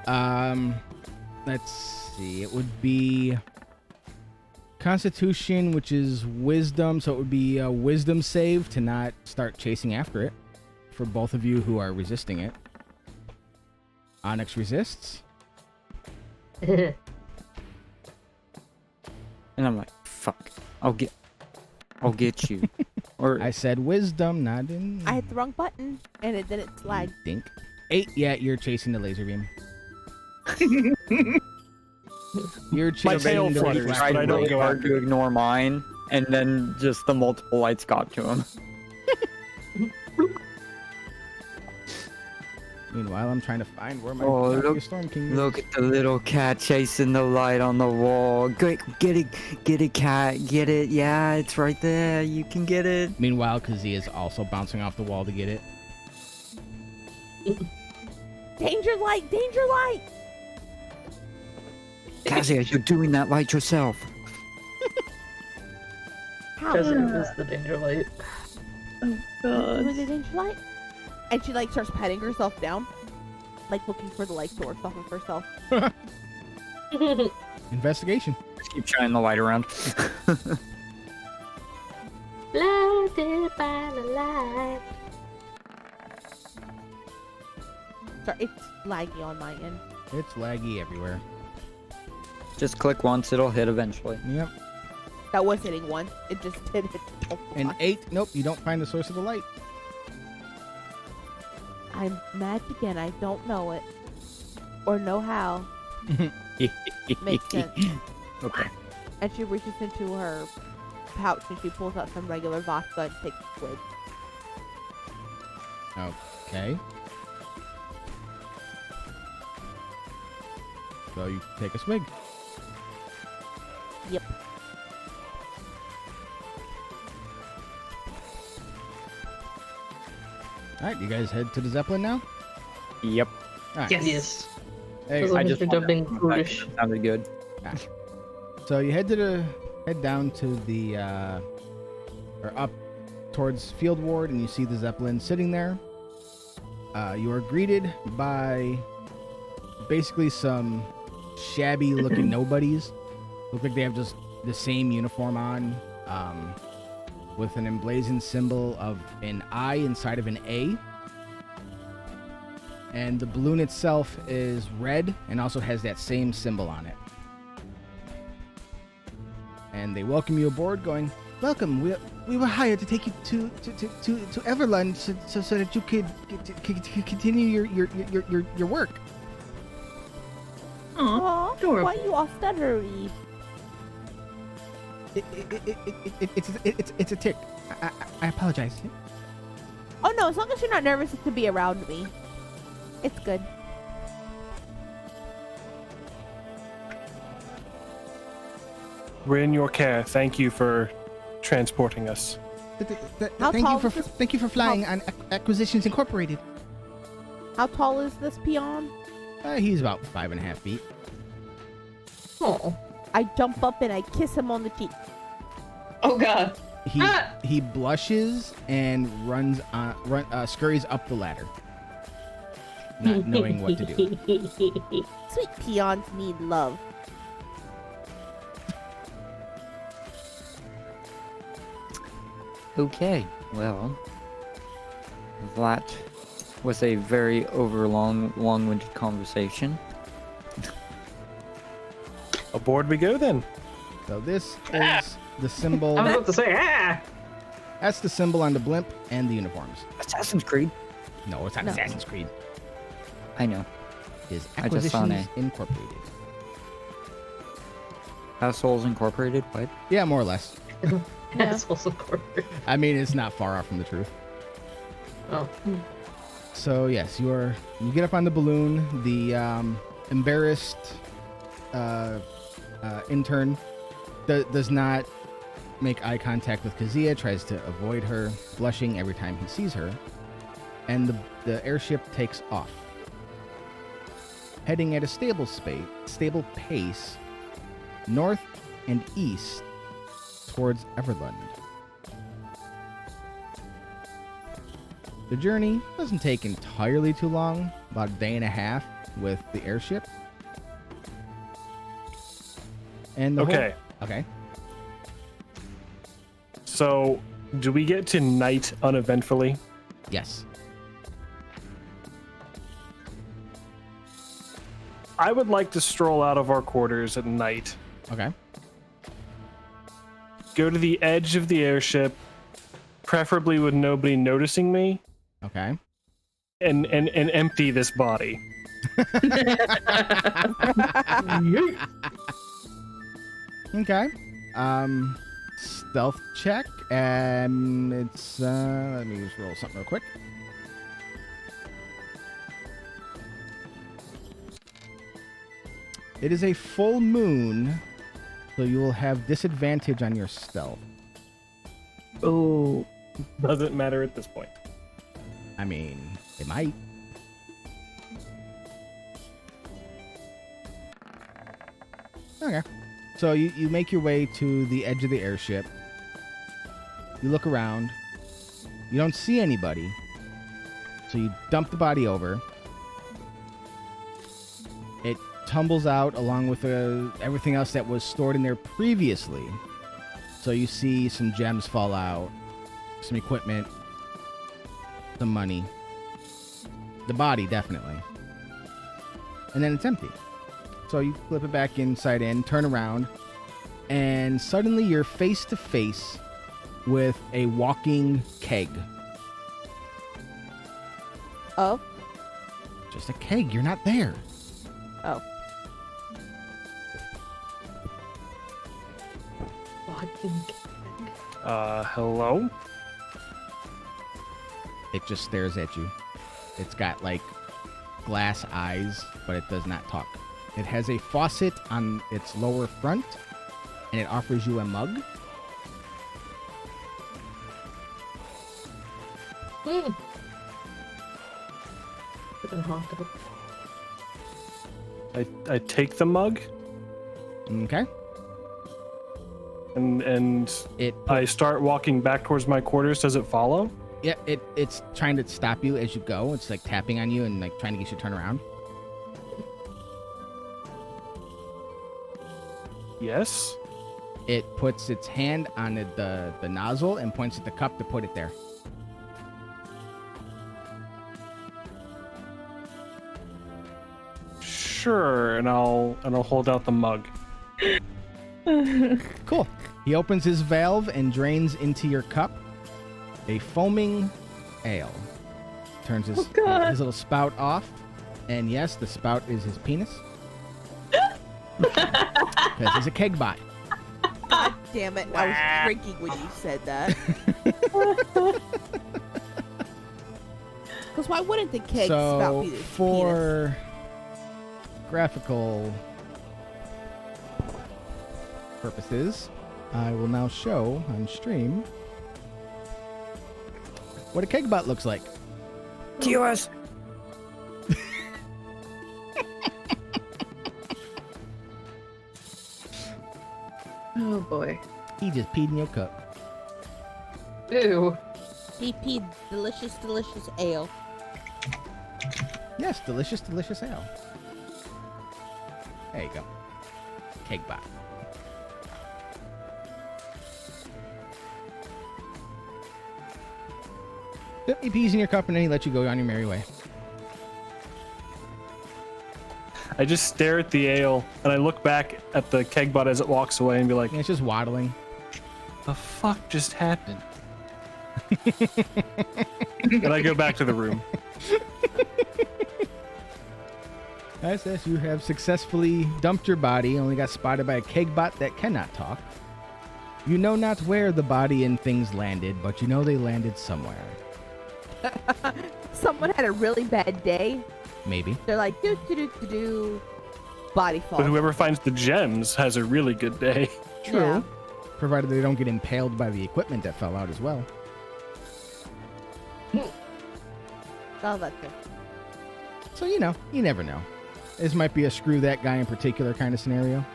contested? Let's see. It would be Constitution, which is Wisdom, so it would be a Wisdom save to not start chasing after it. For both of you who are resisting it. Onyx resists. And I'm like, fuck. I'll get you. Or I said Wisdom, not in. I hit the wrong button, and it didn't slag. Dink. 8. Yeah, you're chasing the laser beam. You're My chasing tail the flutters, refract- but I don't really go hard after to it. ignore mine, and then just the multiple lights got to him. Meanwhile, I'm trying to find where my Oh, copy look- of Storm King is. Look at the little cat chasing the light on the wall. Get it, cat. Get it. Yeah, it's right there. You can get it. Meanwhile, Kazee is also bouncing off the wall to get it. Danger light! Danger light! Kazia, you're doing that light yourself. How? Because it was the danger light. With the danger light? And she like starts patting herself down, like looking for the light source off of herself. Investigation. Just keep shining the light around. Blinded by the light. Sorry, it's laggy on my end. It's laggy everywhere. Just click once, it'll hit eventually. Yep. That was hitting one. It just didn't hit the And 8. Nope, you don't find the source of the light. I'm magic and I don't know it. Or know how. Makes sense. Okay. And she reaches into her pouch and she pulls out some regular vodka and takes a swig. Okay. So you take a swig. Yep. Alright, you guys head to the Zeppelin now? Yep. Alright. Yes. Hey, As I long as just you're wanted being to- foolish. That sounded good. so you head down to the or up towards Field Ward, and you see the Zeppelin sitting there. You are greeted by basically some shabby looking nobodies. Look like they have just the same uniform on, with an emblazoned symbol of an I inside of an A. And the balloon itself is red and also has that same symbol on it. And they welcome you aboard, going, "Welcome. We were hired to take you to Everlund so that you could continue your work." Aw, adorable. why you all stuttery? It's a tick. I apologize. Oh no, as long as you're not nervous to be around me. It's good. We're in your care. Thank you for transporting us. How tall is this- Thank you for flying on Acquisitions Incorporated. How tall is this peon? He's about 5.5 feet. Oh. I jump up and I kiss him on the cheek. Oh god. He blushes and scurries up the ladder, not knowing what to do. Sweet peons need love. Okay, well, that was a very long-winded conversation. Aboard we go then. So this is the symbol. I was about to say, ah! That's the symbol on the blimp and the uniforms. Assassin's Creed. No, it's not No. Assassin's Creed. I know. It's I just saw an Acquisitions Incorporated. Assholes Incorporated. What? Yeah, more or less. Yeah. Assholes Incorporated. I mean, it's not far off from the truth. Oh. So yes, you get up on the balloon. The embarrassed intern does not make eye contact with Kazia, tries to avoid her, blushing every time he sees her, and the airship takes off, heading at a stable pace north and east towards Everlund. The journey doesn't take entirely too long, about a day and a half with the airship. And Okay. Okay. So, do we get to night uneventfully? Yes. I would like to stroll out of our quarters at night, Okay. go to the edge of the airship, preferably with nobody noticing me, Okay. and empty this body. Okay. Stealth check. It's let me just roll something real quick. It is a full moon, so you will have disadvantage on your stealth. Oh, doesn't matter at this point. I mean, it might. Okay. So you make your way to the edge of the airship. You look around. You don't see anybody. So you dump the body over. It tumbles out along with everything else that was stored in there previously. So you see some gems fall out, some equipment, some money. The body, definitely. And then it's empty. So you flip it back inside in, turn around, and suddenly you're face to face with a walking keg. Oh. Just a keg. You're not there. Oh. Hello? It just stares at you. It's got like glass eyes, but it does not talk. It has a faucet on its lower front, and it offers you a mug. I take the mug Okay. and I start walking back towards my quarters. Does it follow? Yeah, it's trying to stop you as you go. It's like tapping on you and like trying to get you to turn around. Yes. It puts its hand on the nozzle and points at the cup to put it there. Sure, and I'll hold out the mug. Cool. He opens his valve and drains into your cup a foaming ale. Turns his little spout off, and yes, the spout is his penis. Because he's a keg bot. God damn it. I was drinking when you said that. Because why wouldn't the keg spout be his penis? For graphical purposes, I will now show on stream what a keg bot looks like. TOS. Oh boy. He just peed in your cup. Ew. DP, delicious, delicious ale. Yes, delicious, delicious ale. There you go. Keg bot. Yep, he pees in your cup and then he lets you go on your merry way. I just stare at the ale and I look back at the keg bot as it walks away and be like, And it's just waddling. the fuck just happened? And I go back to the room. SS, you have successfully dumped your body, only got spotted by a kegbot that cannot talk. You know not where the body and things landed, but you know they landed somewhere. Someone had a really bad day. Maybe. They're like, do, body fall. But whoever finds the gems has a really good day. True. Yeah. Provided they don't get impaled by the equipment that fell out as well. Oh, that's it. So, you know, you never know. This might be a screw that guy in particular kind of scenario.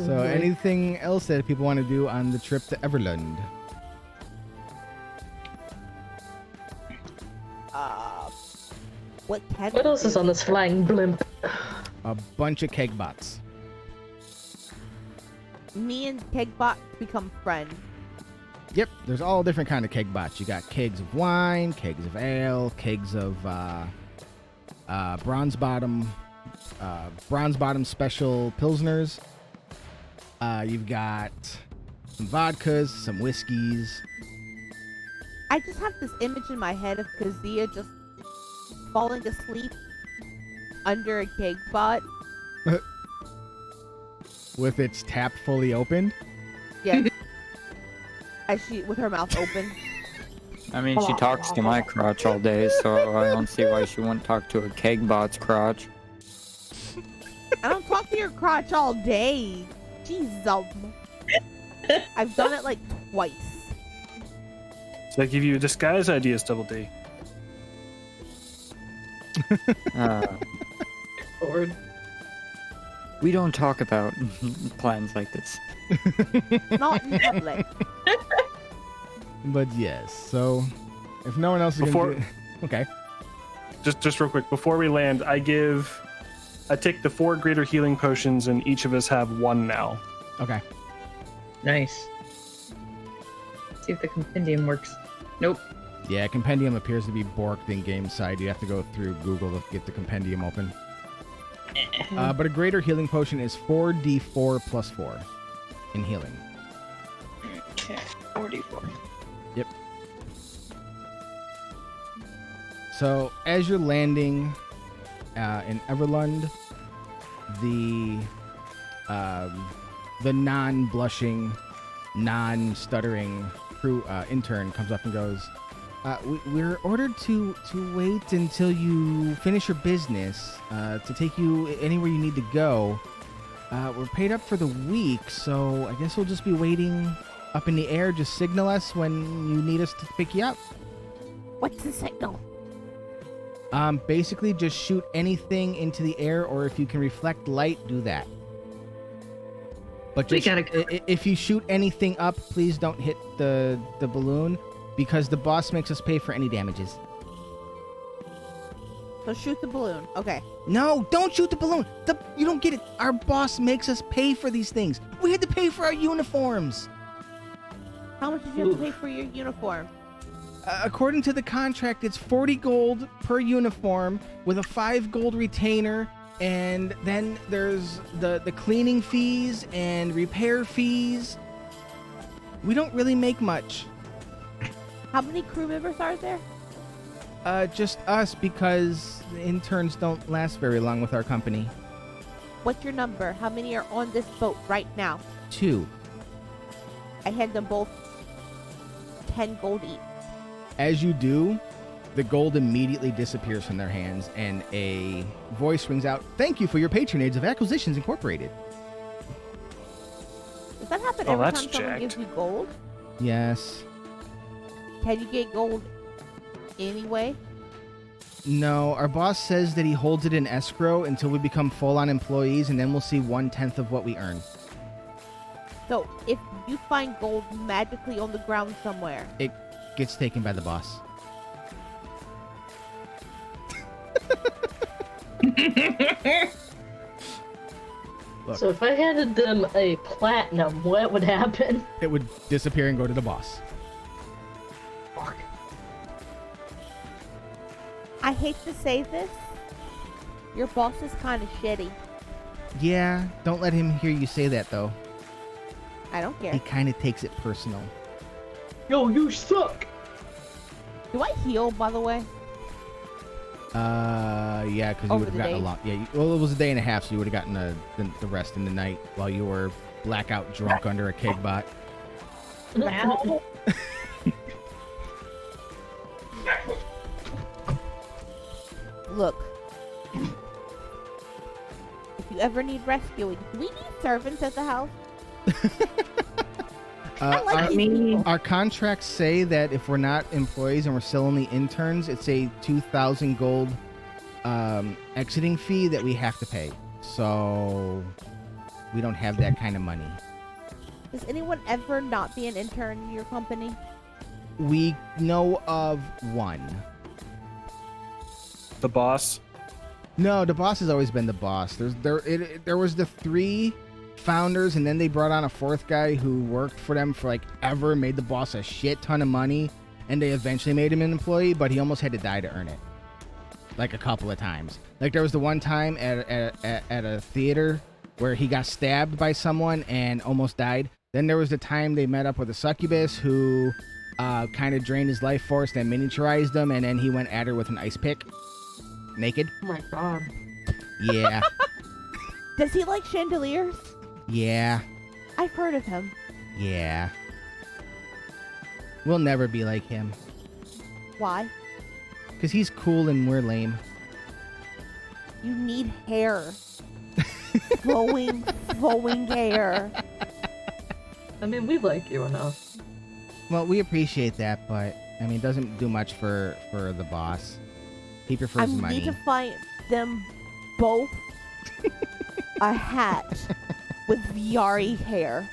So, anything else that people want to do on the trip to Everland? What What else is on this flying blimp? A bunch of kegbots. Me and Kegbot become friends. Yep, there's all different kind of kegbots. You got kegs of wine, kegs of ale, kegs of bronze bottom special pilsners. You've got some vodkas, some whiskeys. I just have this image in my head of Kazia just falling asleep under a Kegbot. With its tap fully opened. Yes. As she, with her mouth open. I mean, she talks to my crotch all day, so I don't see why she wouldn't talk to a kegbot's crotch. I don't talk to your crotch all day. Jeez, I've done it like twice. So I give you disguise ideas, Double D. Lord. We don't talk about plans like this. Not in public. But yes, so if no one else is Before- gonna do... Okay. Just real quick, before we land, I take the 4 greater healing potions, and each of us have 1 now. Okay. Nice. See if the compendium works. Nope. Yeah, compendium appears to be borked in game side. You have to go through Google to get the compendium open. But a greater healing potion is 4d4 plus 4 in healing. Okay, 44. Yep. So as you're landing in Everlund, the non-blushing, non-stuttering crew intern comes up and goes, we're ordered to wait until you finish your business to take you anywhere you need to go. We're paid up for the week, so I guess we'll just be waiting up in the air. Just signal us when you need us to pick you up. What's the signal? Basically just shoot anything into the air, or if you can reflect light, do that. But We just, gotta- if you shoot anything up, please don't hit the balloon, because the boss makes us pay for any damages. So shoot the balloon. Okay. No, don't shoot the balloon. You don't get it. Our boss makes us pay for these things. We had to pay for our uniforms. How much did you have to pay for your uniform? According to the contract, it's 40 gold per uniform with a 5 gold retainer, and then there's the cleaning fees and repair fees. We don't really make much. How many crew members are there? Just us, because the interns don't last very long with our company. What's your number? How many are on this boat right now? 2. I hand them both 10 gold each. As you do, the gold immediately disappears from their hands, and a voice rings out, "Thank you for your patronage of Acquisitions Incorporated." Does that happen Oh, every that's time someone jacked. gives you gold? Yes. Can you get gold anyway? No, our boss says that he holds it in escrow until we become full-on employees, and then we'll see 1/10 of what we earn. So if you find gold magically on the ground somewhere, It gets taken by the boss. Look. So if I handed them a platinum, what would happen? It would disappear and go to the boss. Fuck. I hate to say this, your boss is kind of shitty. Yeah, don't let him hear you say that, though. I don't He care. kind of takes it personal. Yo, you suck! Do I heal, by the way? Yeah, because you Over would have the gotten a day? lot. Yeah, well, it was a day and a half, so you would have gotten the rest in the night while you were blackout drunk under a keg bot. Ow. Look. If you ever need rescuing, do we need servants at the house? I like our, these people. our contracts say that if we're not employees and we're still only interns, it's a 2,000 gold exiting fee that we have to pay. So we don't have that kind of money. Does anyone ever not be an intern in your company? We know of one. The boss. No, the boss has always been the boss. There was the 3 founders, and then they brought on a 4th guy who worked for them for like ever, made the boss a shit ton of money, and they eventually made him an employee, but he almost had to die to earn it. Like a couple of times. Like there was the one time at a theater where he got stabbed by someone and almost died. Then there was the time they met up with a succubus who kind of drained his life force, then miniaturized him, and then he went at her with an ice pick. Naked. Oh my god. Yeah. Does he like chandeliers? Yeah. I've heard of him. Yeah. We'll never be like him. Why? Because he's cool and we're lame. You need hair. flowing hair. I mean, we like you enough. Well, we appreciate that, but I mean, it doesn't do much for the boss. He prefers I money. need to find them both a hat with Viari hair.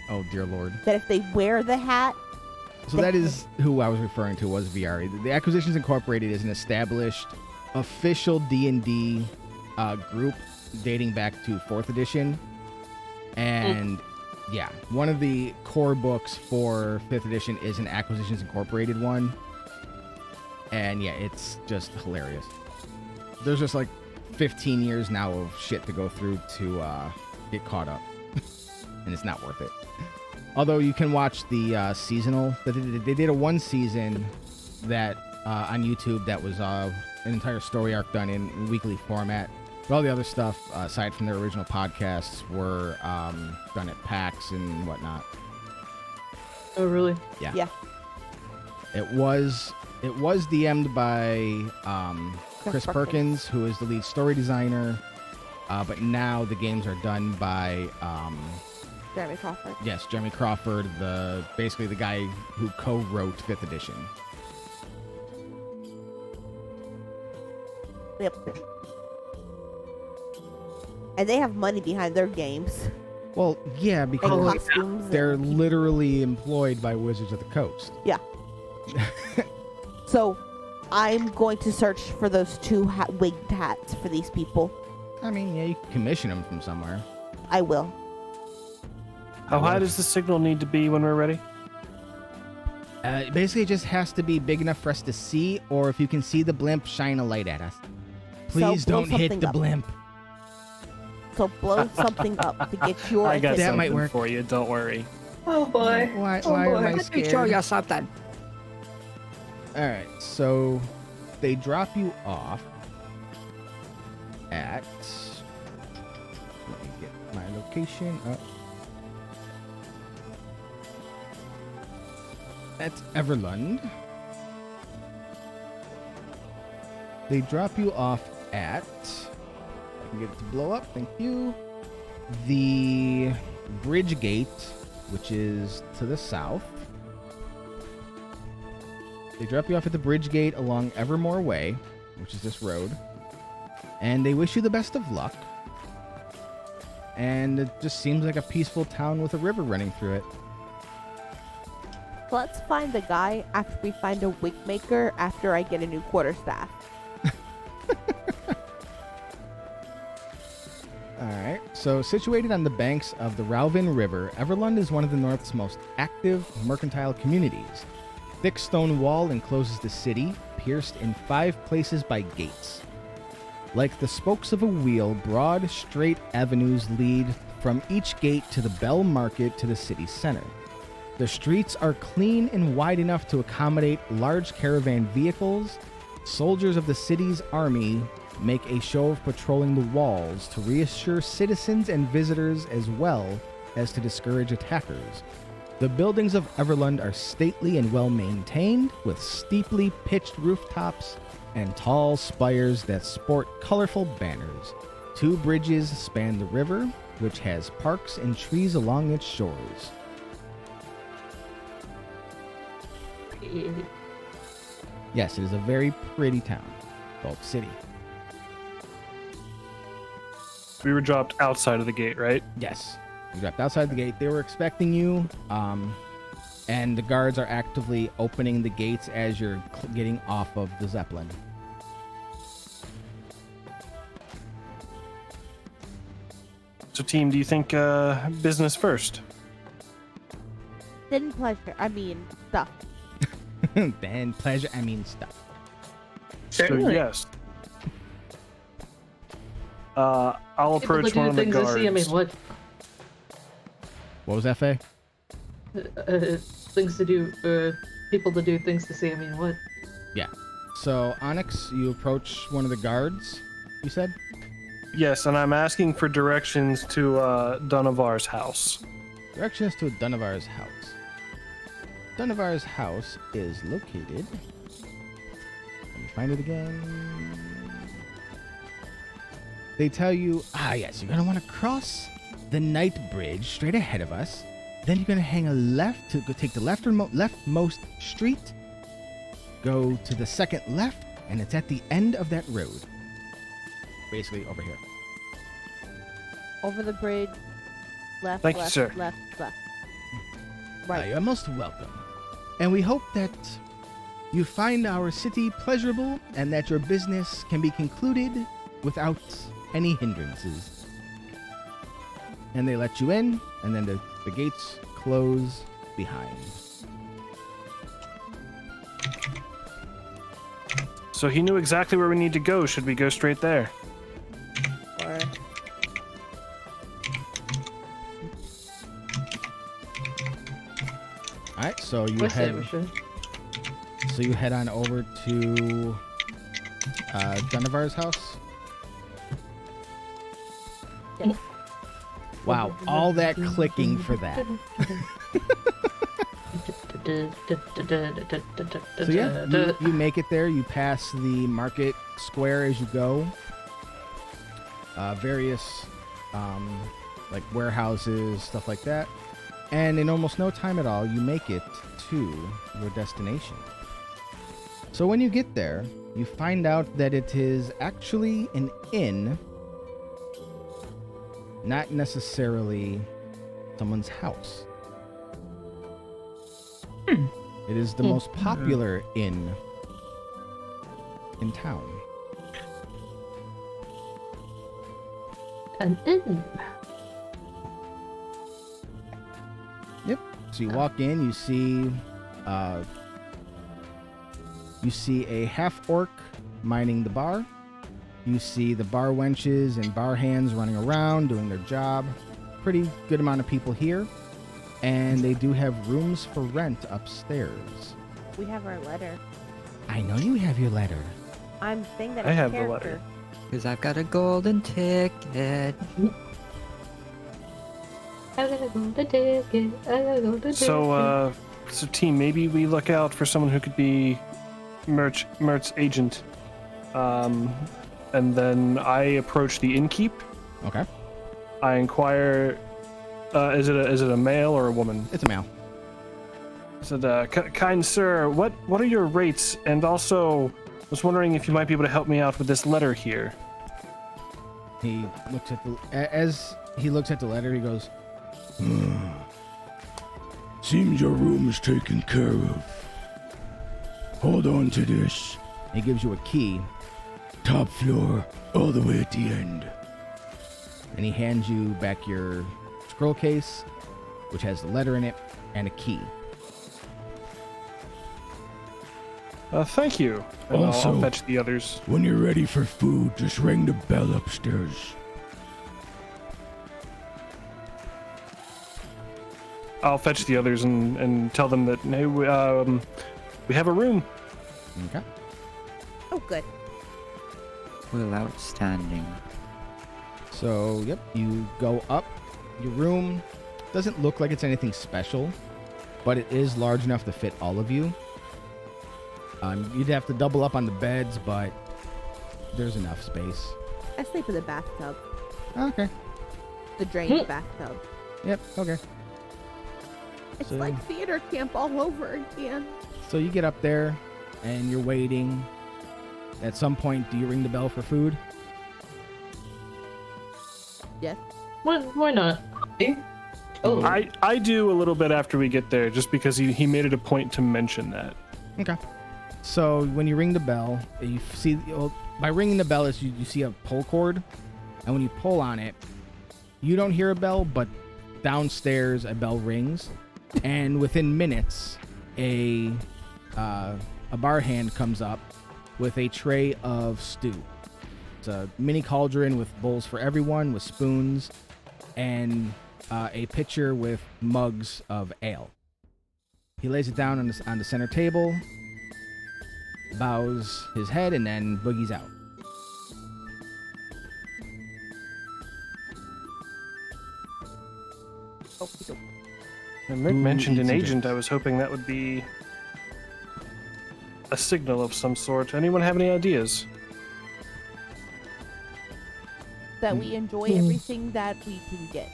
Oh, dear Lord. That if they wear the hat, So that is who I was referring to, was VR. The Acquisitions Incorporated is an established official D&D group dating back to 4th edition. And yeah, one of the core books for 5th edition is an Acquisitions Incorporated one. And yeah, it's just hilarious. There's just like 15 years now of shit to go through to get caught up. And it's not worth it. Although you can watch the seasonal. They did a 1 season that on YouTube that was an entire story arc done in weekly format. But all the other stuff, aside from their original podcasts, were done at PAX and whatnot. Oh, really? Yeah. Yeah. It was DM'd by Chris Perkins, who is the lead story designer. But now the games are done by Jeremy Crawford. yes, Jeremy Crawford, basically the guy who co-wrote 5th edition. Yep. And they have money behind their games. Well, yeah, And because costumes. they're and literally employed by Wizards of the Coast. Yeah. So, I'm going to search for those 2 wigged hats for these people. I mean, yeah, you can commission them from somewhere. I will. How high does the signal need to be when we're ready? Basically, it just has to be big enough for us to see, or if you can see the blimp, shine a light at us. Please blow don't hit something the up. blimp. So blow something up to get your I got That something might work. for you. Don't worry. Oh boy. Why Oh, am boy. I Let me scared? show you something. Alright, so they drop you off at... Let me get my location up. At Everlund. They drop you off at... I can get it to blow up, thank you. The Bridge Gate, which is to the south. They drop you off at the Bridge Gate along Evermore Way, which is this road. And they wish you the best of luck. And it just seems like a peaceful town with a river running through it. Let's find the guy after we find a wig maker after I get a new quarterstaff. Alright, so situated on the banks of the Ralvin River, Everlund is one of the North's most active mercantile communities. Thick stone wall encloses the city, pierced in 5 places by gates. Like the spokes of a wheel, broad, straight avenues lead from each gate to the Bell Market to the city center. The streets are clean and wide enough to accommodate large caravan vehicles. Soldiers of the city's army make a show of patrolling the walls to reassure citizens and visitors as well as to discourage attackers. The buildings of Everlund are stately and well maintained, with steeply pitched rooftops and tall spires that sport colorful banners. 2 bridges span the river, which has parks and trees along its shores. Yes, it is a very pretty town. Well, city. We were dropped outside of the gate, right? Yes. You dropped outside the gate. They were expecting you, and the guards are actively opening the gates as you're getting off of the Zeppelin. So, team, do you think business first? Then pleasure. I mean, stuff. Then pleasure, I mean stuff. So, yes. I'll approach one of the guards. To see, I mean, what? What was that, Faye? Things to do, people to do things to see, I mean, what? Yeah. So, Onyx, you approach one of the guards, you said? Yes, and I'm asking for directions to Dunavar's house. Directions to Dunavar's house. Dunavar's house is located... Let me find it again. They tell you, yes, you're going to want to cross the night bridge straight ahead of us. Then you're going to hang a left to go take the leftmost street. Go to the second left, and it's at the end of that road. Basically, over here. Over the bridge. Left, Thank you, left, sir. left, left. Right. You're most welcome. And we hope that you find our city pleasurable and that your business can be concluded without any hindrances. And they let you in, and then the gates close behind. So he knew exactly where we need to go. Should we go straight there? Or All right, so you What's head. that, Richard? So you head on over to Dunavar's house. yes. Wow, all that clicking for that. So yeah, you make it there. You pass the market square as you go. Various like warehouses, stuff like that. And in almost no time at all, you make it to your destination. So when you get there, you find out that it is actually an inn, not necessarily someone's house. It is the most popular inn in town. An inn. Yep. So you walk in, you see a half-orc minding the bar. You see the bar wenches and bar hands running around doing their job. Pretty good amount of people here. And they do have rooms for rent upstairs. We have our letter. I know you have your letter. I'm saying that I as a have the character. letter. Because I've got a golden ticket. So team, maybe we look out for someone who could be Mert's agent. And then I approach the innkeep. Okay. I inquire, is it a male or a woman? It's a male. I said, kind sir, what are your rates? And also, was wondering if you might be able to help me out with this letter here. He looks at as he looks at the letter, he goes, Seems your room is taken care of. Hold on to this. he gives you a key, Top floor, all the way at the end. and he hands you back your scroll case, which has the letter in it and a key. Thank you. And I'll Also- fetch the others. When you're ready for food, just ring the bell upstairs. I'll fetch the others and tell them that hey, we have a room. Okay. Oh, good. Well, outstanding. So, yep, you go up. Your room doesn't look like it's anything special, but it is large enough to fit all of you. You'd have to double up on the beds, but there's enough space. I sleep in the bathtub. Okay. The drained bathtub. Yep, okay. It's So- like theater camp all over again. So you get up there, and you're waiting. At some point, do you ring the bell for food? Yes. Why not? Oh, I do a little bit after we get there, just because he made it a point to mention that. Okay. So when you ring the bell, you see, well, by ringing the bell is you see a pull cord, and when you pull on it, you don't hear a bell, but downstairs a bell rings, and within minutes, a bar hand comes up with a tray of stew. It's a mini cauldron with bowls for everyone, with spoons, and a pitcher with mugs of ale. He lays it down on the center table, bows his head, and then boogies out. Okey-doke. And Mick Who mentioned eats an and agent. drinks? I was hoping that would be a signal of some sort. Anyone have any ideas? That we enjoy everything that we can get.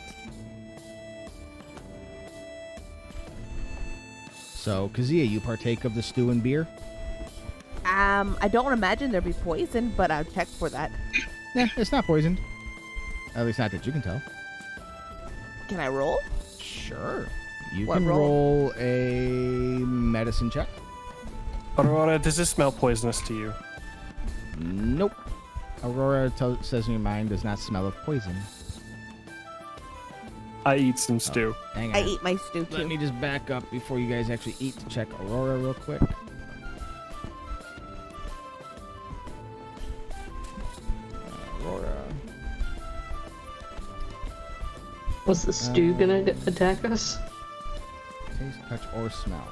So, Kazia, you partake of the stew and beer? I don't imagine there'd be poison, but I'll check for that. Yeah, it's not poisoned. At least not that you can tell. Can I roll? Sure. You What can roll? roll a medicine check. Aurora, does this smell poisonous to you? Nope. Aurora says in your mind does not smell of poison. I eat some stew. Hang on. I eat my stew Let too. me just back up before you guys actually eat to check Aurora real quick. Aurora. Was the stew gonna attack us? Taste, touch, or smell.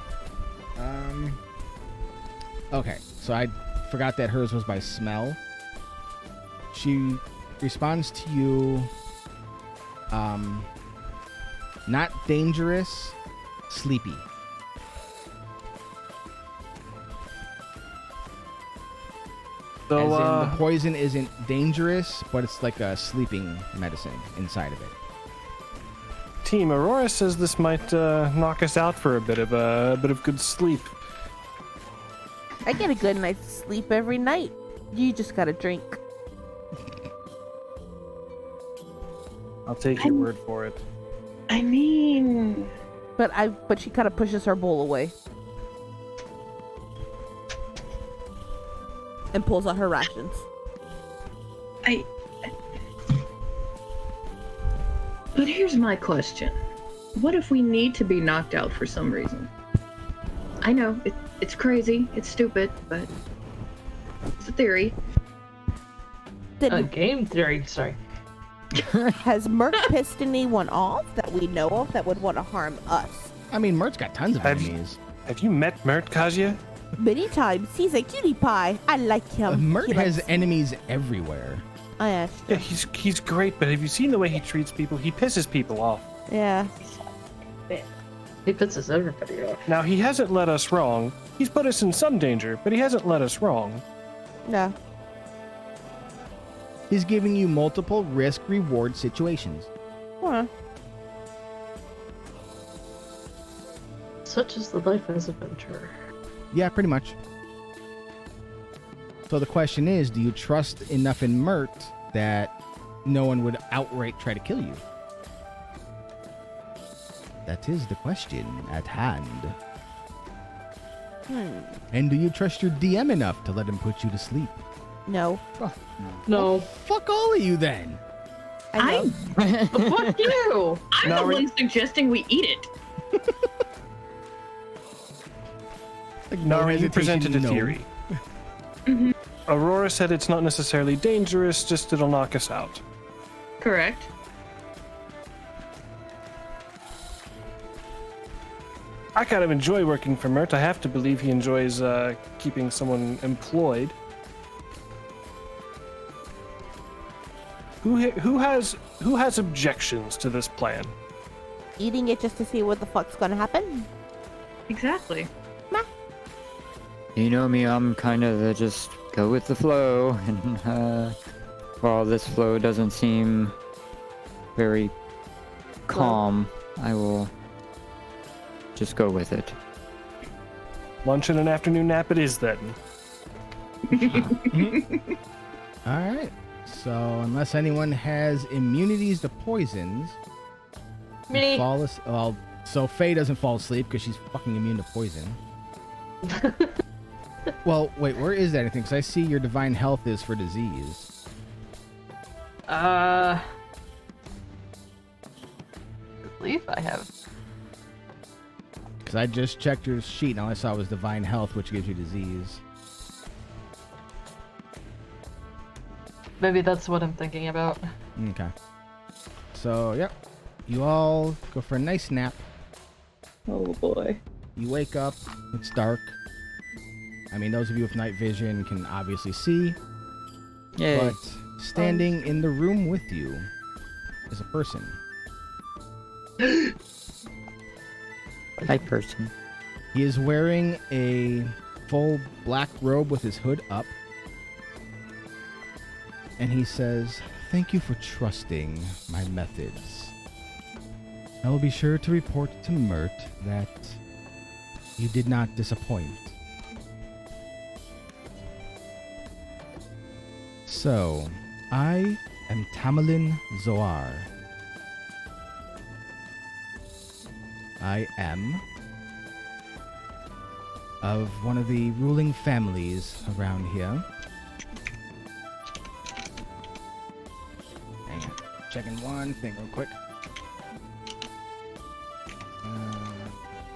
Okay, so I forgot that hers was by smell. She responds to you, not dangerous, sleepy. So, As in, the poison isn't dangerous, but it's like a sleeping medicine inside of it. Team Aurora says this might knock us out for a bit of good sleep. I get a good night's sleep every night. You just gotta drink. I'll take your word for it. I mean, But she kind of pushes her bowl away. And pulls out her rations. But here's my question. What if we need to be knocked out for some reason? I know, it's crazy, it's stupid, but it's a theory. Then Game theory, sorry. has Merc pissed anyone off that we know of that would want to harm us? I mean, Mert's got tons of Have you- enemies. Have you met Mert, Kazia? Many times. He's a cutie pie. I like him. Mert He has likes- enemies everywhere. I asked. Yeah, he's great, but have you seen the way he treats people? He pisses people off. Yeah. He pisses everybody off. Now, he hasn't led us wrong. He's put us in some danger, but he hasn't led us wrong. No. He's giving you multiple risk-reward situations. Huh. Such is the life as adventure. Yeah, pretty much. So the question is, do you trust enough in Mert that no one would outright try to kill you? That is the question at hand. And do you trust your DM enough to let him put you to sleep? No. No. Fuck all of you then. I know. Fuck you! I'm No, the we- one suggesting we eat it. Like, no Nari, you hesitation, presented a no. theory. Aurora said it's not necessarily dangerous, just it'll knock us out. Correct. I kind of enjoy working for Mert. I have to believe he enjoys keeping someone employed. Who has objections to this plan? Eating it just to see what the fuck's gonna happen? Exactly. You know me, I'm kind of just go with the flow, and while this flow doesn't seem very calm, I will just go with it. Lunch and an afternoon nap it is then. All right. So unless anyone has immunities to poisons, Me. well, so Faye doesn't fall asleep because she's fucking immune to poison. Well, wait, where is that anything? Because I see your divine health is for disease. I believe I have. Because I just checked your sheet and all I saw was divine health, which gives you disease. Maybe that's what I'm thinking about. Okay. So, yep. You all go for a nice nap. Oh boy. You wake up. It's dark. I mean, those of you with night vision can obviously see. Yay. But standing in the room with you is a person. Hi, person. He is wearing a full black robe with his hood up. And he says, "Thank you for trusting my methods. I will be sure to report to Mert that you did not disappoint. So, I am Tamerlane Zoar. I am of one of the ruling families around here. Hang on, checking one thing real quick.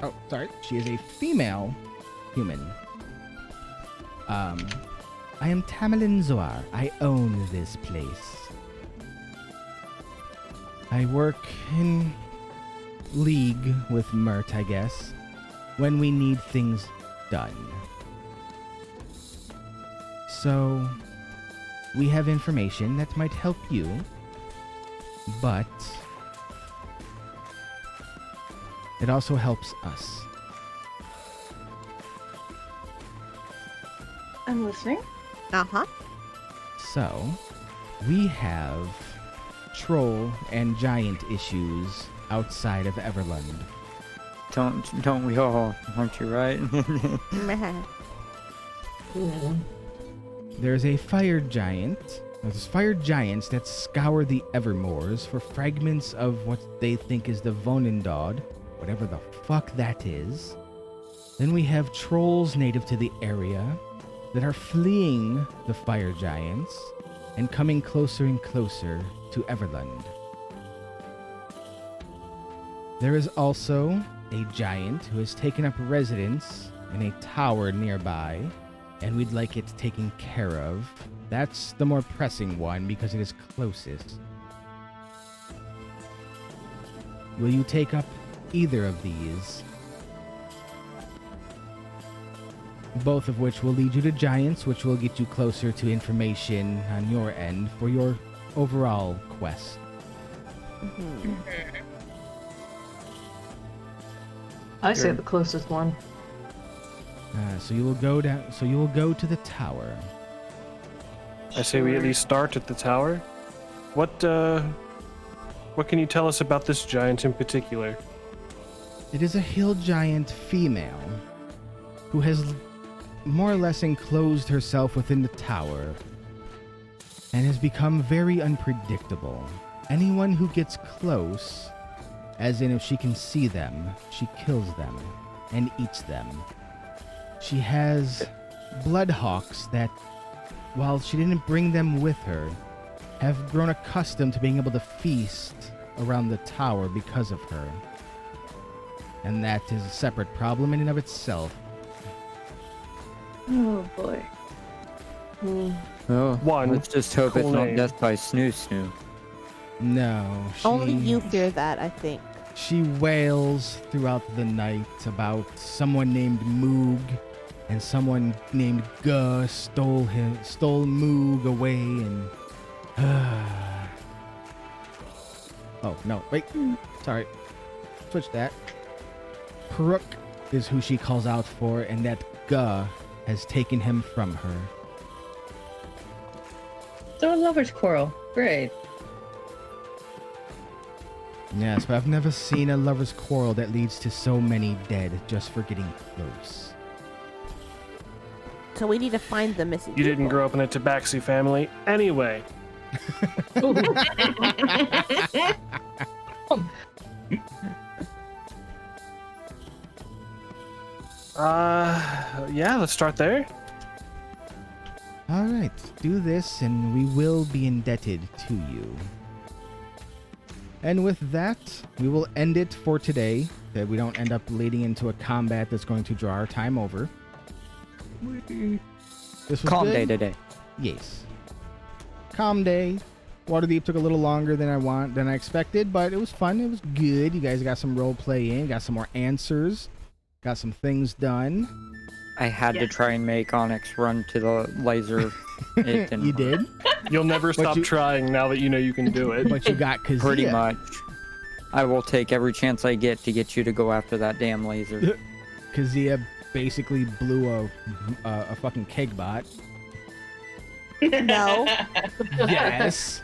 Oh, sorry. She is a female human. I am Tamerlane Zoar. I own this place. I work in league with Mert, I guess, when we need things done. So, we have information that might help you, but it also helps us. I'm listening. Uh-huh. So, we have troll and giant issues outside of Everland. Don't we all? Aren't you right? There's a fire giant. There's fire giants that scour the Evermoors for fragments of what they think is the Vonindod, whatever the fuck that is. Then we have trolls native to the area that are fleeing the fire giants and coming closer and closer to Everland. There is also a giant who has taken up residence in a tower nearby, and we'd like it taken care of. That's the more pressing one because it is closest. Will you take up either of these? Both of which will lead you to giants, which will get you closer to information on your end for your overall quest. I say the closest one. So you will go down. So you will go to the tower. I say we at least start at the tower. What can you tell us about this giant in particular? It is a hill giant female who has more or less enclosed herself within the tower and has become very unpredictable. Anyone who gets close, as in if she can see them, she kills them and eats them. She has bloodhawks that, while she didn't bring them with her, have grown accustomed to being able to feast around the tower because of her. And that is a separate problem in and of itself. Oh boy. Oh, One let's just hope cool it's not name. death by snoo snoo. No, she... Only you fear that, I think. She wails throughout the night about someone named Moog and someone named Guh stole Moog away and oh no, wait. Sorry. Switch that. Peruk is who she calls out for, and that Guh has taken him from her. So a lover's quarrel. Great. Yes, but I've never seen a lover's quarrel that leads to so many dead just for getting close. So we need to find the missing You didn't people. grow up in a tabaxi family anyway. Yeah, let's start there. All right, do this and we will be indebted to you. And with that, we will end it for today, that we don't end up leading into a combat that's going to draw our time over. This was Calm good. day today. Yes. Calm day. Waterdeep took a little longer than I expected, but it was fun. It was good. You guys got some role play in, got some more answers, got some things done. I had to try and make Onyx run to the laser. It didn't You work. did, You'll never stop trying now that you know you can do it. but you got Kazia. Pretty much. I will take every chance I get to get you to go after that damn laser. Kazia basically blew a fucking keg bot. No. Yes.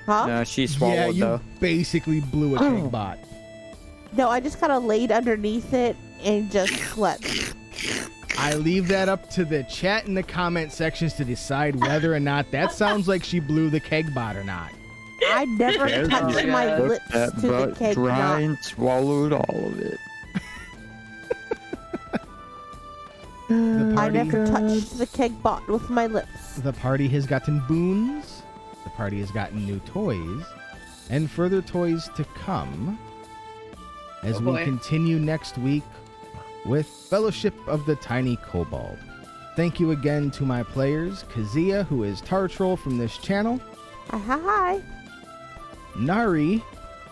Huh? No, she Yeah, swallowed you though. basically blew a keg bot. No, I just kind of laid underneath it and just slept. I leave that up to the chat and the comment sections to decide whether or not that sounds like she blew the keg bot or not. I never There's touched the- my Took lips that to the butt cake. dry Not. and swallowed all of it. The I party, never touched the cake bot with my lips. the party has gotten boons. The party has gotten new toys, and further toys to come as Oh, we boy. continue next week with Fellowship of the Tiny Kobold. Thank you again to my players, Kazia, who is Tartroll from this channel, Hi. Nari,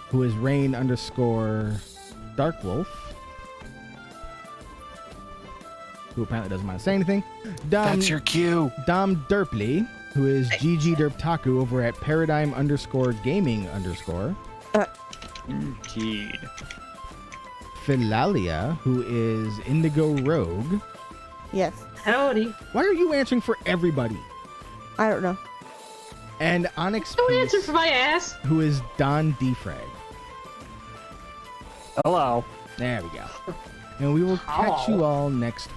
who is Rain_Darkwolf, who apparently doesn't mind saying anything. That's your cue. Dom Derpley, who is GG Derptaku over at Paradigm_Gaming_. Indeed. Philalia, who is Indigo Rogue. Yes. Howdy. Why are you answering for everybody? I don't know. And Onyx Don't answer Peace, for my ass. who is Don Defrag. Hello. There we go. And we will catch you all next week.